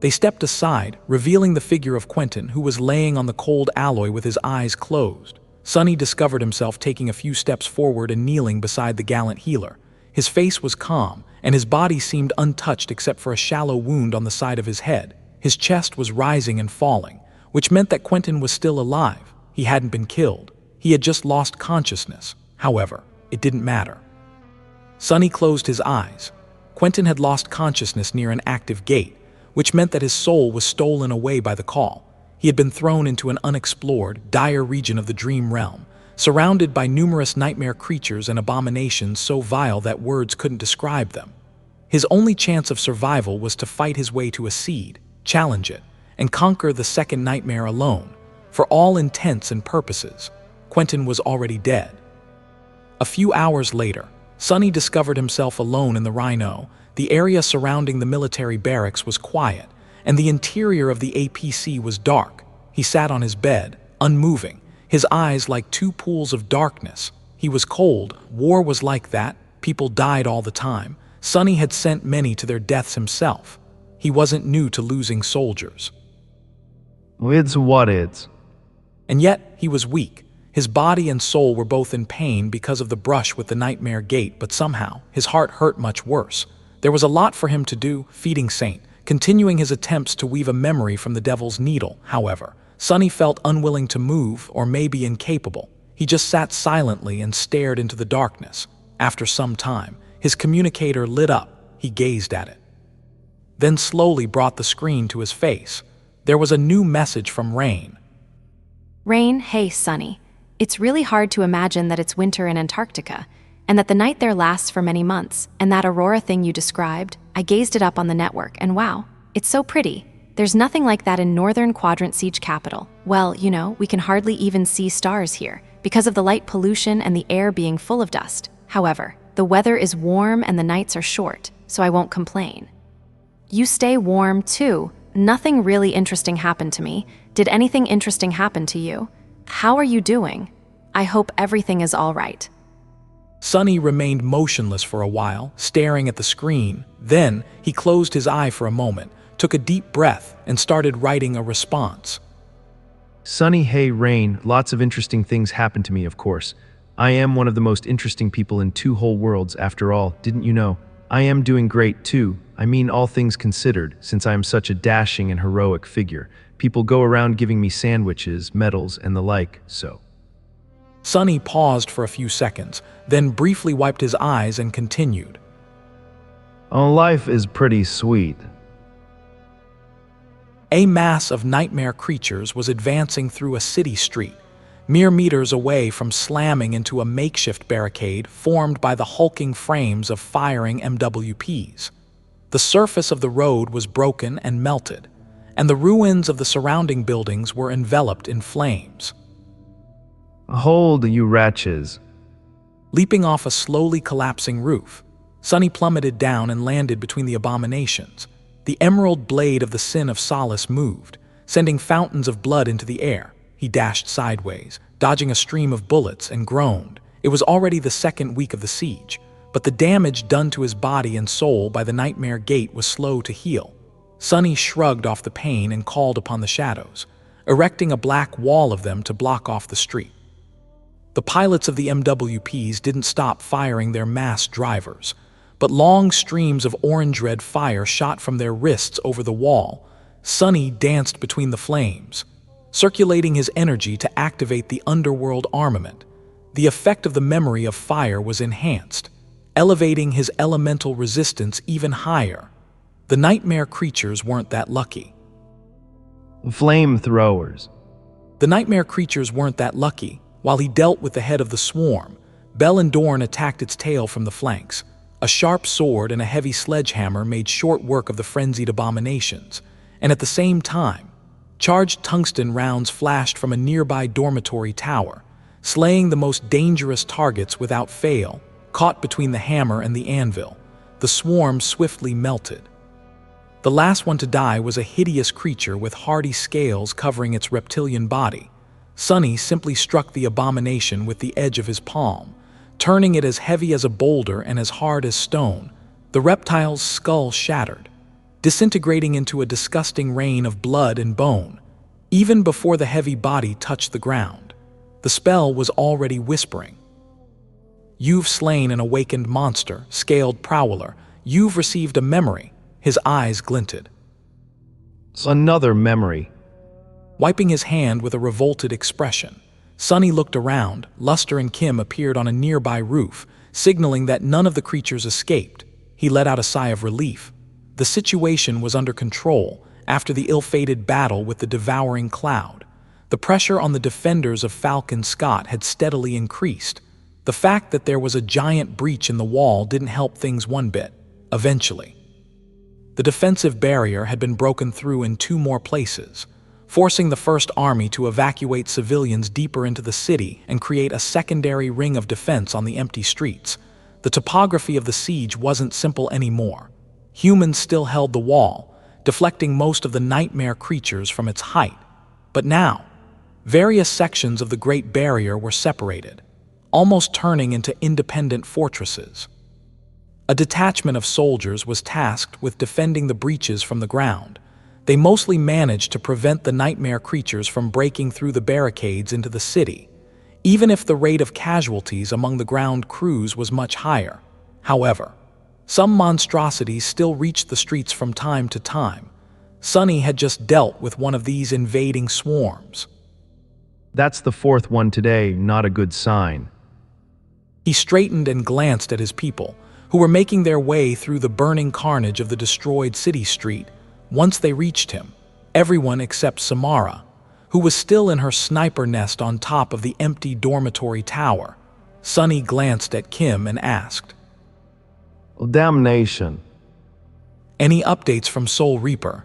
They stepped aside, revealing the figure of Quentin, who was laying on the cold alloy with his eyes closed. Sunny discovered himself taking a few steps forward and kneeling beside the gallant healer. His face was calm, and his body seemed untouched except for a shallow wound on the side of his head. His chest was rising and falling, which meant that Quentin was still alive. He hadn't been killed. He had just lost consciousness. However, it didn't matter. Sunny closed his eyes. Quentin had lost consciousness near an active gate, which meant that his soul was stolen away by the call. He had been thrown into an unexplored, dire region of the dream realm, surrounded by numerous nightmare creatures and abominations so vile that words couldn't describe them. His only chance of survival was to fight his way to a seed, challenge it, and conquer the second nightmare alone. For all intents and purposes, Quentin was already dead. A few hours later, Sunny discovered himself alone in the Rhino. The area surrounding the military barracks was quiet, and the interior of the APC was dark. He sat on his bed, unmoving, his eyes like two pools of darkness. He was cold. War was like that. People died all the time. Sunny had sent many to their deaths himself. He wasn't new to losing soldiers. It's what it's. And yet, he was weak. His body and soul were both in pain because of the brush with the nightmare gate, but somehow, his heart hurt much worse. There was a lot for him to do, feeding Saint, continuing his attempts to weave a memory from the devil's needle. However, Sunny felt unwilling to move, or maybe incapable. He just sat silently and stared into the darkness. After some time, his communicator lit up. He gazed at it, then slowly brought the screen to his face. There was a new message from Rain. Rain, hey, Sunny. It's really hard to imagine that it's winter in Antarctica, and that the night there lasts for many months, and that aurora thing you described, I gazed it up on the network, and wow, it's so pretty. There's nothing like that in Northern Quadrant Siege Capital. Well, you know, we can hardly even see stars here, because of the light pollution and the air being full of dust. However, the weather is warm and the nights are short, so I won't complain. You stay warm, too. Nothing really interesting happened to me. Did anything interesting happen to you? How are you doing? I hope everything is all right. Sunny remained motionless for a while, staring at the screen. Then, he closed his eye for a moment, took a deep breath, and started writing a response. Sunny, hey, Rain, lots of interesting things happened to me, of course. I am one of the most interesting people in two whole worlds, after all, didn't you know? I am doing great, too. I mean, all things considered, since I am such a dashing and heroic figure. People go around giving me sandwiches, medals, and the like, so. Sunny paused for a few seconds, then briefly wiped his eyes and continued. Oh, life is pretty sweet. A mass of nightmare creatures was advancing through a city street, mere meters away from slamming into a makeshift barricade formed by the hulking frames of firing MWPs. The surface of the road was broken and melted, and the ruins of the surrounding buildings were enveloped in flames. Hold, you wretches. Leaping off a slowly collapsing roof, Sunny plummeted down and landed between the abominations. The emerald blade of the sin of solace moved, sending fountains of blood into the air. He dashed sideways, dodging a stream of bullets, and groaned. It was already the second week of the siege, but the damage done to his body and soul by the Nightmare Gate was slow to heal. Sunny shrugged off the pain and called upon the shadows, erecting a black wall of them to block off the street. The pilots of the MWPs didn't stop firing their mass drivers, but long streams of orange-red fire shot from their wrists over the wall. Sunny danced between the flames, circulating his energy to activate the underworld armament. The effect of the memory of fire was enhanced, elevating his elemental resistance even higher. The nightmare creatures weren't that lucky. Flamethrowers. The nightmare creatures weren't that lucky. While he dealt with the head of the swarm, Bell and Dorn attacked its tail from the flanks. A sharp sword and a heavy sledgehammer made short work of the frenzied abominations, and at the same time, charged tungsten rounds flashed from a nearby dormitory tower, slaying the most dangerous targets without fail. Caught between the hammer and the anvil, the swarm swiftly melted. The last one to die was a hideous creature with hardy scales covering its reptilian body. Sunny simply struck the abomination with the edge of his palm, turning it as heavy as a boulder and as hard as stone. The reptile's skull shattered, disintegrating into a disgusting rain of blood and bone. Even before the heavy body touched the ground, the spell was already whispering. You've slain an awakened monster, scaled prowler. You've received a memory. His eyes glinted. Another memory. Wiping his hand with a revolted expression, Sunny looked around. Luster and Kim appeared on a nearby roof, signaling that none of the creatures escaped. He let out a sigh of relief. The situation was under control after the ill-fated battle with the Devouring Cloud. The pressure on the defenders of Falcon Scott had steadily increased. The fact that there was a giant breach in the wall didn't help things one bit. Eventually, the defensive barrier had been broken through in 2 more places, forcing the First Army to evacuate civilians deeper into the city and create a secondary ring of defense on the empty streets. The topography of the siege wasn't simple anymore. Humans still held the wall, deflecting most of the nightmare creatures from its height. But now, various sections of the Great Barrier were separated, almost turning into independent fortresses. A detachment of soldiers was tasked with defending the breaches from the ground. They mostly managed to prevent the nightmare creatures from breaking through the barricades into the city, even if the rate of casualties among the ground crews was much higher. However, some monstrosities still reached the streets from time to time. Sunny had just dealt with one of these invading swarms. That's the 4th one today, not a good sign. He straightened and glanced at his people, who were making their way through the burning carnage of the destroyed city street. Once they reached him, everyone except Samara, who was still in her sniper nest on top of the empty dormitory tower. Sunny glanced at Kim and asked, Damnation. "Any updates from Soul Reaper?"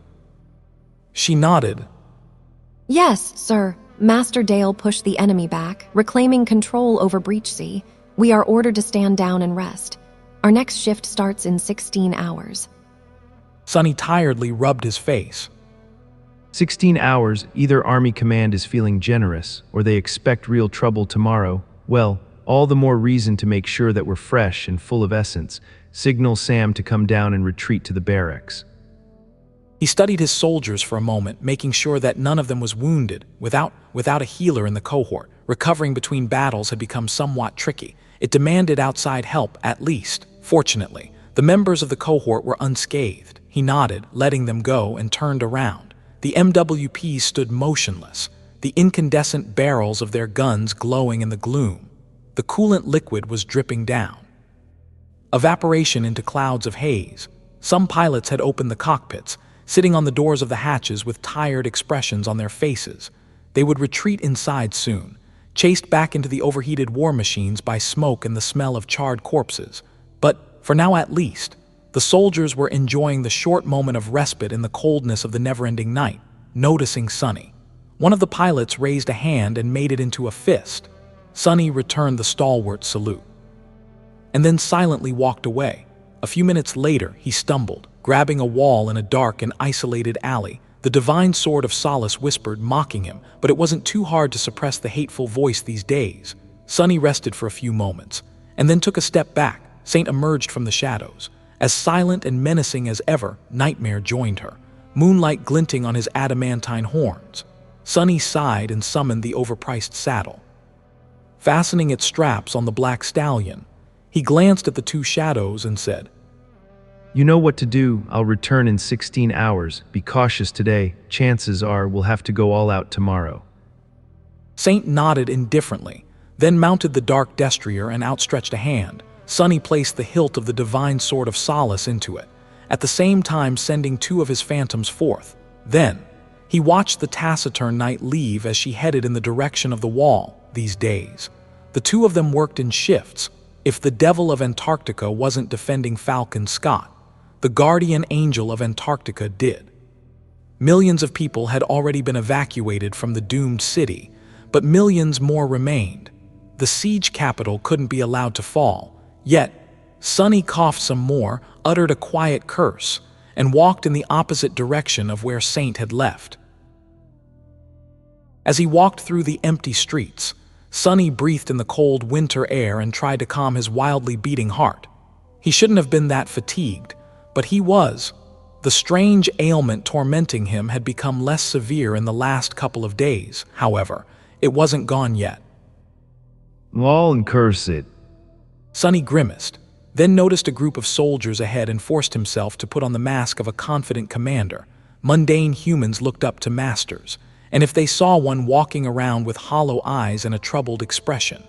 She nodded. Yes, sir. Master Dale pushed the enemy back, reclaiming control over Breachsea. We are ordered to stand down and rest. Our next shift starts in 16 hours. Sunny tiredly rubbed his face. 16 hours, either Army Command is feeling generous, or they expect real trouble tomorrow. Well, all the more reason to make sure that we're fresh and full of essence. Signal Sam to come down and retreat to the barracks. He studied his soldiers for a moment, making sure that none of them was wounded. Without a healer in the cohort, recovering between battles had become somewhat tricky. It demanded outside help, at least. Fortunately, the members of the cohort were unscathed. He nodded, letting them go, and turned around. The MWPs stood motionless, the incandescent barrels of their guns glowing in the gloom. The coolant liquid was dripping down. Evaporation into clouds of haze. Some pilots had opened the cockpits, sitting on the doors of the hatches with tired expressions on their faces. They would retreat inside soon, chased back into the overheated war machines by smoke and the smell of charred corpses. But, for now at least, the soldiers were enjoying the short moment of respite in the coldness of the never-ending night. Noticing Sunny, one of the pilots raised a hand and made it into a fist. Sunny returned the stalwart salute, and then silently walked away. A few minutes later, he stumbled, grabbing a wall in a dark and isolated alley. The divine sword of solace whispered, mocking him, but it wasn't too hard to suppress the hateful voice these days. Sonny rested for a few moments, and then took a step back. Saint emerged from the shadows. As silent and menacing as ever, Nightmare joined her, moonlight glinting on his adamantine horns. Sonny sighed and summoned the overpriced saddle. Fastening its straps on the black stallion, he glanced at the two shadows and said, You know what to do. I'll return in 16 hours. Be cautious today. Chances are we'll have to go all out tomorrow. Saint nodded indifferently, then mounted the dark destrier and outstretched a hand. Sonny placed the hilt of the divine sword of solace into it, at the same time sending two of his phantoms forth. Then, he watched the taciturn knight leave as she headed in the direction of the wall. These days, the two of them worked in shifts. If the devil of Antarctica wasn't defending Falcon Scott, the guardian angel of Antarctica did. Millions of people had already been evacuated from the doomed city, but millions more remained. The siege capital couldn't be allowed to fall. Yet, Sonny coughed some more, uttered a quiet curse, and walked in the opposite direction of where Saint had left. As he walked through the empty streets, Sonny breathed in the cold winter air and tried to calm his wildly beating heart. He shouldn't have been that fatigued, but he was. The strange ailment tormenting him had become less severe in the last couple of days. However, it wasn't gone yet. Lol and curse it. Sonny grimaced, then noticed a group of soldiers ahead and forced himself to put on the mask of a confident commander. Mundane humans looked up to masters, and if they saw one walking around with hollow eyes and a troubled expression,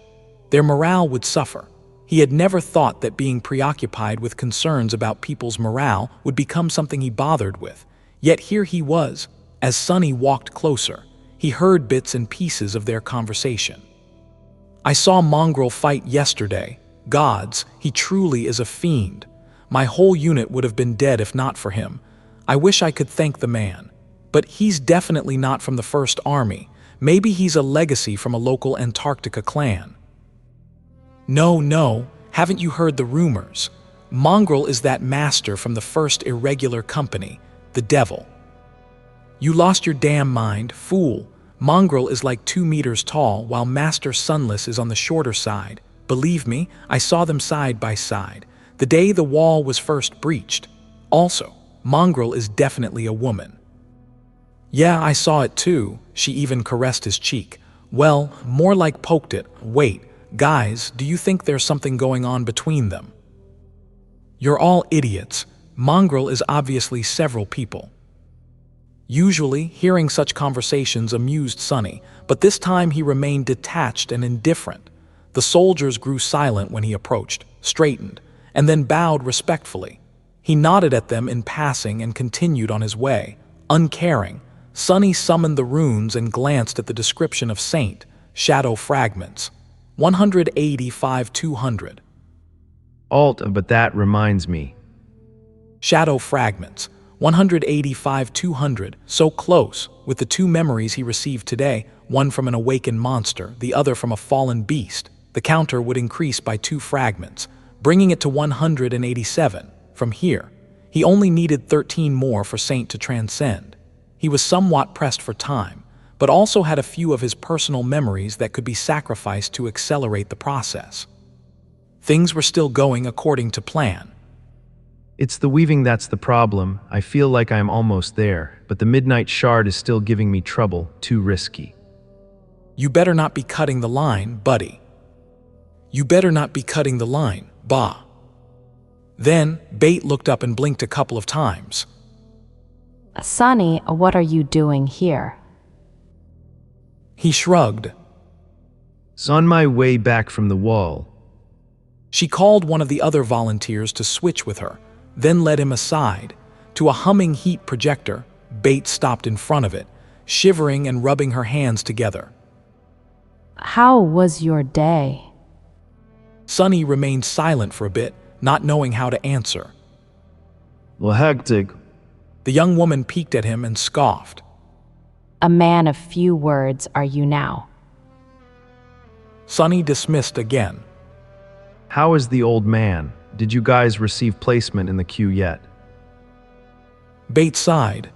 their morale would suffer. He had never thought that being preoccupied with concerns about people's morale would become something he bothered with. Yet here he was. As Sonny walked closer, he heard bits and pieces of their conversation. I saw Mongrel fight yesterday. Gods, he truly is a fiend. My whole unit would have been dead if not for him. I wish I could thank the man. But he's definitely not from the First Army. Maybe he's a legacy from a local Antarctica clan. No, haven't you heard the rumors? Mongrel is that master from the first irregular company, the devil. You lost your damn mind, fool. Mongrel is like 2 meters tall, while Master Sunless is on the shorter side. Believe me, I saw them side by side, the day the wall was first breached. Also, Mongrel is definitely a woman. Yeah, I saw it too. She even caressed his cheek. Well, more like poked it. Wait, guys, do you think there's something going on between them? You're all idiots. Mongrel is obviously several people. Usually, hearing such conversations amused Sonny, but this time he remained detached and indifferent. The soldiers grew silent when he approached, straightened, and then bowed respectfully. He nodded at them in passing and continued on his way. Uncaring, Sonny summoned the runes and glanced at the description of Saint, shadow fragments. 185-200. But that reminds me. Shadow fragments. 185-200, so close, with the 2 memories he received today, one from an awakened monster, the other from a fallen beast. The counter would increase by 2 fragments, bringing it to 187. From here, he only needed 13 more for Saint to transcend. He was somewhat pressed for time, but also had a few of his personal memories that could be sacrificed to accelerate the process. Things were still going according to plan. It's the weaving that's the problem. I feel like I'm almost there, but the midnight shard is still giving me trouble, too risky. You better not be cutting the line, buddy. You better not be cutting the line, bah. Then, Bait looked up and blinked a couple of times. Sonny, what are you doing here? He shrugged. It's on my way back from the wall. She called one of the other volunteers to switch with her, then led him aside. To a humming heat projector, Bait stopped in front of it, shivering and rubbing her hands together. How was your day? Sonny remained silent for a bit, not knowing how to answer. Well, hectic. The young woman peeked at him and scoffed. A man of few words are you now? Sonny dismissed again. How is the old man? Did you guys receive placement in the queue yet? Bate sighed.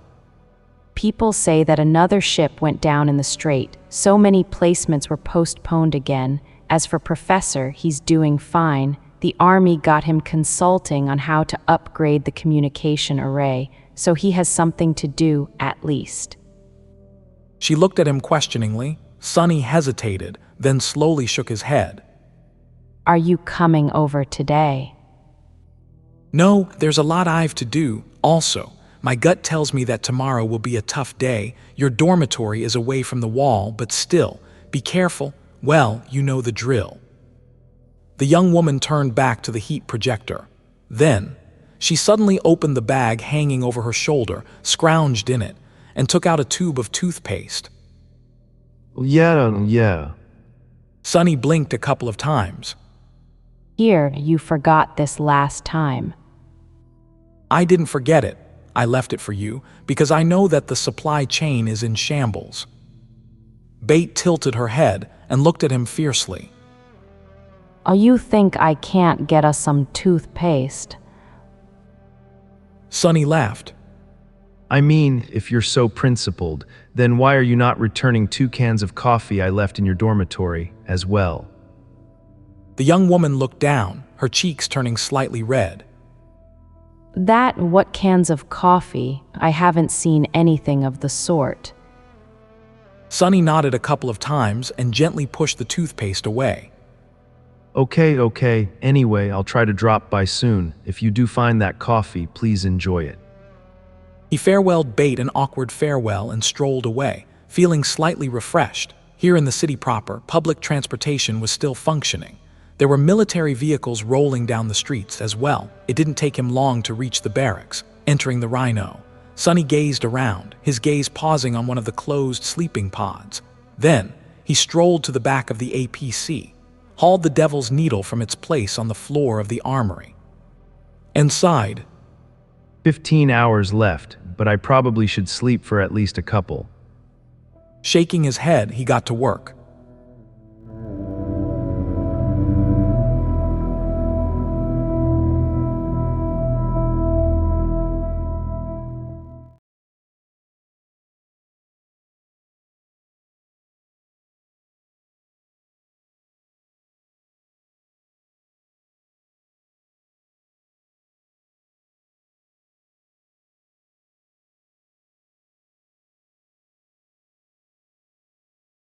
People say that another ship went down in the strait. So many placements were postponed again. As for Professor, he's doing fine. The Army got him consulting on how to upgrade the communication array, so he has something to do, at least. She looked at him questioningly. Sonny hesitated, then slowly shook his head. Are you coming over today? No, there's a lot I've to do. Also, my gut tells me that tomorrow will be a tough day. Your dormitory is away from the wall, but still, be careful. Well, you know the drill. The young woman turned back to the heat projector. Then, she suddenly opened the bag hanging over her shoulder, scrounged in it, and took out a tube of toothpaste. Yeah. Sonny blinked a couple of times. Here, you forgot this last time. I didn't forget it. I left it for you because I know that the supply chain is in shambles. Bate tilted her head and looked at him fiercely. Oh, you think I can't get us some toothpaste? Sonny laughed. I mean, if you're so principled, then why are you not returning 2 cans of coffee I left in your dormitory as well? The young woman looked down, her cheeks turning slightly red. What cans of coffee? I haven't seen anything of the sort. Sonny nodded a couple of times and gently pushed the toothpaste away. Okay. Anyway, I'll try to drop by soon. If you do find that coffee, please enjoy it. He farewelled Bate an awkward farewell and strolled away, feeling slightly refreshed. Here in the city proper, public transportation was still functioning. There were military vehicles rolling down the streets as well. It didn't take him long to reach the barracks. Entering the Rhino, Sonny gazed around, his gaze pausing on one of the closed sleeping pods. Then, he strolled to the back of the APC, hauled the Devil's Needle from its place on the floor of the armory, and sighed. 15 hours left, but I probably should sleep for at least a couple. Shaking his head, he got to work.